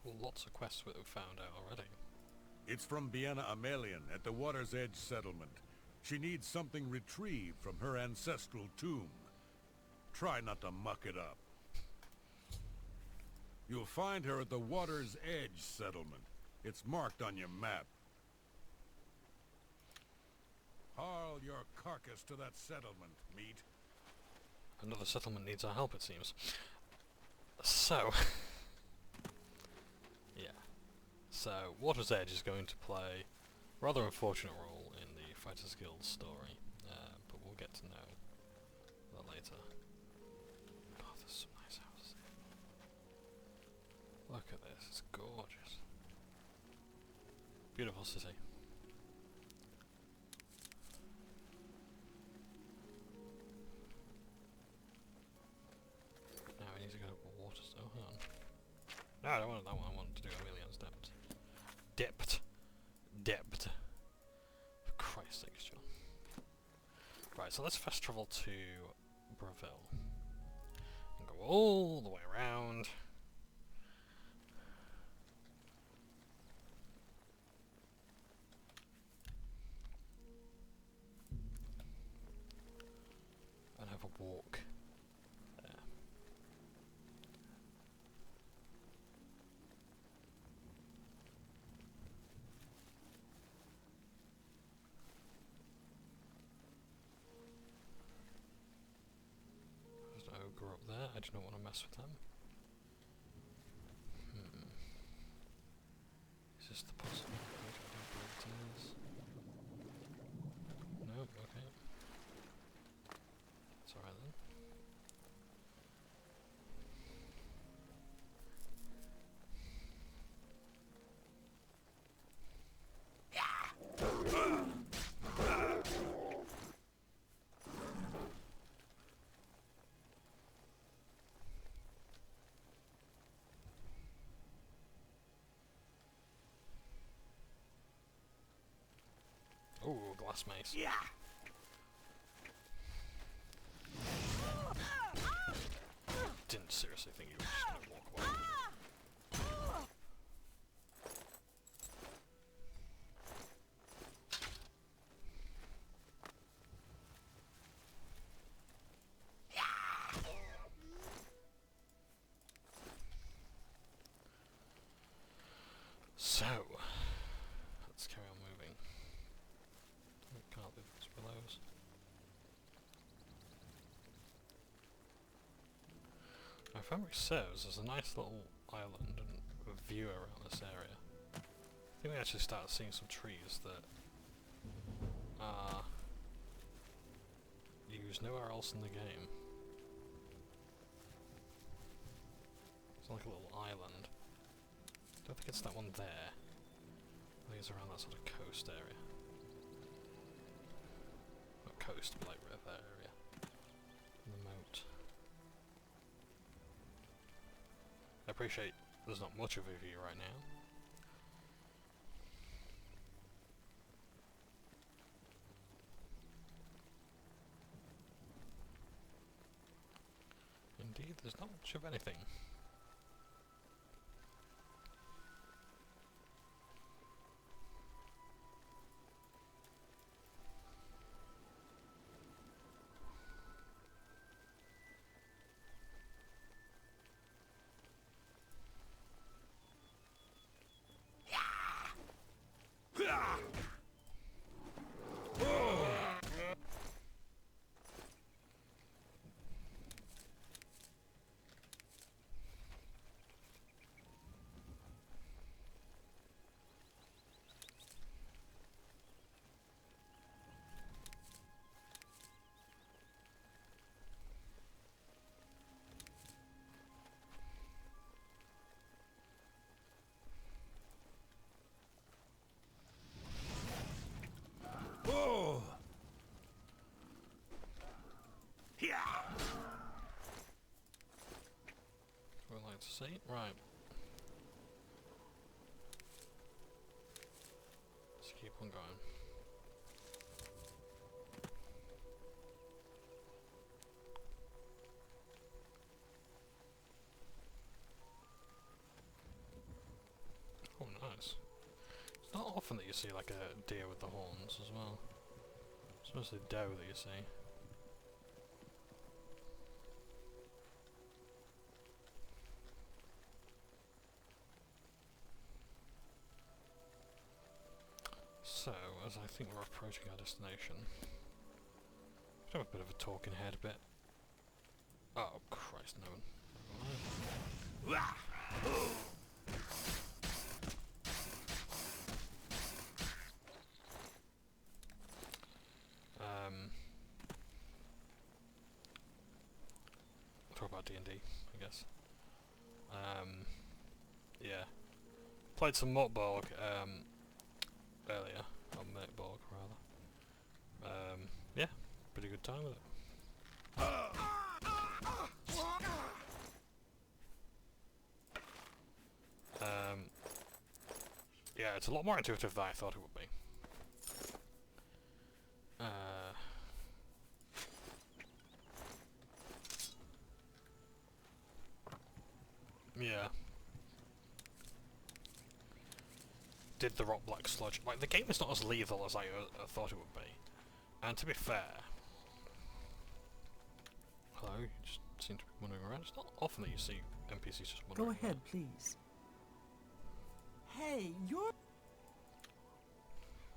Well, lots of quests we've found out already. It's from Bienna Amelian at the Water's Edge settlement. She needs something retrieved from her ancestral tomb. Try not to muck it up. You'll find her at the Water's Edge settlement. It's marked on your map. Haul your carcass to that settlement, meat. Another settlement needs our help, it seems. So, yeah. So, Water's Edge is going to play a rather unfortunate role in the Fighters Guild story, but we'll get to know that later. Oh, there's some nice houses here. Look at this, it's gorgeous. Beautiful city. Now we need to go to water. Oh, hang on. No, I don't want that one. I want to do Amelian's Depth. Depth. For Christ's sake, John. Right, so let's fast travel to Breville. And go all the way around. And have a walk there. There's an ogre up there, I do not want to mess with them. Is this the possible? I don't believe it is. Nope, okay. It's alright then. Ooh, glass mace. Yeah. Didn't seriously think you were just gonna walk away. So, let's carry on moving. Can't live those willows. Now, if memory serves, there's a nice little island and a view around this area. I think we actually started seeing some trees that are used nowhere else in the game. It's like a little island. Don't think it's that one there. I think it's around that sort of coast area. Not coast, but like river area. And the moat. I appreciate there's not much of a view right now. Indeed, there's not much of anything. Whoa! We'd like to see. Right. Let's keep on going. Oh, nice. It's not often that you see like a deer with the horns as well. It's mostly doe that you see. So, as I think we're approaching our destination, we have a bit of a talking head bit. Oh Christ, no. Talk about D&D, I guess. Yeah. Played some MORK BORG earlier, or MORK BORG rather. Yeah, pretty good time with it. Yeah, it's a lot more intuitive than I thought it would be. Yeah. Did the rock black sludge. Like, the game is not as lethal as I thought it would be. And to be fair... Hello, you just seem to be wandering around. It's not often that you see NPCs just wandering around. Go ahead, please. Hey, you're...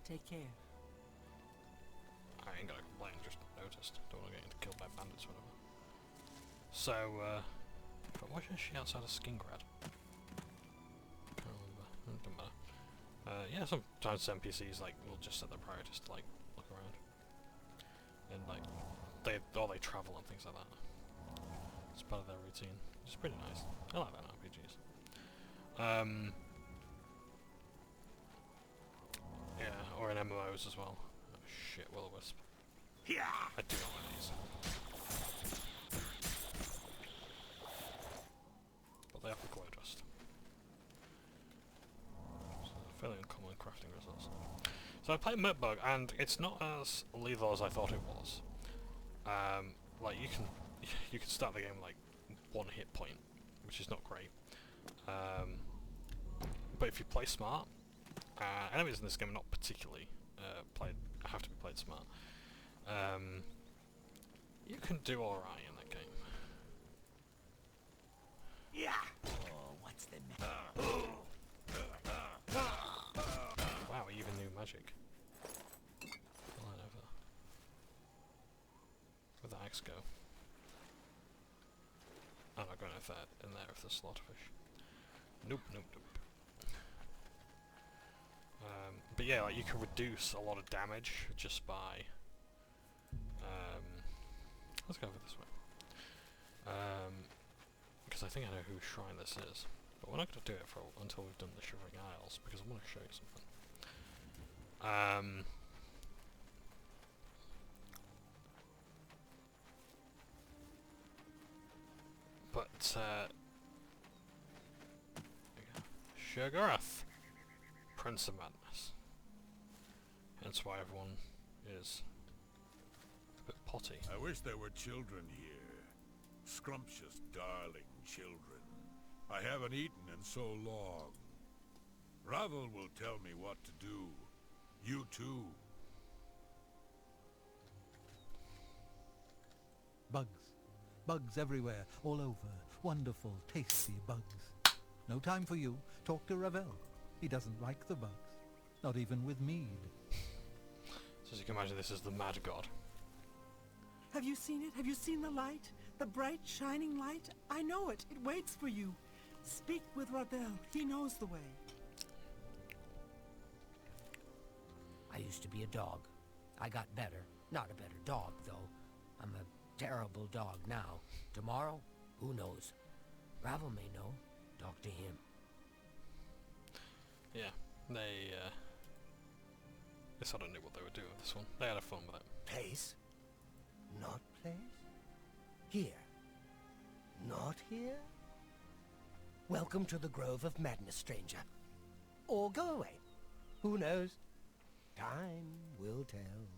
Take care. I ain't gonna complain, just noticed. Don't want to get killed by bandits or whatever. So, but why is she outside of Skingrad? Can't remember. It doesn't matter. Yeah, sometimes NPCs like will just set their priorities to like look around, and like they travel and things like that. It's part of their routine, which is pretty nice. I like that in RPGs. Yeah, or in MMOs as well. Oh shit, will-o-wisp. Yeah, I do not like these. But they offer glow dust. So fairly uncommon crafting resource. So I played MORK BORG, and it's not as lethal as I thought it was. Like you can start the game like 1 hit point, which is not great. But if you play smart, enemies in this game are not particularly have to be played smart. You can do alright in that game. Yeah. Oh, what's the matter? Wow, he even knew magic. Flying over. Where'd the axe go? I'm not going to that in there if there's slaughterfish. Nope, nope, nope. But yeah, like you can reduce a lot of damage just by. Let's go over this way. Because I think I know whose shrine this is, but we're not going to do it until we've done the Shivering Isles, because I want to show you something. Shoggorath, Prince of Madness. Hence why everyone is a bit potty. I wish there were children here. Scrumptious, darling children. I haven't eaten in so long. Ravel will tell me what to do. You too. Bugs. Bugs everywhere, all over. Wonderful, tasty bugs. No time for you. Talk to Ravel. He doesn't like the bugs. Not even with mead. So as you can imagine, this is the Mad God. Have you seen it? Have you seen the light? The bright, shining light? I know it. It waits for you. Speak with Ravel. He knows the way. I used to be a dog. I got better. Not a better dog, though. I'm a terrible dog now. Tomorrow? Who knows? Ravel may know. Talk to him. Yeah, they sort of knew what they were doing with this one. They had fun with it. Place? Not place? Here? Not here? Welcome to the Grove of Madness, stranger. Or go away. Who knows? Time will tell.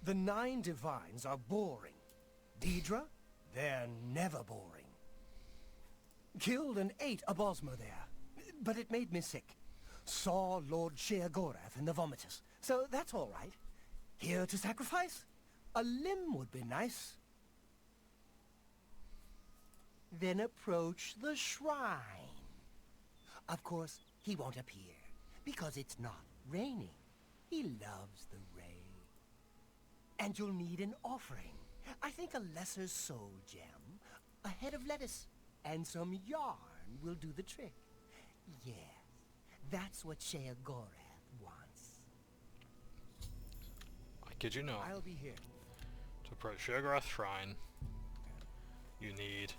The 9 divines are boring. Deidre? They're never boring. Killed and ate a Bosmer there, but it made me sick. Saw Lord Sheogorath in the Vomitus, so that's all right. Here to sacrifice? A limb would be nice. Then approach the shrine. Of course, he won't appear, because it's not raining. He loves the rain. And you'll need an offering. I think a lesser soul gem, a head of lettuce, and some yarn will do the trick. Yes, that's what Sheogorath wants. I kid you not. I'll be here. To approach Sheogorath Shrine, you need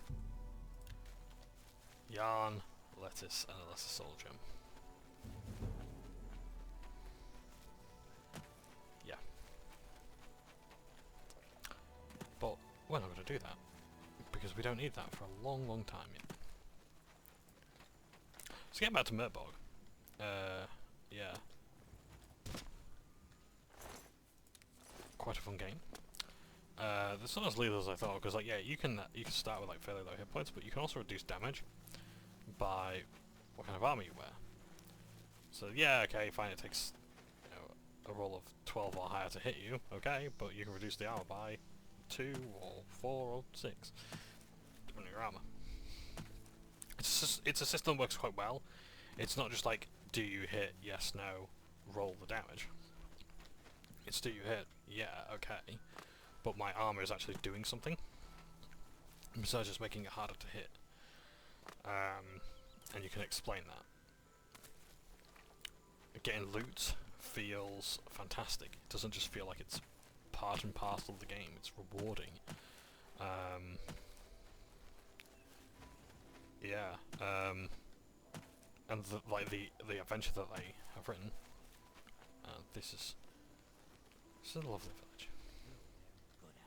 yarn, lettuce, and a lesser soul gem. Yeah. But we're not going to do that, because we don't need that for a long, long time yet. So getting back to MORK BORG. Yeah. Quite a fun game. It's not as lethal as I thought, because like, yeah, you can start with like fairly low hit points, but you can also reduce damage by what kind of armor you wear. So yeah, okay, fine, it takes, you know, a roll of 12 or higher to hit you, okay, but you can reduce the armor by 2 or 4 or 6, depending on your armor. It's a system that works quite well. It's not just like, do you hit, yes, no, roll the damage. It's do you hit, yeah, okay, but my armor is actually doing something, besides just making it harder to hit. And you can explain that. Getting loot feels fantastic. It doesn't just feel like it's part and parcel of the game, it's rewarding. Yeah, and the adventure that they have written, this is a lovely village.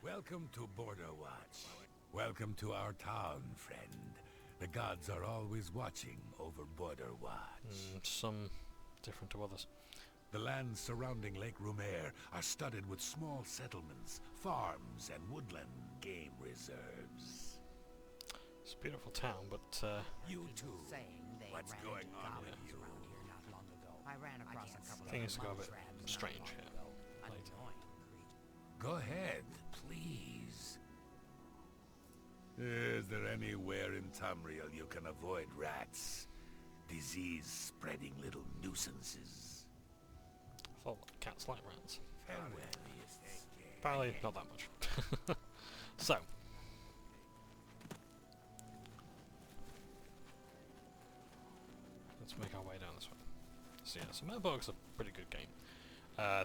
Welcome to Border Watch. Welcome to our town, friend. The gods are always watching over Border Watch. Some different to others. The lands surrounding Lake Rumer are studded with small settlements, farms, and woodland game reserves. It's a beautiful town, but you too. What's going on with you? I ran across a couple things go a bit strange here. Go ahead, please. Is there anywhere in Tamriel you can avoid rats? Disease-spreading little nuisances. I thought cats like rats. Farewell. Apparently not that much. So. Let's make our way down this way. So yeah, so MORK BORG's a pretty good game.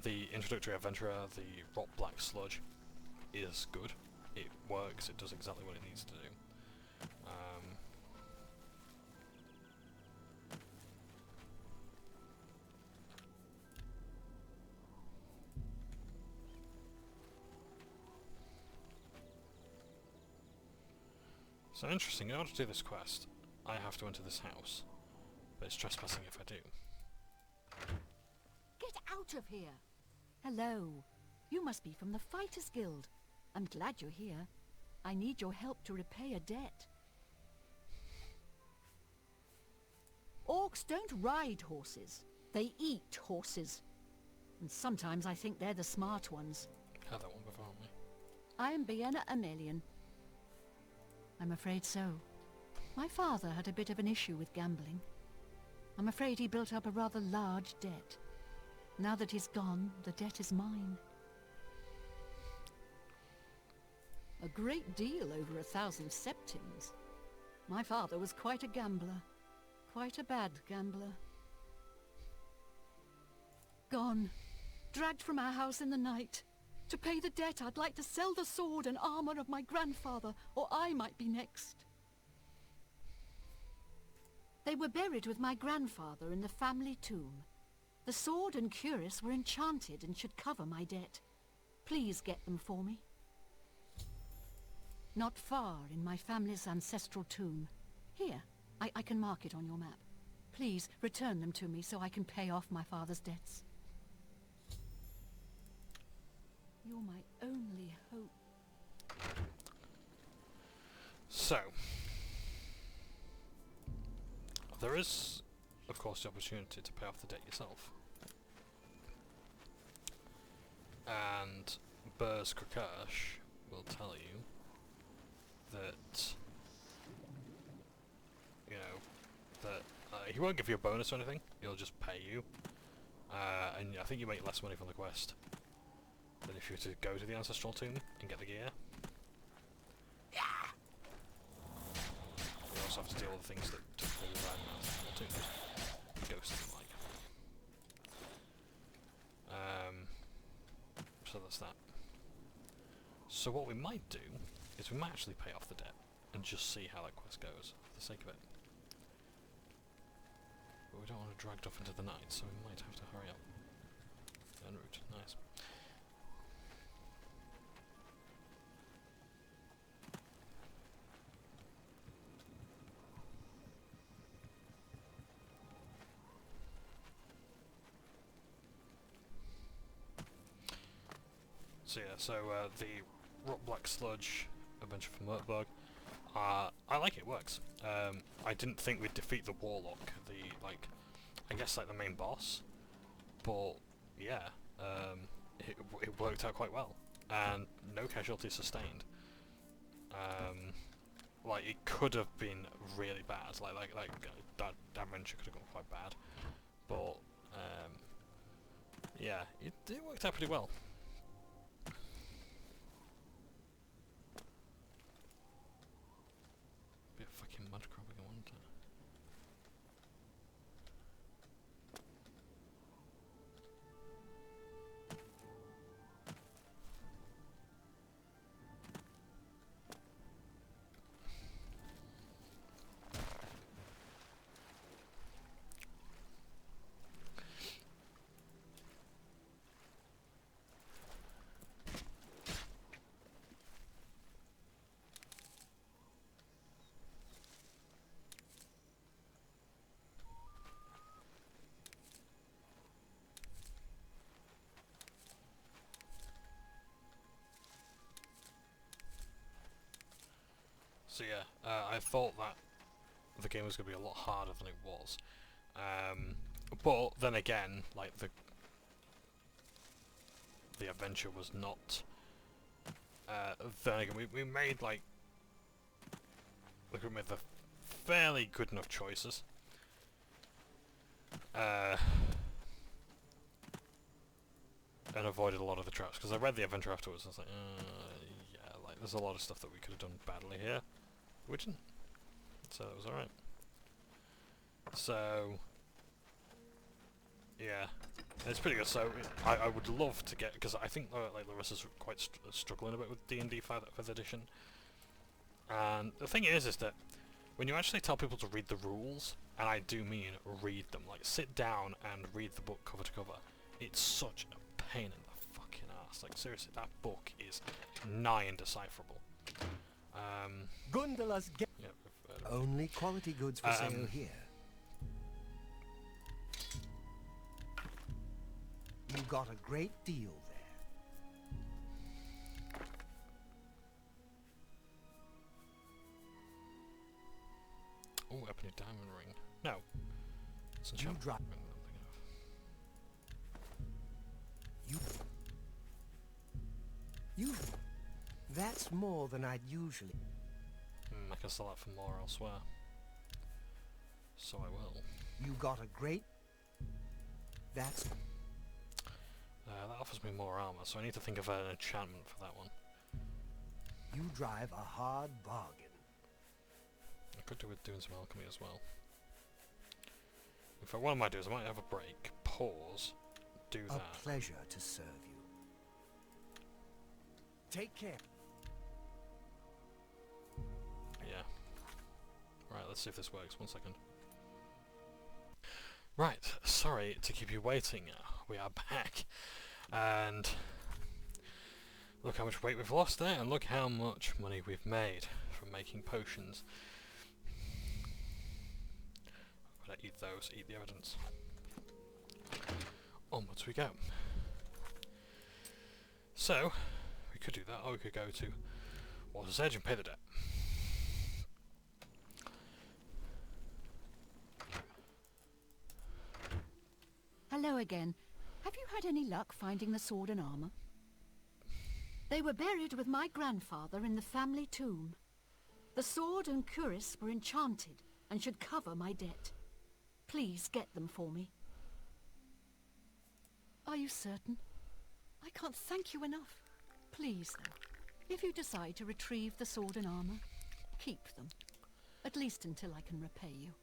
The introductory adventurer, the rot black sludge, is good. It works, it does exactly what it needs to do. So interesting, in order to do this quest, I have to enter this house, but it's trespassing if I do. Get out of here! Hello. You must be from the Fighters Guild. I'm glad you're here. I need your help to repay a debt. Orcs don't ride horses. They eat horses. And sometimes I think they're the smart ones. Had that one before, haven't we? I am Bienna Amelian. I'm afraid so. My father had a bit of an issue with gambling. I'm afraid he built up a rather large debt. Now that he's gone, the debt is mine. A great deal over 1,000 septims. My father was quite a gambler. Quite a bad gambler. Gone. Dragged from our house in the night. To pay the debt, I'd like to sell the sword and armor of my grandfather, or I might be next. They were buried with my grandfather in the family tomb. The sword and cuirass were enchanted and should cover my debt. Please get them for me. Not far in my family's ancestral tomb. Here, I can mark it on your map. Please return them to me so I can pay off my father's debts. You're my only hope. So, there is, of course, the opportunity to pay off the debt yourself. And Burz Krakash will tell you that, you know, that he won't give you a bonus or anything, he'll just pay you. And I think you make less money from the quest than if you were to go to the Ancestral Tomb and get the gear. also have to deal with things that typical ghosting like. So that's that. So what we might do is we might actually pay off the debt and just see how that quest goes for the sake of it. But we don't want to drag it off into the night, so we might have to hurry up. En route, nice. So yeah, the Rock Black Sludge Adventure for MORK BORG, I like it, works. I didn't think we'd defeat the Warlock, I guess the main boss, but yeah, it worked out quite well, and no casualties sustained. It could have been really bad, that adventure could have gone quite bad, but yeah, it worked out pretty well. Bit of fucking mud crabbing, I want it. So yeah, I thought that the game was going to be a lot harder than it was, but then again, the adventure was not. Then again, we made we made the fairly good enough choices. And avoided a lot of the traps, because I read the adventure afterwards and I was like, yeah, there's a lot of stuff that we could have done badly here. We didn't. So that was alright. So yeah, it's pretty good. So I would love to get, because I think Larissa's quite struggling a bit with D&D 5th edition. And the thing is that when you actually tell people to read the rules, and I do mean read them, sit down and read the book cover to cover, it's such a pain in the fucking ass. Seriously, that book is nigh indecipherable. Gundala's only quality goods for sale here. You got a great deal there. Oh, ebony diamond ring. No. It's a You drop. You. That's more than I'd usually. I can sell that for more elsewhere. So I will. You got a great. That's. That offers me more armor, so I need to think of an enchantment for that one. You drive a hard bargain. I could do with doing some alchemy as well. In fact, what I might do is I might have a break, pause, do that. A pleasure to serve you. Take care. Yeah. Right, let's see if this works. 1 second. Right, sorry to keep you waiting. We are back. And look how much weight we've lost there, and look how much money we've made from making potions. I'm gonna eat those, eat the evidence. Onwards we go. So, we could do that, or we could go to Water's Edge and pay the debt. Hello again. Have you had any luck finding the sword and armor? They were buried with my grandfather in the family tomb. The sword and cuirass were enchanted and should cover my debt. Please get them for me. Are you certain? I can't thank you enough. Please, though, if you decide to retrieve the sword and armor, keep them. At least until I can repay you.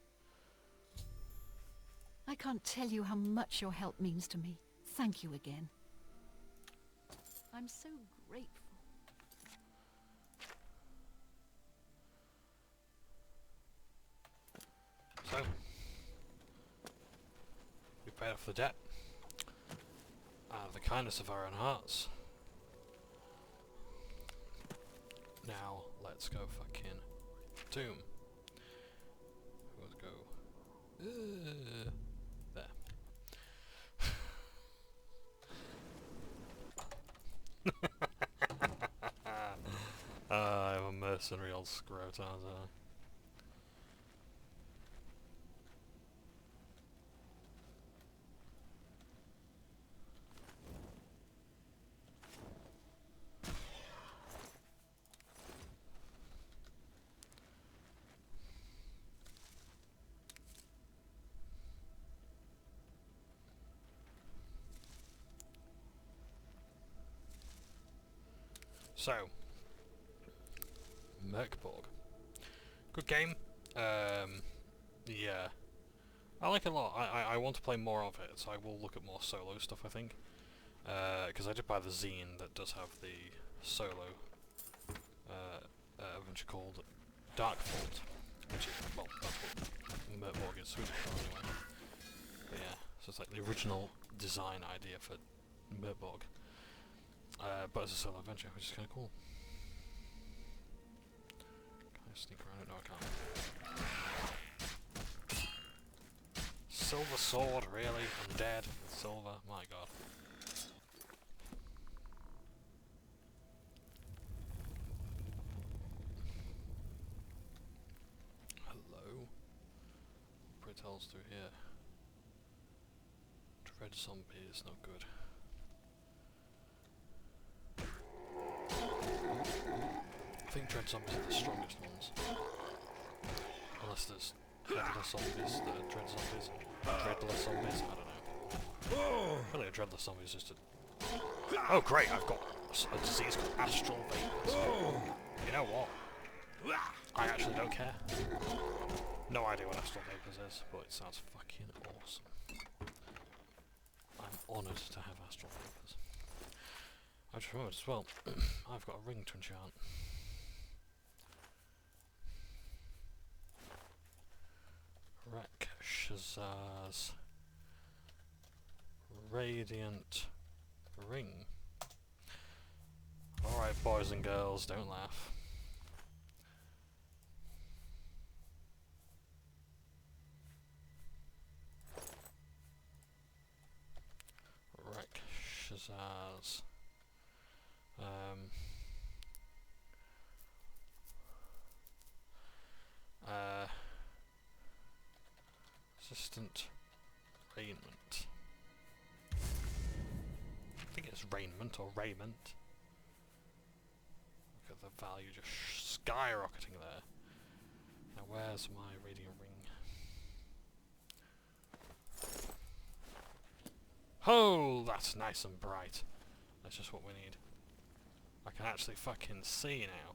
I can't tell you how much your help means to me. Thank you again. I'm so grateful. So, we paid off the debt out of the kindness of our own hearts. Now, let's go fucking tomb. Let's go there. I'm a mercenary old scrote, aren't I? So, MORK BORG. Good game. Yeah. I like it a lot. I want to play more of it, so I will look at more solo stuff, I think. Because I did buy the zine that does have the solo adventure called Dark Fault. Which is, well, that's what MORK BORG is suited for anyway. But yeah, so it's like the original design idea for MORK BORG. But as a solo adventure, which is kind of cool. Can I sneak around it? No, I can't. Silver sword, really? I'm dead. Silver, my god. Hello? Put holes through here. Dread zombies, not good. I think dread zombies are the strongest ones. Unless there's headless zombies that are dread zombies. Dreadless zombies? I don't know. Really, a dreadless zombie is just a... Oh great, I've got a disease called astral vapors. You know what? I actually don't care. No idea what astral vapors is, but it sounds fucking awesome. I'm honoured to have astral vapors. I just remembered as well, I've got a ring to enchant. Rakshazzah's Radiant Ring. Alright, boys and girls, don't laugh. Rakshazzah's resistant raiment. I think it's raiment or raiment. Look at the value just skyrocketing there. Now where's my radiant ring? Oh, that's nice and bright. That's just what we need. I can actually fucking see now.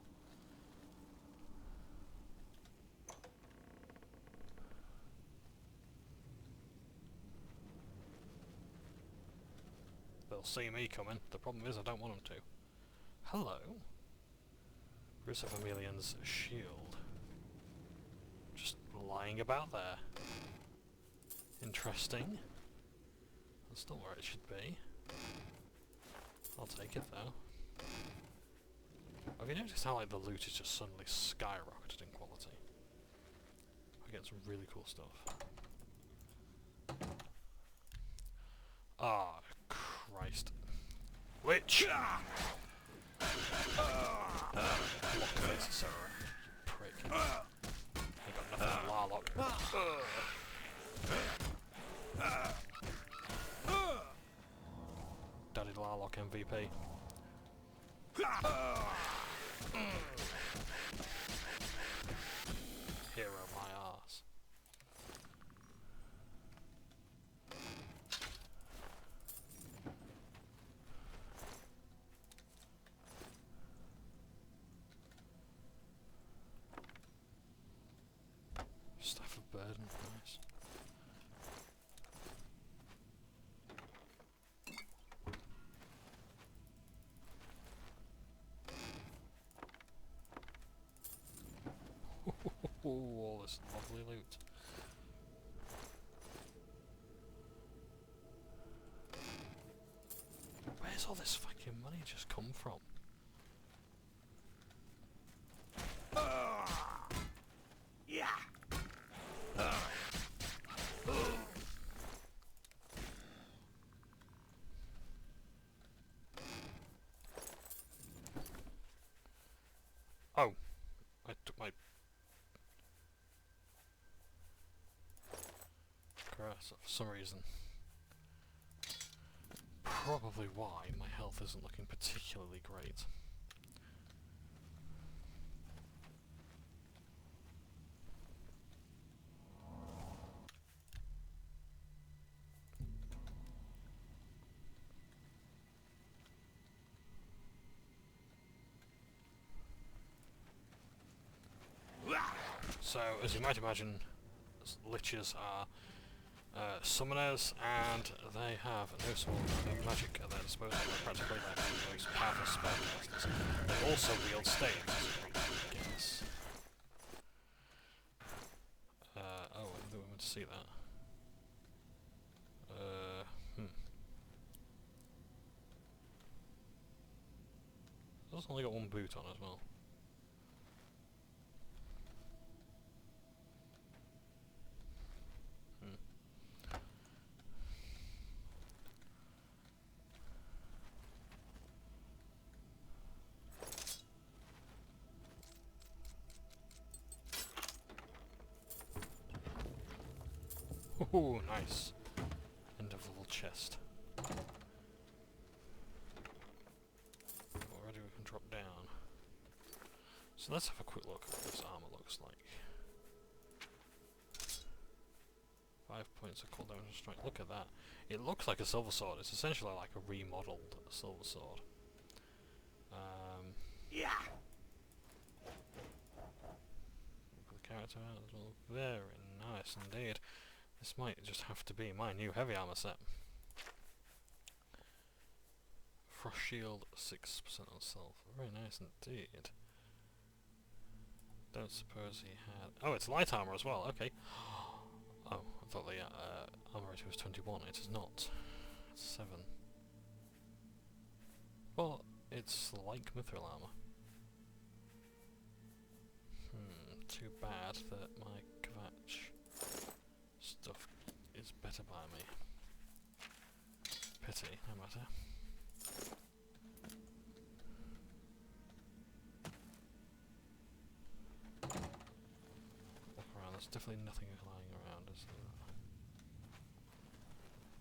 They'll see me coming. The problem is I don't want them to. Hello. Bruce of Emelian's shield. Just lying about there. Interesting. That's not where it should be. I'll take it though. Have you noticed how like the loot is just suddenly skyrocketed in quality? I get some really cool stuff. Ah, Christ. Lich! Block face, sir. Prick. Ain't got nothing on Larloch. Daddy Larloch MVP. Hero my arse. all this lovely loot. Where's all this fucking money just come from? Yeah. Oh, I took my grass for some reason. Probably why my health isn't looking particularly great. So, as you might imagine, liches are summoners, and they have no small amount of magic at their disposal. They're practically like the most powerful spellcasters. They also wield staves, as you probably guess. Oh, I didn't want to see that. It's only got one boot on as well. Ooh, nice. End of level chest. Already we can drop down. So let's have a quick look at what this armor looks like. 5 points of cooldown and strength. Look at that. It looks like a silver sword. It's essentially like a remodeled silver sword. Yeah. The character out as well. Very nice indeed. This might just have to be my new heavy armor set. Frost shield, 6% on self. Very nice indeed. Don't suppose he had... Oh, it's light armor as well, okay. Oh, I thought the armor rating was 21. It is not. It's 7. Well, it's like mithril armor. Too bad that my Kvatch stuff is better by me. Pity, no matter. Look around, there's definitely nothing lying around, is there?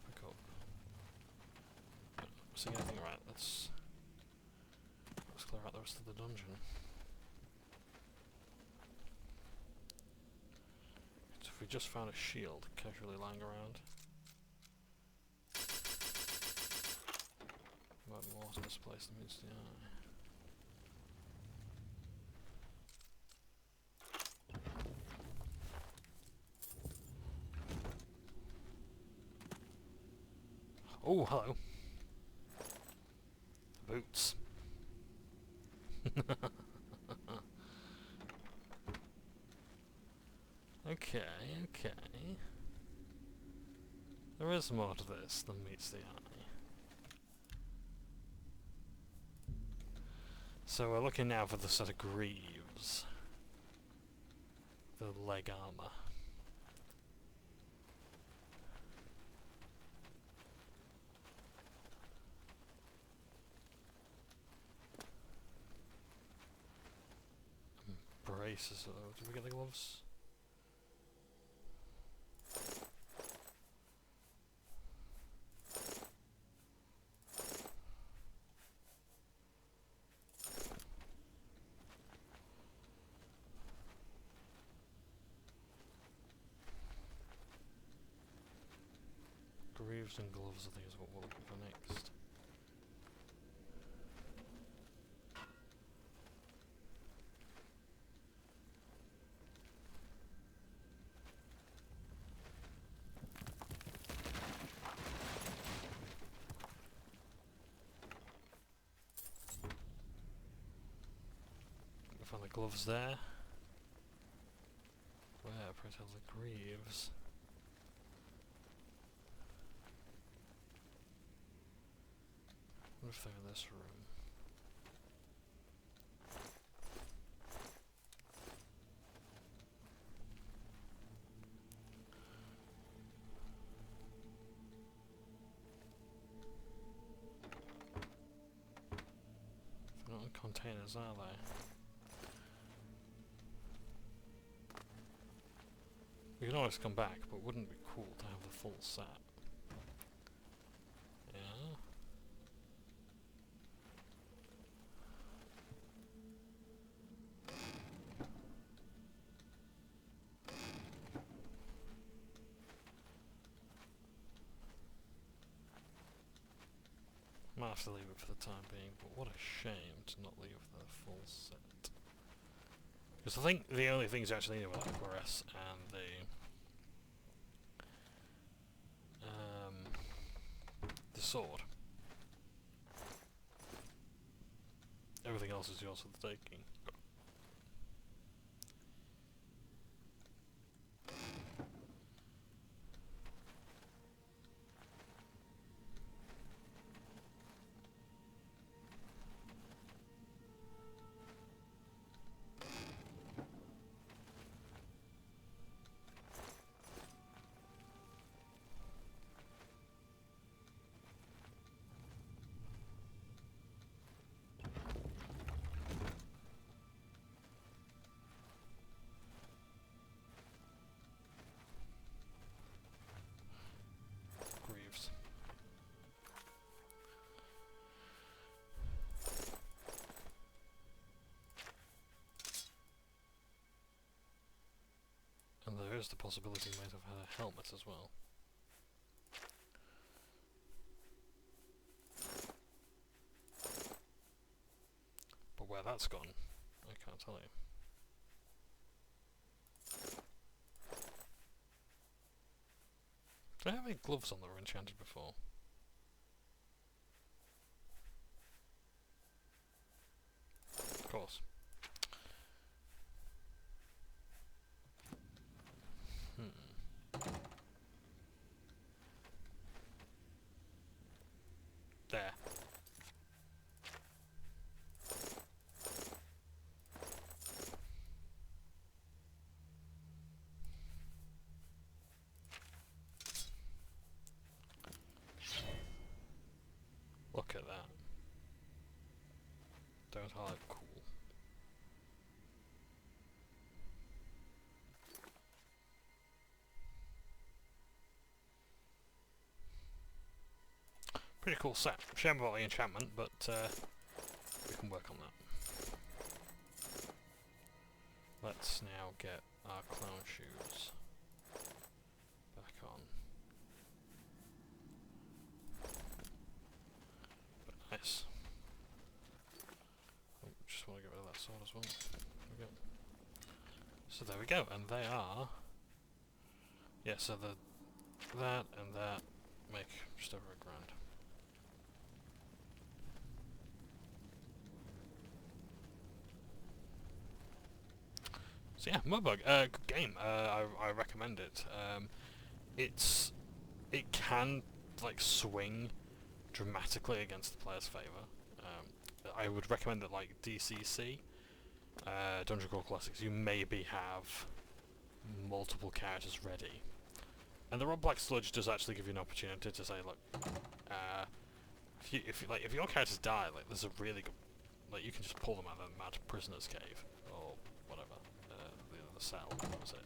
Pick up. Don't see anything right, let's clear out the rest of the dungeon. We just found a shield casually lying around. Might be more to this place than meets the eye. Oh, hello. Boots. Okay, okay. There is more to this than meets the eye. So we're looking now for the set of greaves. The leg armor. Braces, did we get the gloves? Greaves and gloves, I think, is what we're looking for next. We found the gloves there. Pray tell the Greaves. What if they're in this room? They're not in containers, are they? We can always come back, but wouldn't it be cool to have the full set? Yeah. Might have to leave it for the time being, but what a shame to not leave the full set. Because I think the only things you actually need are the cuirass and the sword. Everything else is yours for the taking. Greaves. And there is the possibility he might have had a helmet as well. But where that's gone, I can't tell you. Did I have any gloves on that were enchanted before? Of course. There. Look at that. Don't I look cool? Pretty cool set. Shame about the enchantment, but we can work on that. Let's now get our clown shoes back on. But nice. Oh, just want to get rid of that sword as well. There we go. So there we go, and they are. Yeah, so that and that make just over £1,000. So yeah, MORK BORG, good game. I recommend it. It can like swing dramatically against the player's favour. I would recommend it like DCC, Dungeon Crawl Classics. You maybe have multiple characters ready, and the Rob Black Sludge does actually give you an opportunity to say, look, if your characters die, like there's a really good, like you can just pull them out of the mad prisoner's cave or whatever. The cell, what was it?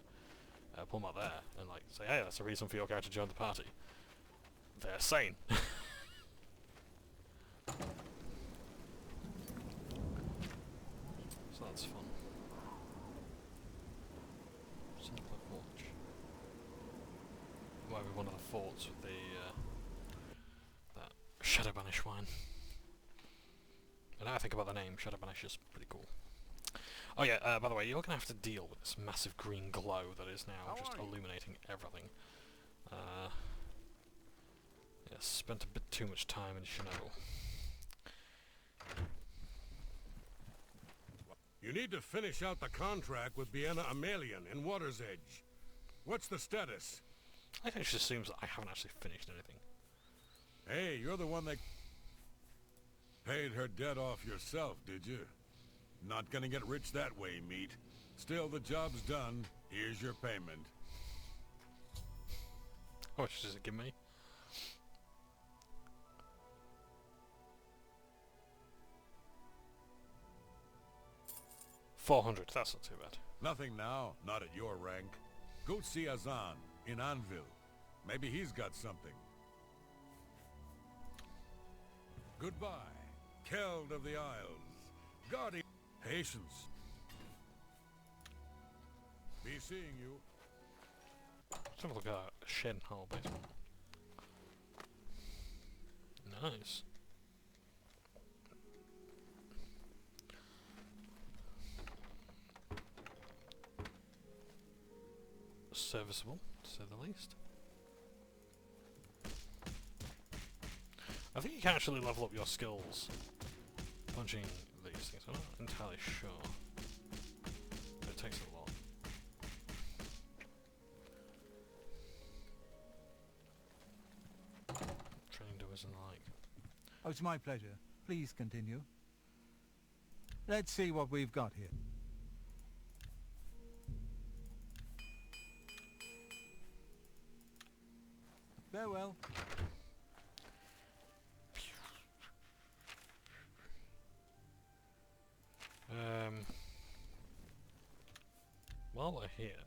Pull them out there and like say, hey, that's a reason for your character to join the party. They're sane. So that's fun. Simpler Forge. Might be one of the forts with the that Shadow Banish wine. And now I think about the name, Shadow Banish is pretty cool. Oh yeah, by the way, you're going to have to deal with this massive green glow that is now just illuminating everything. Yeah, spent a bit too much time in Chernobyl. You need to finish out the contract with Bienna Amelian in Water's Edge. What's the status? I think it just seems that I haven't actually finished anything. Hey, you're the one that paid her debt off yourself, did you? Not gonna get rich that way, meat. Still, the job's done. Here's your payment. How much does it give me? $400, that's not too bad. Nothing now, not at your rank. Go see Azan in Anvil. Maybe he's got something. Goodbye, Keld of the Isles. Guardian. Patience. Be seeing you. Let's have a look at that shed and hall basement. Nice. Serviceable, to say the least. I think you can actually level up your skills punching these things. I'm not entirely sure. But it takes a lot. Training doors and the like. Oh, it's my pleasure. Please continue. Let's see what we've got here. Farewell. While we're here,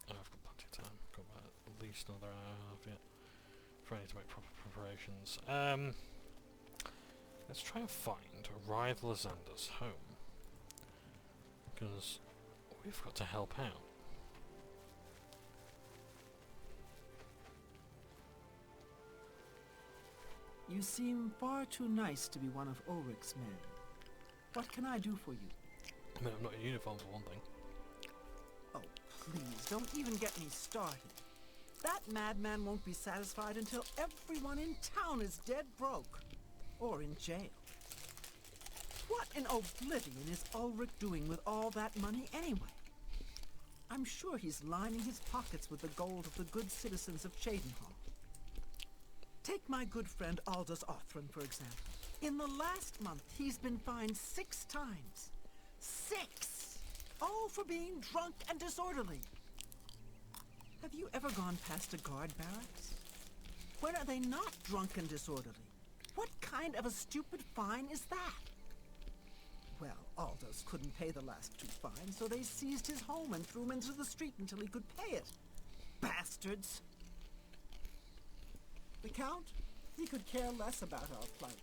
I've got plenty of time. Got about at least another hour and a half yet for I need to make proper preparations. Let's try and find Rakshazzah's home, because we've got to help out. You seem far too nice to be one of Ulrich's men. What can I do for you? I mean, I'm not in uniform for one thing. Oh, please, don't even get me started. That madman won't be satisfied until everyone in town is dead broke. Or in jail. What in Oblivion is Ulrich doing with all that money anyway? I'm sure he's lining his pockets with the gold of the good citizens of Cheydinhall. Take my good friend Aldous Othran, for example. In the last month, he's been fined 6 times. 6! All for being drunk and disorderly. Have you ever gone past a guard barracks? When are they not drunk and disorderly? What kind of a stupid fine is that? Well, Aldous couldn't pay the last 2 fines, so they seized his home and threw him into the street until he could pay it. Bastards! The Count? He could care less about our plight.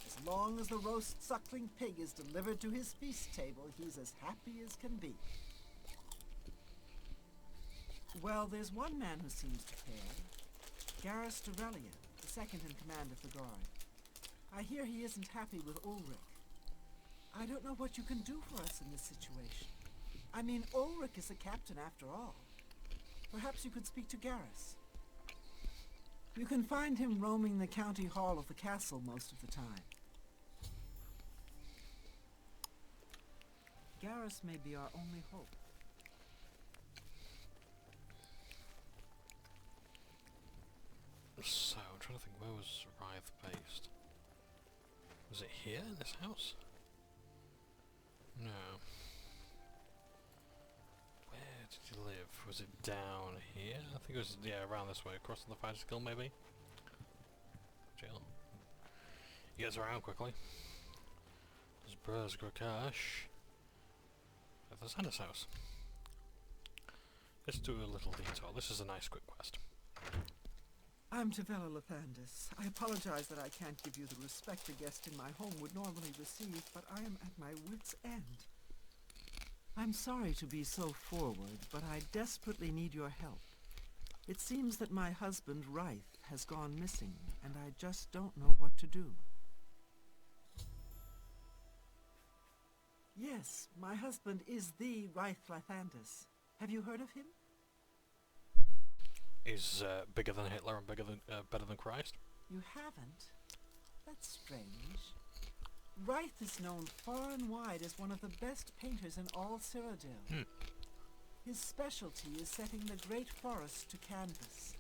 As long as the roast suckling pig is delivered to his feast table, he's as happy as can be. Well, there's one man who seems to care. Garrus Dorelian, the second in command of the guard. I hear he isn't happy with Ulrich. I don't know what you can do for us in this situation. I mean, Ulrich is a captain after all. Perhaps you could speak to Garrus. You can find him roaming the county hall of the castle most of the time. Garrus may be our only hope. So, I'm trying to think, where was Wraith based? Was it here, in this house? No. Where did he live? Was it down here? I think it was, yeah, around this way, across the Fighters Guild maybe? Jail. He gets around quickly. There's Bruz at the Xander's house. Let's do a little detour. This is a nice quick quest. I'm Tavella Lathandis. I apologize that I can't give you the respect a guest in my home would normally receive, but I am at my wit's end. I'm sorry to be so forward, but I desperately need your help. It seems that my husband, Raith, has gone missing, and I just don't know what to do. Yes, my husband is the Raith Lathandis. Have you heard of him? Is bigger than Hitler and better than Christ? You haven't? That's strange. Raith is known far and wide as one of the best painters in all Cyrodiil. His specialty is setting the great forest to canvas.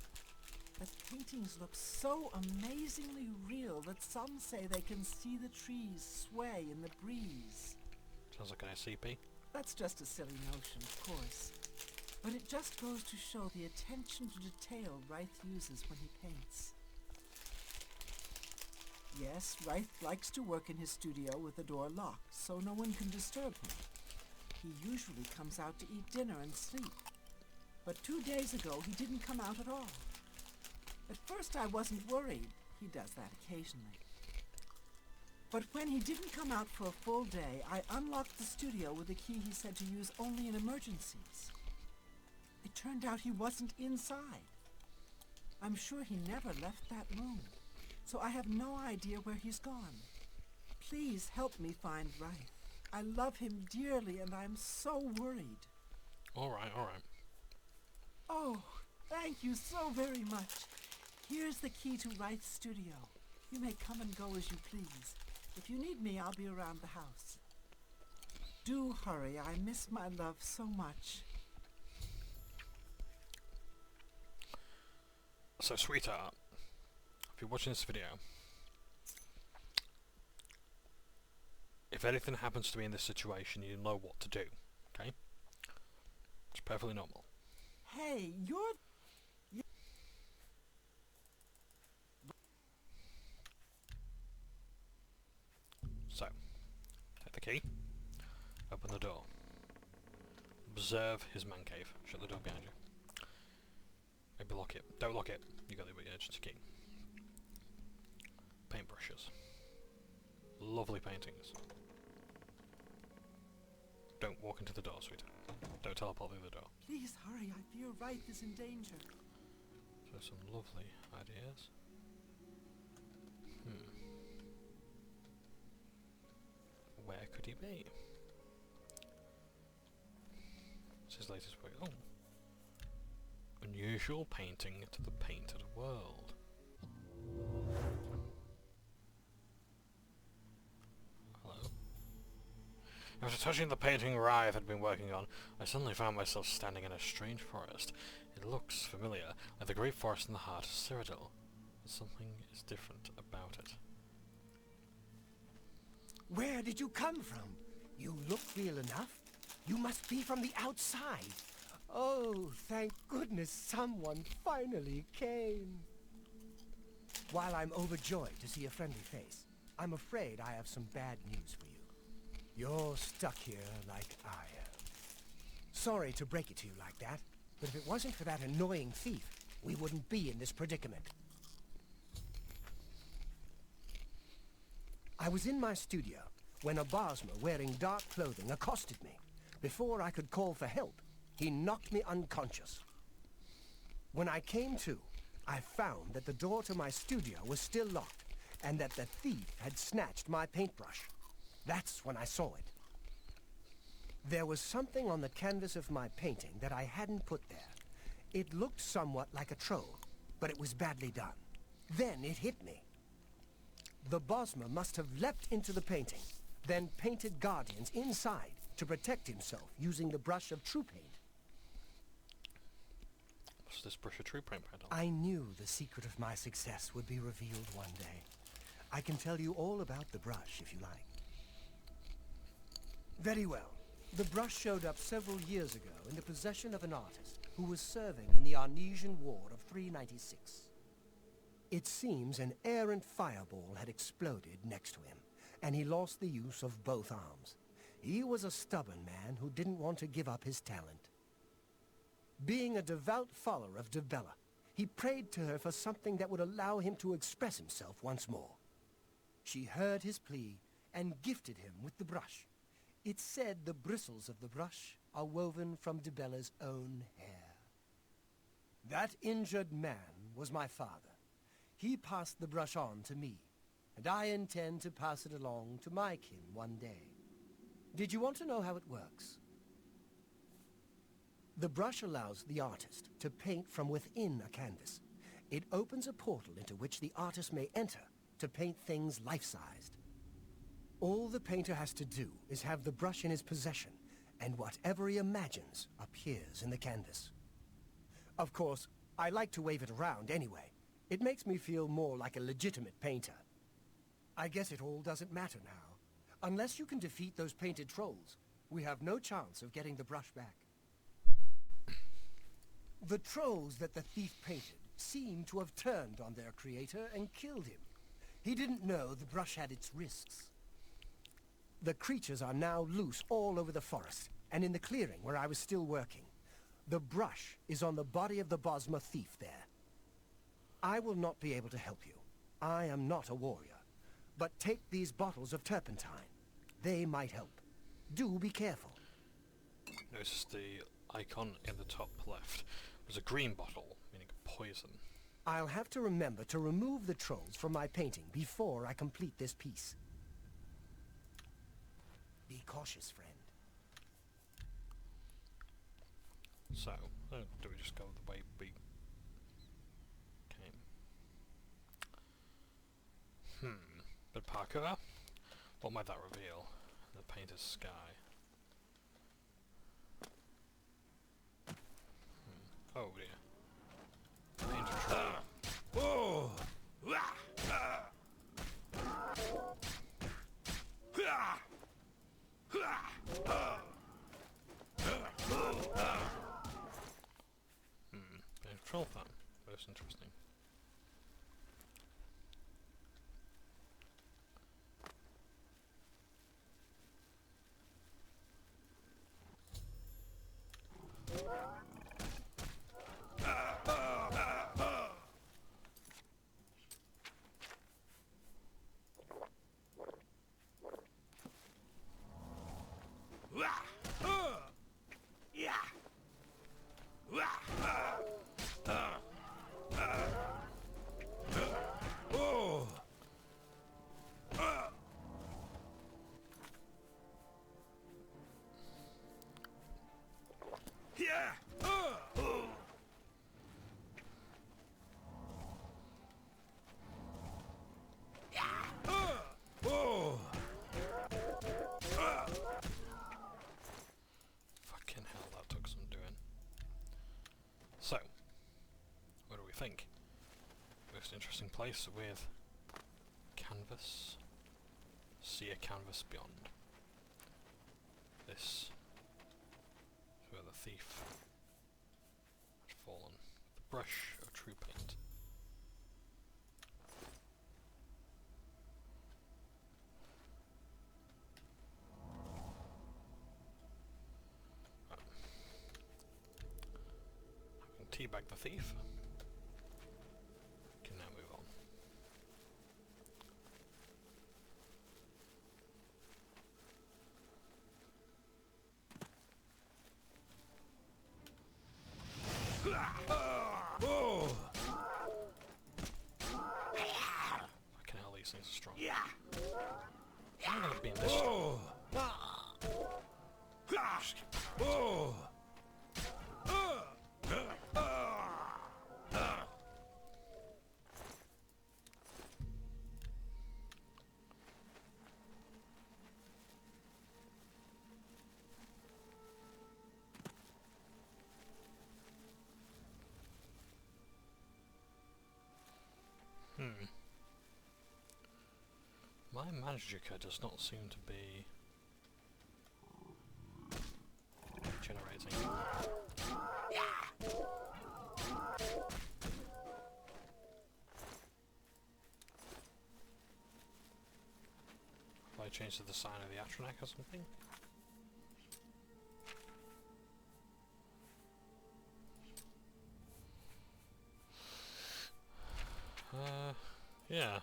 The paintings look so amazingly real that some say they can see the trees sway in the breeze. Sounds like an SCP. That's just a silly notion, of course. But it just goes to show the attention to detail Reith uses when he paints. Yes, Reith likes to work in his studio with the door locked, so no one can disturb him. He usually comes out to eat dinner and sleep. But 2 days ago, he didn't come out at all. At first, I wasn't worried. He does that occasionally. But when he didn't come out for a full day, I unlocked the studio with a key he said to use only in emergencies. It turned out he wasn't inside. I'm sure he never left that room, so I have no idea where he's gone. Please help me find Reith. I love him dearly, and I'm so worried. All right, all right. Oh, thank you so very much. Here's the key to Reith's studio. You may come and go as you please. If you need me, I'll be around the house. Do hurry. I miss my love so much. So, sweetheart, if you're watching this video, if anything happens to me in this situation, you know what to do, okay? It's perfectly normal. Hey, you're... So, take the key, open the door, observe his man cave, shut the door behind you. Maybe lock it. Don't lock it. You got the emergency key. Paintbrushes. Lovely paintings. Don't walk into the door, sweetheart. Don't teleport through the door. Please hurry. I fear Reith is in danger. So some lovely ideas. Where could he be? What's his latest work? Oh. Unusual painting to the painted world. Hello. After touching the painting Reith had been working on, I suddenly found myself standing in a strange forest. It looks familiar, like the great forest in the heart of Cyrodiil, but something is different about it. Where did you come from? You look real enough. You must be from the outside. Oh, thank goodness someone finally came. While I'm overjoyed to see a friendly face, I'm afraid I have some bad news for you. You're stuck here like I am. Sorry to break it to you like that, but if it wasn't for that annoying thief, we wouldn't be in this predicament. I was in my studio when a Bosmer wearing dark clothing accosted me. Before I could call for help, he knocked me unconscious. When I came to, I found that the door to my studio was still locked, and that the thief had snatched my paintbrush. That's when I saw it. There was something on the canvas of my painting that I hadn't put there. It looked somewhat like a troll, but it was badly done. Then it hit me. The Bosmer must have leapt into the painting, then painted guardians inside to protect himself using the brush of true paint. What's this brush of true paint paint on? I knew the secret of my success would be revealed one day. I can tell you all about the brush if you like. Very well. The brush showed up several years ago in the possession of an artist who was serving in the Arnesian War of 396. It seems an errant fireball had exploded next to him, and he lost the use of both arms. He was a stubborn man who didn't want to give up his talent. Being a devout follower of Dibella, he prayed to her for something that would allow him to express himself once more. She heard his plea and gifted him with the brush. It's said the bristles of the brush are woven from Dibella's own hair. That injured man was my father. He passed the brush on to me, and I intend to pass it along to my kin one day. Did you want to know how it works? The brush allows the artist to paint from within a canvas. It opens a portal into which the artist may enter to paint things life-sized. All the painter has to do is have the brush in his possession and whatever he imagines appears in the canvas. Of course, I like to wave it around anyway. It makes me feel more like a legitimate painter. I guess it all doesn't matter now. Unless you can defeat those painted trolls, we have no chance of getting the brush back. The trolls that the thief painted seem to have turned on their creator and killed him. He didn't know the brush had its risks. The creatures are now loose all over the forest, and in the clearing where I was still working. The brush is on the body of the Bosma thief there. I will not be able to help you. I am not a warrior. But take these bottles of turpentine. They might help. Do be careful. Notice the icon in the top left. There's a green bottle, meaning poison. I'll have to remember to remove the trolls from my painting before I complete this piece. Be cautious, friend. So, do we just go the way we came? But parkour? What might that reveal? The painter's sky. Oh dear. Painted tree. Oh! Troll fan. Most interesting. Fucking hell, that took some doing. So, what do we think? Most interesting place with canvas. See a canvas beyond. This is where the thief had fallen. The brush of true paint. Teabag the thief. Can now move on. Fucking hell, these things are strong. I'm gonna be in this. My magicka does not seem to be generating. Have I changed to the sign of the Atronak or something? Yeah.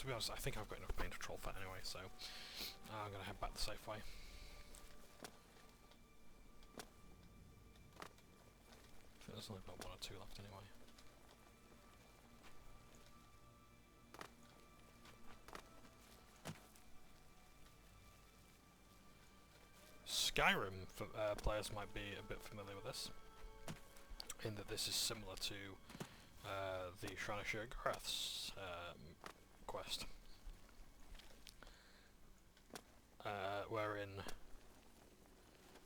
to be honest, I think I've got enough paint to troll fat anyway, so I'm going to head back the safe way. I think there's only about 1 or 2 left anyway. Skyrim players might be a bit familiar with this, in that this is similar to the Shrine of Sheogorath's quest, wherein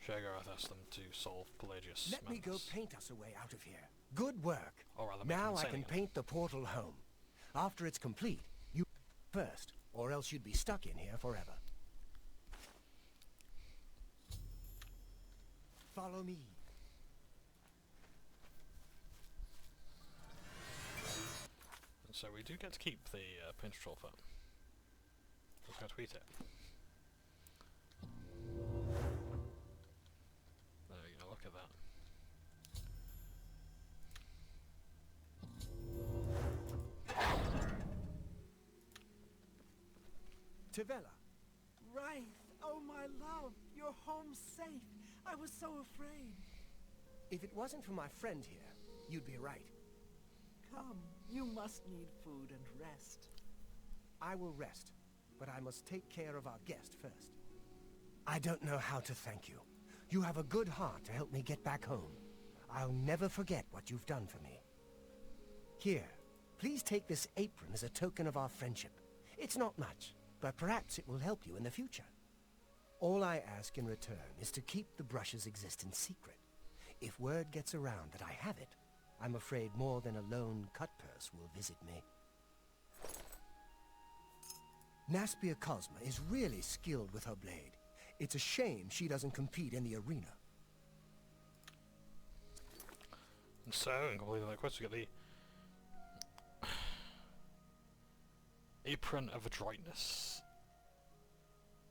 Sheogorath asked them to solve Pelagius' Let me go madness. paint us a way out of here. Good work. Or rather, make Now him I say can anything. paint the portal home. After it's complete, you first, or else you'd be stuck in here forever. Follow me. And so we do get to keep the pinch troll foot. Just going to eat it. There you go, look at that. Tavella. Right. Oh, my love. You're home safe. I was so afraid. If it wasn't for my friend here, you'd be right. Come. You must need food and rest. I will rest, but I must take care of our guest first. I don't know how to thank you. You have a good heart to help me get back home. I'll never forget what you've done for me. Here, please take this apron as a token of our friendship. It's not much, but perhaps it will help you in the future. All I ask in return is to keep the brush's existence secret. If word gets around that I have it, I'm afraid more than a lone cutpurse will visit me. Naspia Cosma is really skilled with her blade. It's a shame she doesn't compete in the arena. And so, in completing that quest, we get the Apron of Adroitness.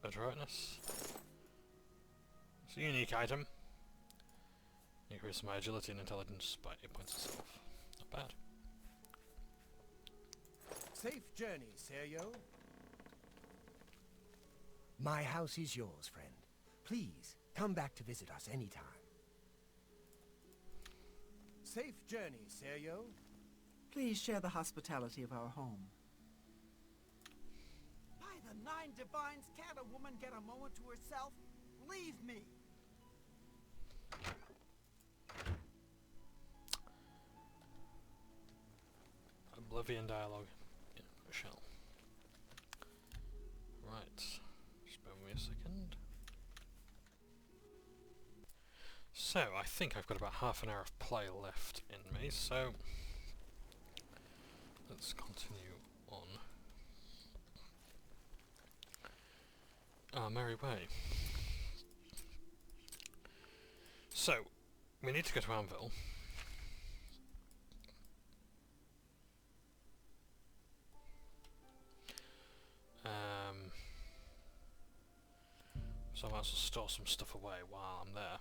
Adroitness? It's a unique item. Increases my agility and intelligence by 8 points itself. Not bad. Safe journey, Sergio. My house is yours, friend. Please, come back to visit us anytime. Safe journey, Sergio. Please share the hospitality of our home. By the 9 divines, can't a woman get a moment to herself? Leave me! Oblivion dialogue in Michelle. Right. Just bear with me a second. So, I think I've got about half an hour of play left in me, so let's continue on our merry way. So, we need to go to Anvil. So I might as well store some stuff away while I'm there.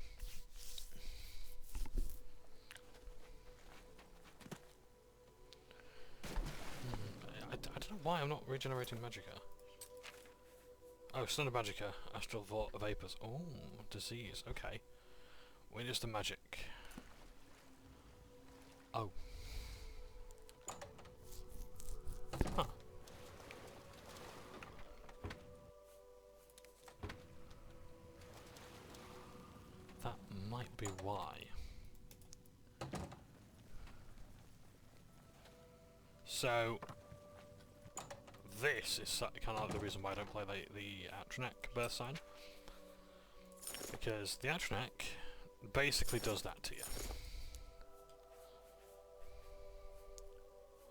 I don't know why I'm not regenerating Magicka. Oh, Stun of Magicka, Astral Vapors. Oh, disease, okay. Witness the magic. Oh. Huh. That might be why. So, this is kind of like the reason why I don't play the Atronach Birth Sign. Because the Atronach basically does that to you.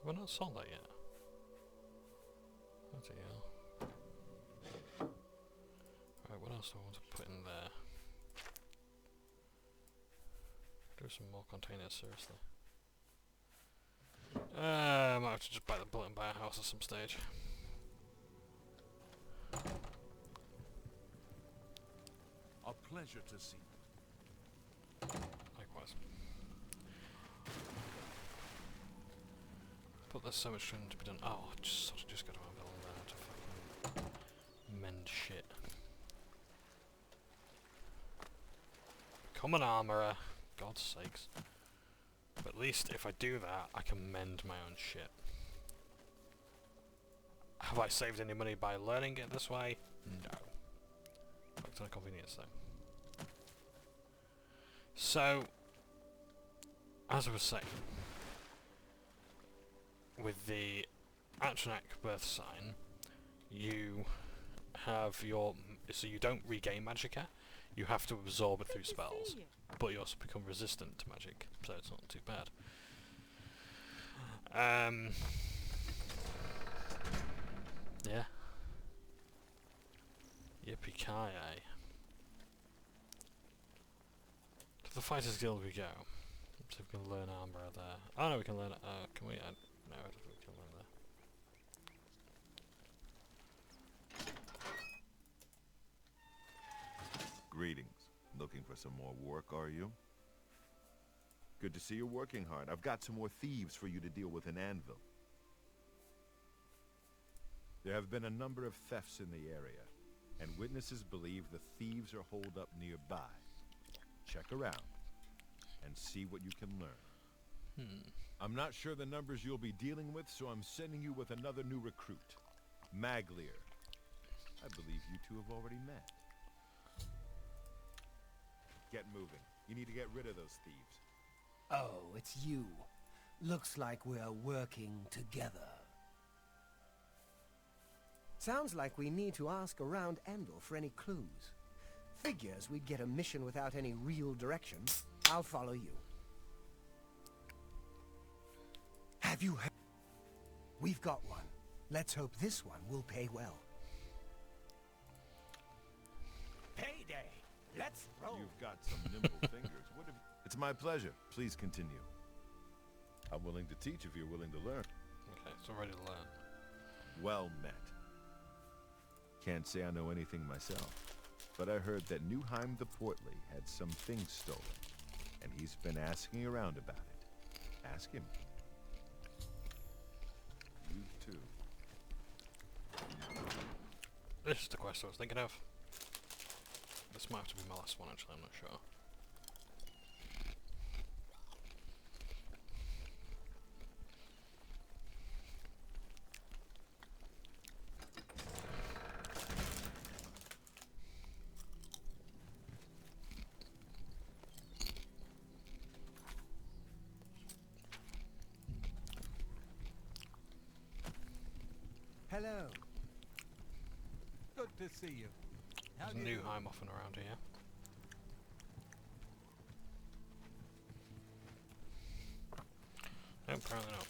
We're not solved that yet. What the hell? Right, what else do I want to put in there? Do some more containers, seriously. I might have to just bite the bullet and buy a house at some stage. A pleasure to see you. Likewise. But there's so much training to be done. Oh, just go to Anvil and mend shit. Become an armourer, God's sakes. But at least if I do that, I can mend my own shit. Have I saved any money by learning it this way? No. Back to the convenience though. So, as I was saying, with the Atronach birth sign, you have your... so you don't regain magicka, you have to absorb it through spells. But you also become resistant to magic, so it's not too bad. Yeah. Yippee-ki-yay. To the Fighters Guild we go. So we can learn armor there. Oh no, we can learn... can we... no, I don't think we can learn there. Greetings. Looking for some more work, are you? Good to see you're working hard. I've got some more thieves for you to deal with in Anvil. There have been a number of thefts in the area, and witnesses believe the thieves are holed up nearby. Check around and see what you can learn. I'm not sure the numbers you'll be dealing with, so I'm sending you with another new recruit, Maglier. I believe you two have already met. Get moving. You need to get rid of those thieves. Oh, it's you. Looks like we're working together. Sounds like we need to ask around Andor for any clues. Figures we'd get a mission without any real direction. I'll follow you. Have you heard? We've got one. Let's hope this one will pay well. Payday! Let's roll! You've got some nimble fingers. What have... It's my pleasure. Please continue. I'm willing to teach if you're willing to learn. Okay, so ready to learn. Well met. Can't say I know anything myself, but I heard that Newheim the Portly had some things stolen, and he's been asking around about it. Ask him. You too. This is the quest I was thinking of. This might have to be my last one, actually, I'm not sure. Hello. Good to see you. How There's do you do? Newheim often around here. No, apparently not.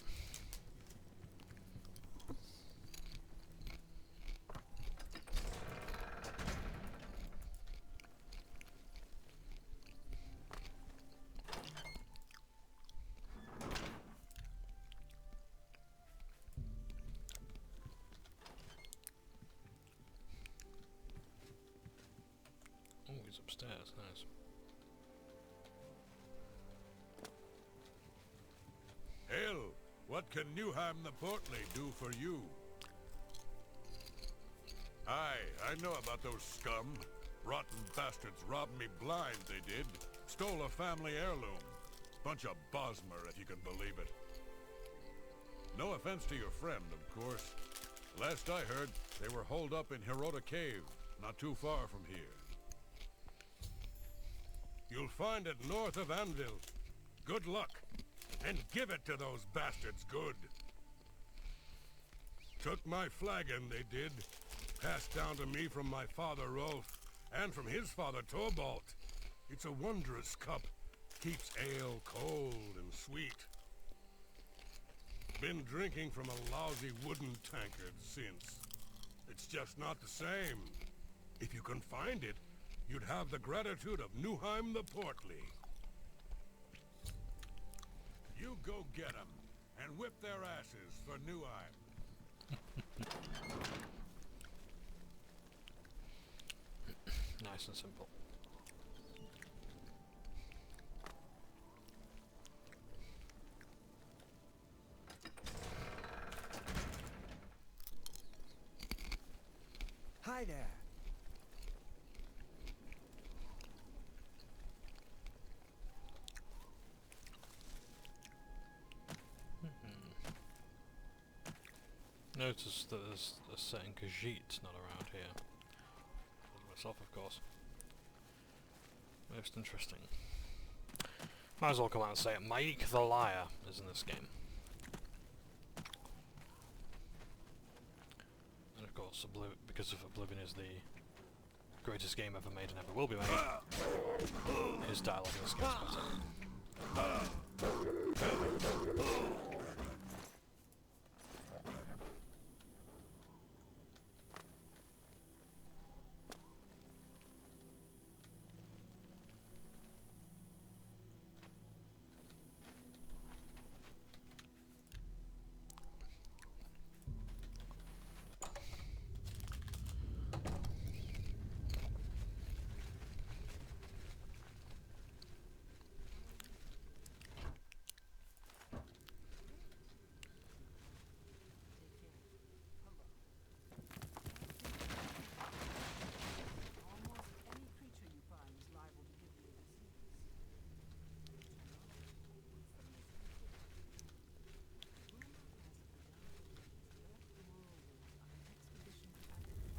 Oh, he's upstairs, nice. Hell, what can Newheim the Portly do for you? Aye, I know about those scum. Rotten bastards robbed me blind, they did. Stole a family heirloom. Bunch of Bosmer, if you can believe it. No offense to your friend, of course. Last I heard, they were holed up in Hirota Cave, not too far from here. You'll find it north of Anvil. Good luck, and give it to those bastards good. Took my flagon, they did. Passed down to me from my father Rolf, and from his father Torvald. It's a wondrous cup. Keeps ale cold and sweet. Been drinking from a lousy wooden tankard since. It's just not the same. If you can find it, you'd have the gratitude of Newheim the Portly. You go get 'em, and whip their asses for Newheim. Nice and simple. Hi Hi there. Notice that there's a certain Khajiit not around here. Myself, of course. Most interesting. Might as well come out and say it. Mike the Liar is in this game. And of course, because of Oblivion is the greatest game ever made and ever will be made, his dialogue in this game is better.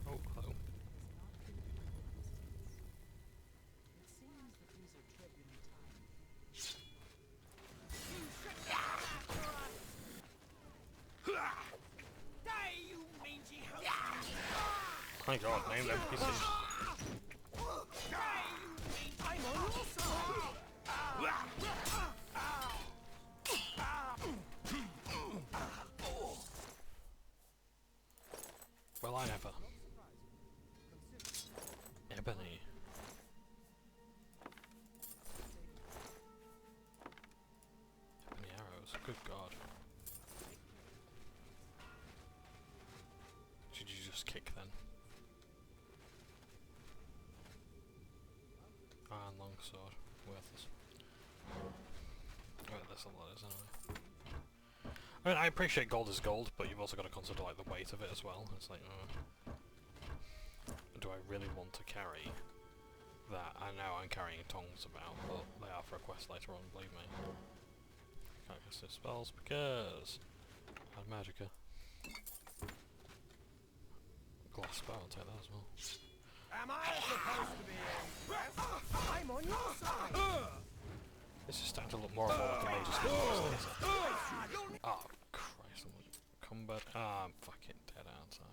Oh, hello. My god, named NPCs. Well, I never. Ebony. Ebony arrows, good god. Did you just kick then? Ah, and longsword. Worthless. Alright, that's all that is anyway. I mean, I appreciate gold is gold, but you've also got to consider like the weight of it as well. It's like, do I really want to carry that? I know I'm carrying tongs about, but they are for a quest later on, believe me. Can't cast those spells because I had Magica. Glass spell, I'll take that as well. Am I supposed to be impressed? I'm on your side. This is starting to look more and more like a major skill later. Oh Christ, I'm like, combat. Ah, I'm fucking dead, aren't I?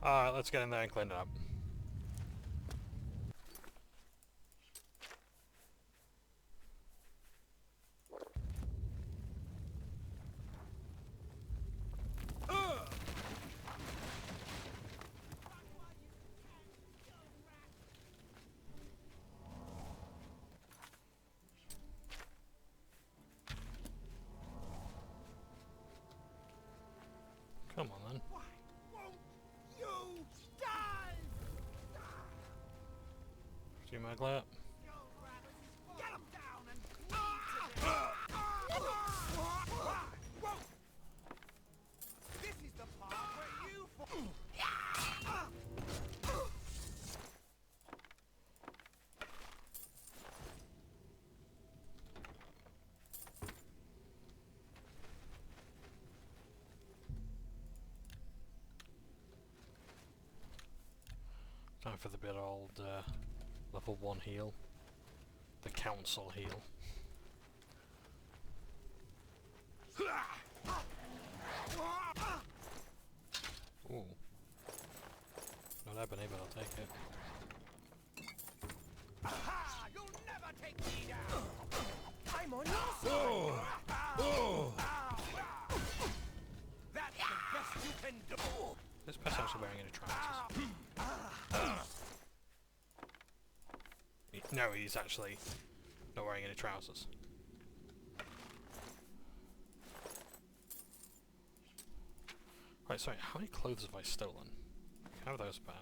Alright, let's get in there and clean it up. Come on then. See my glare? This is the part where you Time for the bit old level 1 heal. The council heal. Ooh. Not ebony, but I'll take it. Aha! You'll never take me down! I'm on your side! Oh. That's the best you can do! This person actually wearing any trousers. No, he's actually not wearing any trousers. Right, sorry, how many clothes have I stolen? have those back.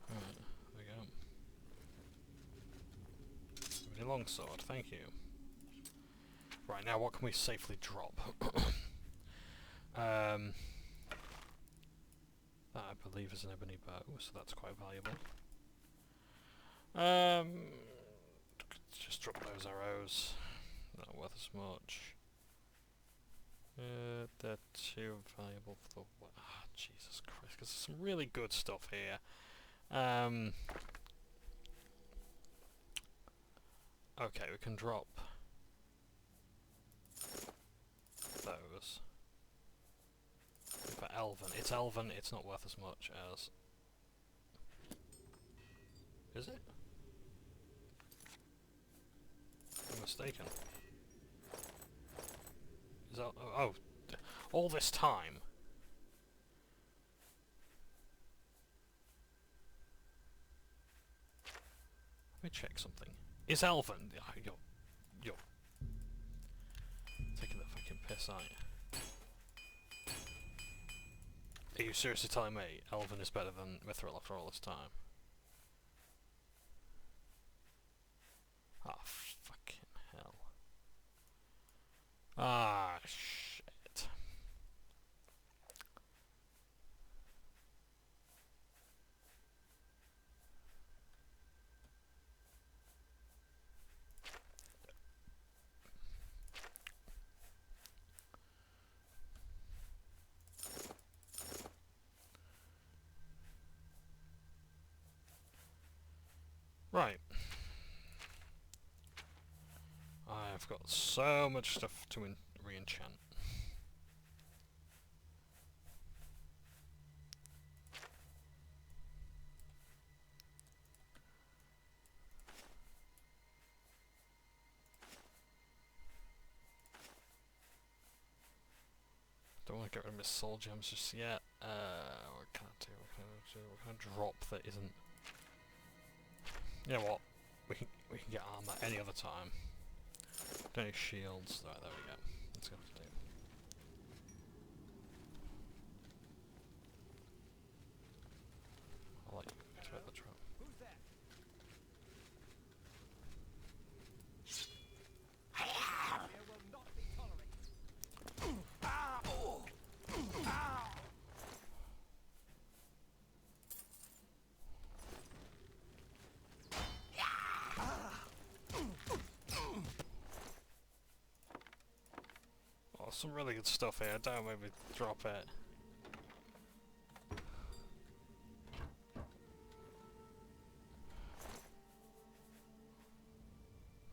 Right, there we go. Really longsword, thank you. Right, now what can we safely drop? That I believe is an ebony bow, so that's quite valuable. Just drop those arrows. Not worth as much. They're too valuable for the... Jesus Christ, because there's some really good stuff here. Okay, we can drop those. For Elven. It's Elven, it's not worth as much as... Is it? I'm mistaken. Is that... Oh, all this time? Let me check something. Is Elven... You're taking the fucking piss, aren't you? Are you seriously telling me Elven is better than Mithril after all this time? Ah, fucking hell. Ah, shit. Right. I've got so much stuff to re-enchant. Don't want to get rid of my soul gems just yet. What can I do? What can I drop that isn't... You know what? We can get armor any other time. Don't need shields. Right, there we go. That's gonna have to do. I'll let you activate the trap. Who's that? There will not be tolerated. Oh, some really good stuff here. Don't maybe drop it.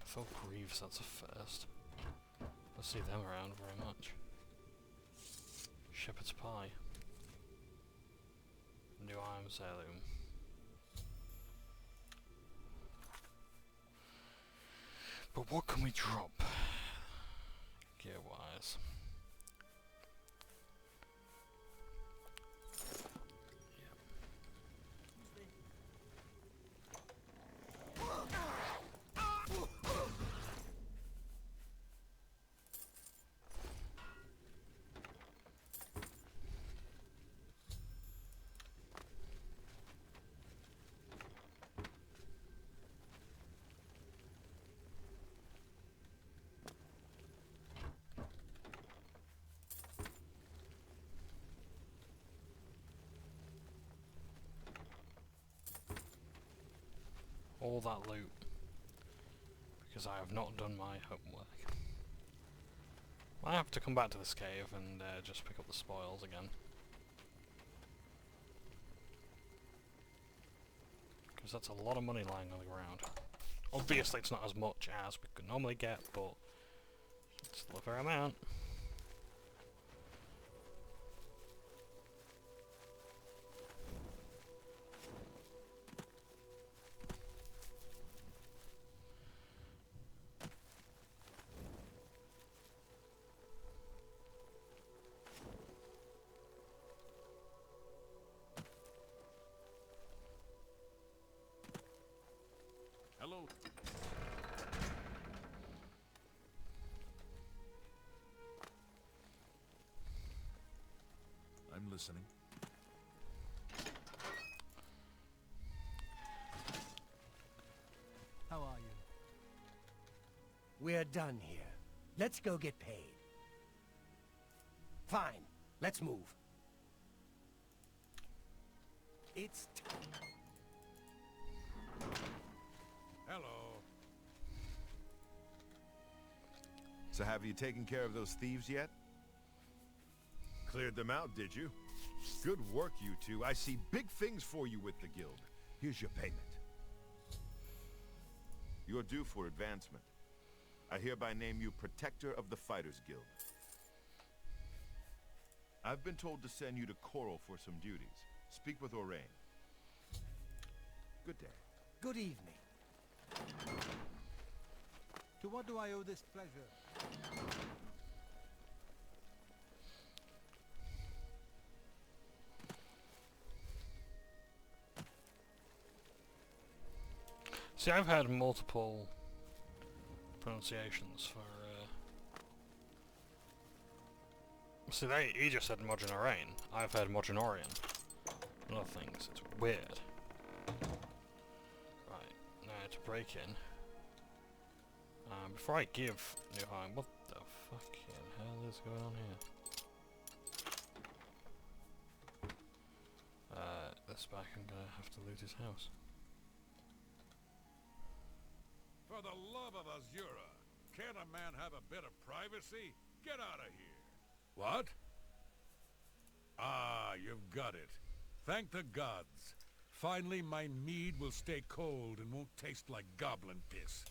Full Greaves, that's a first. Don't see them around very much. Shepherd's Pie. New Arms Heirloom. But what can we drop? Gear-wise. All that loot, because I have not done my homework. I have to come back to this cave and just pick up the spoils again. Because that's a lot of money lying on the ground. Obviously it's not as much as we could normally get, but it's still a fair amount. Hello. I'm listening. We're done here. Let's go get paid. Fine. Let's move. It's time. Hello. So have you taken care of those thieves yet? Cleared them out, did you? Good work, you two. I see big things for you with the guild. Here's your payment. You're due for advancement. I hereby name you Protector of the Fighters Guild. I've been told to send you to Coral for some duties. Speak with Orain. Good day. Good evening. To what do I owe this pleasure? See, I've had multiple pronunciations for, see, he just said Mogenorian. I've heard Mogenorian. And other things. It's weird. Right, now to break in. Before I give Newheim, what the fucking hell is going on here? This back, I'm gonna have to loot his house. For the love of Azura, can't a man have a bit of privacy? Get out of here. What? Ah, you've got it. Thank the gods. Finally, my mead will stay cold and won't taste like goblin piss.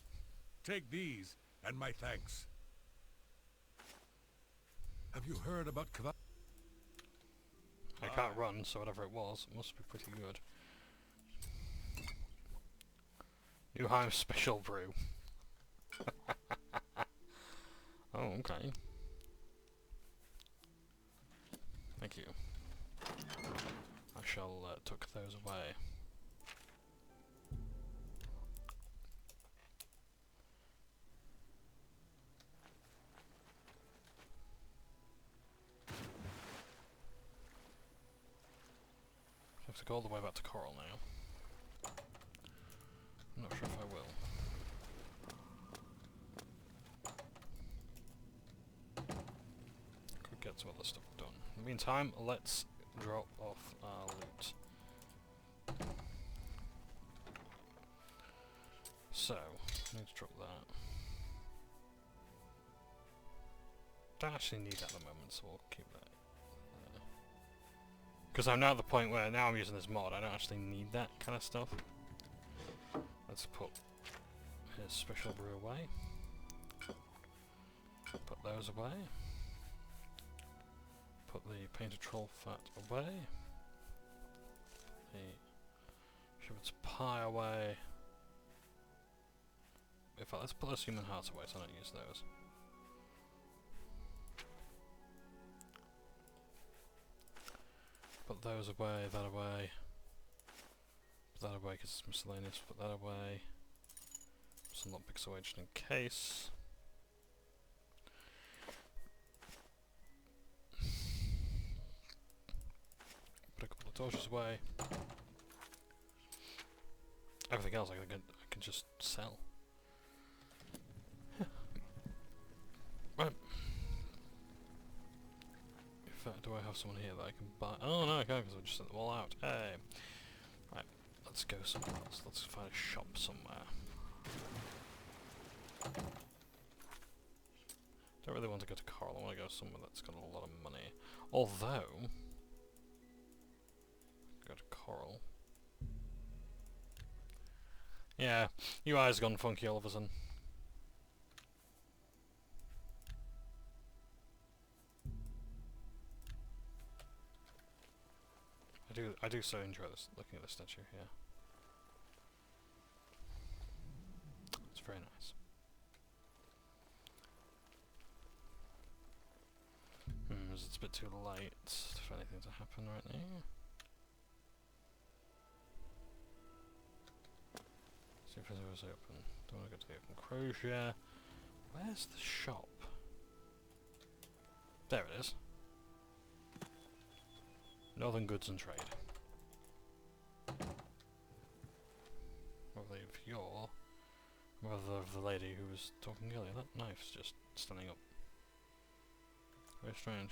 Take these, and my thanks. Have you heard about Kva? I can't run, so whatever it was, it must be pretty good. Newheim Special Brew. Oh, okay. Thank you. I shall tuck those away. I have to go all the way back to Coral now. I'm not sure if I will. Could get some other stuff done. In the meantime, let's drop off our loot. So, I need to drop that. Don't actually need that at the moment, so we'll keep that. Because I'm now at the point where now I'm using this mod, I don't actually need that kind of stuff. Let's put his special brew away. Put those away. Put the painted troll fat away. The shepherd's pie away. In fact, let's put those human hearts away so I don't use those. Put those away, that away. Put that away because it's miscellaneous. Put that away. Some lockpicks away just in case. Put a couple of torches away. Everything else I can just sell. Right. In fact, do I have someone here that I can buy? Oh no, I can't because I just sent them all out. Hey. Right, let's go somewhere else. Let's find a shop somewhere. Don't really want to go to Coral. I want to go somewhere that's got a lot of money. Although, go to Coral. Yeah, UI's gone funky all of a sudden. I do so enjoy this, looking at the statue here. It's very nice. It's a bit too late for anything to happen right now. See if it's open. Don't want to go to the open crochet. Where's the shop? There it is. Northern Goods and Trade. I believe you're Rather the lady who was talking earlier. That knife's just standing up. Very strange.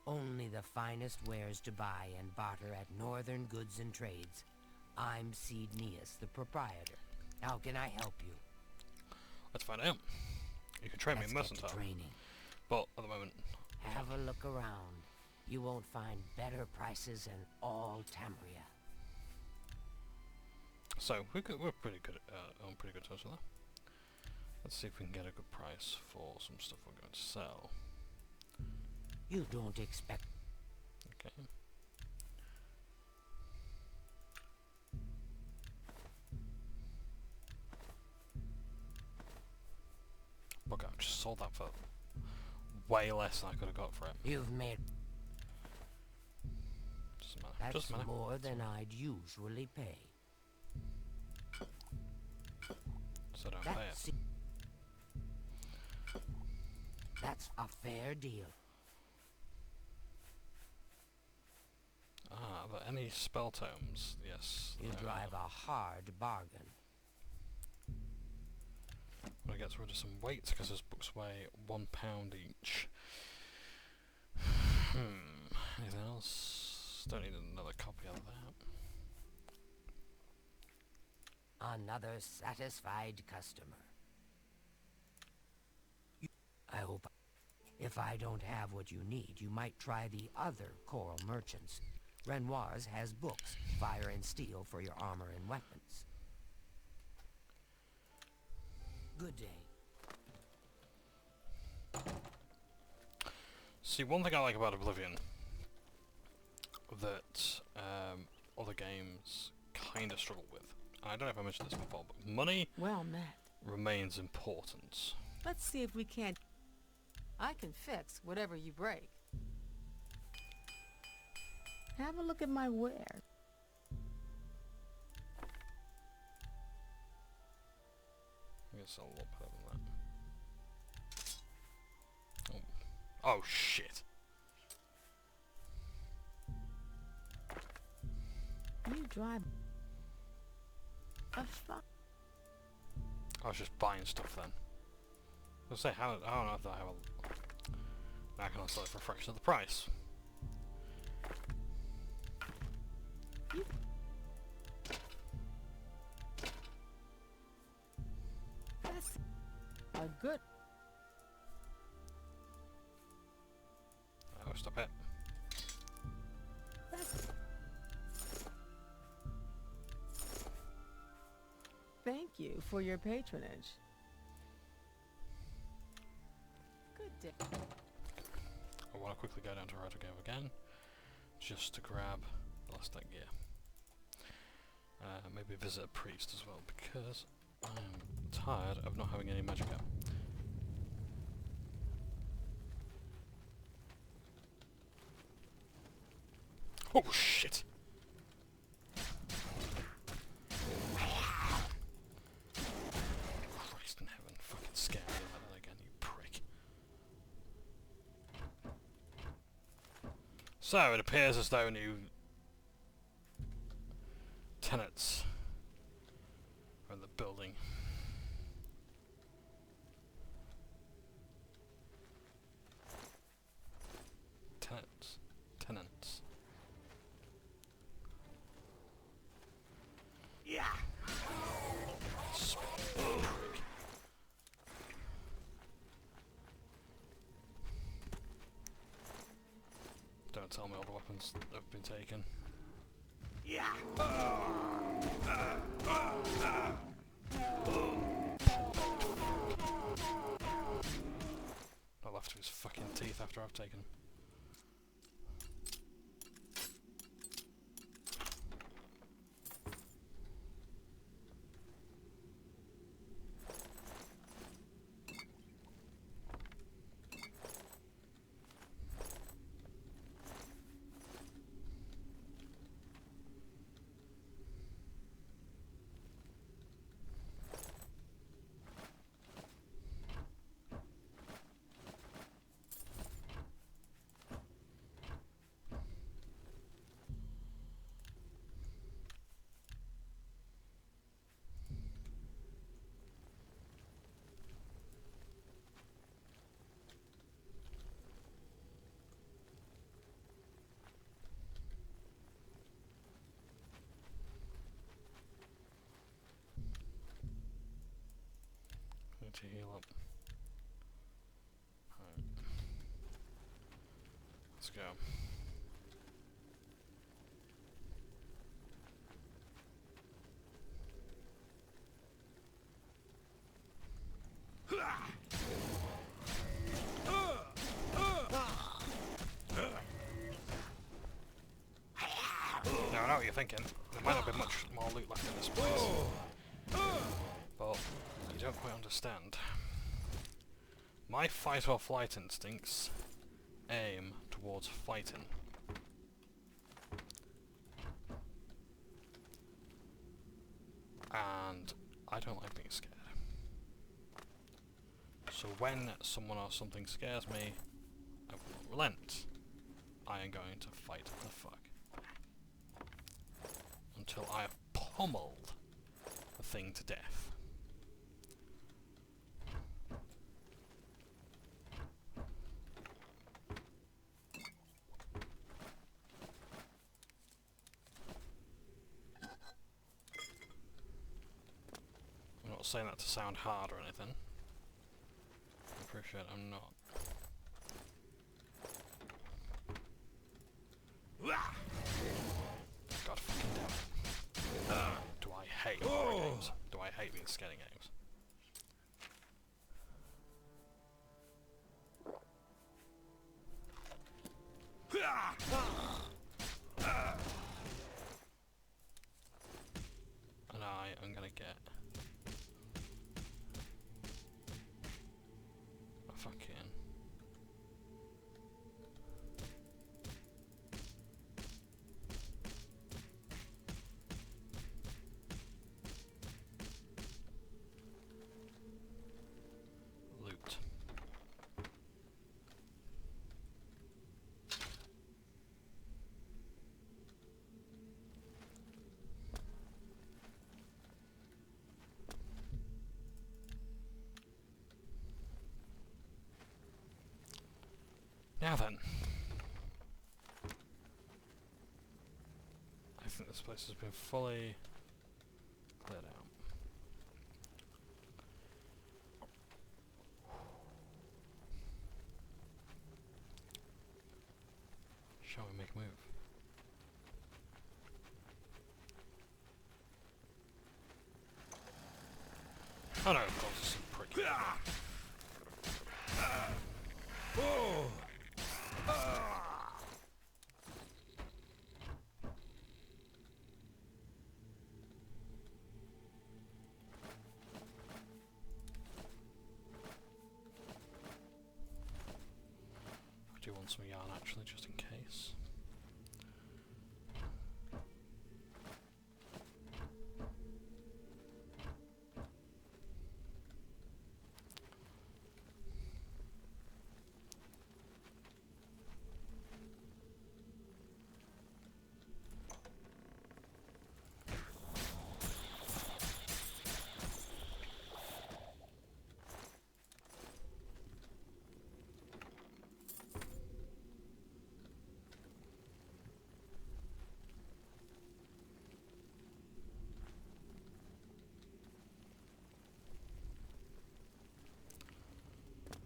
Only the finest wares to buy and barter at Northern Goods and Trades. I'm Cednius, the proprietor. How can I help you? Let's find out. You can train me mercantile. Training. But at the moment... Have a look around. You won't find better prices in all Tamria. So, we're pretty good on pretty good terms with that. Let's see if we can get a good price for some stuff we're going to sell. You don't expect... Okay. Look, I've just sold that for way less than I could have got for it. You've made... Doesn't matter. That's more than I'd usually pay. So don't pay it. That's a fair deal. Ah, but any spell tomes? Yes. You drive a hard bargain. I'm gonna get rid of some weights because those books weigh £1 each. Anything else? Don't need another copy of that. Another satisfied customer. I hope if I don't have what you need, you might try the other coral merchants. Renoir's has books, fire and steel for your armor and weapons. Good day. See, one thing I like about Oblivion that other games kind of struggle with, and I don't know if I mentioned this before, but money Well met. remains important. Let's see if we can't... I can fix whatever you break. Have a look at my ware. I guess I'll lot better than that. Oh shit! You drive a fuck. I was just buying stuff then. I was gonna say, I don't know if I have a... Now I can sell it for a fraction of the price. That's a good... Oh, stop it. That's... Thank you for your patronage. Good day. I want to quickly go down to Rakshazzah again, just to grab the last thing gear. Maybe visit a priest as well, because I'm tired of not having any magicka. Oh shit! Christ in heaven, fucking scare me like that again, you prick. So, it appears as though new tenants are in the building. Tenants. Yeah. Don't tell me all the weapons have been taken. Yeah. Not left to his fucking teeth after I've taken him. need to heal up. Right. Let's go. Now I know what you're thinking. There might not be much more loot left in this place. But you don't quite understand. My fight or flight instincts aim towards fighting. And I don't like being scared. So when someone or something scares me, I will not relent. I am going to fight the fuck. Until I have pummeled the thing to death. I'm not saying that to sound hard or anything. I appreciate I'm not. God fucking damn it. Do I hate horror games? Do I hate these scaring games? And I am gonna get a fucking loot. Now then, I think this place has been fully cleared out. Shall we make a move? Oh no, of course, it's a prick. I do want some yarn actually, just in case.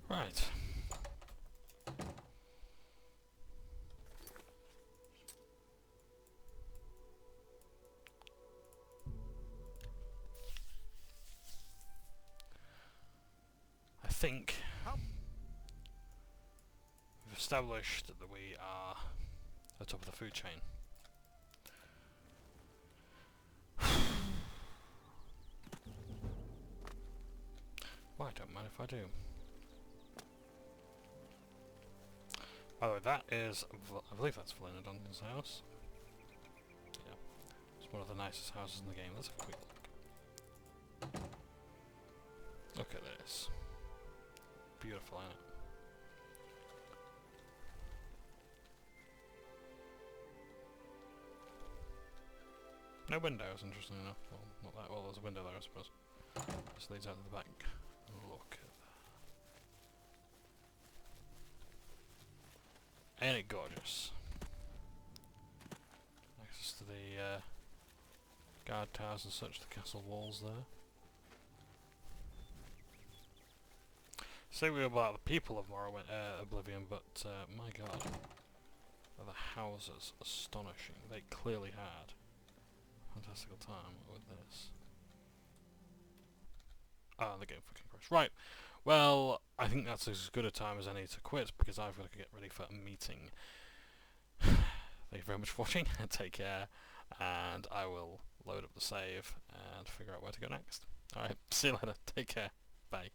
Right. I think we've established that we are at the top of the food chain. Well, I don't mind if I do. By the way, that is, I believe that's Valina Duncan's house. Yeah, it's one of the nicest houses in the game. Let's have a quick look. Look at this. Beautiful, isn't it? No windows, interestingly enough. Well, not that well, there's a window there, I suppose. This leads out to the back. Look at that. Ain't it gorgeous? Access to the guard towers and such, the castle walls there. Say we about the people of Morrowind, Oblivion, but my god, are the houses astonishing. They clearly had a fantastical time with this. Ah, the game fucking crashed. Right, well, I think that's as good a time as any to quit, because I've got to get ready for a meeting. Thank you very much for watching, take care, and I will load up the save and figure out where to go next. Alright, see you later, take care, bye.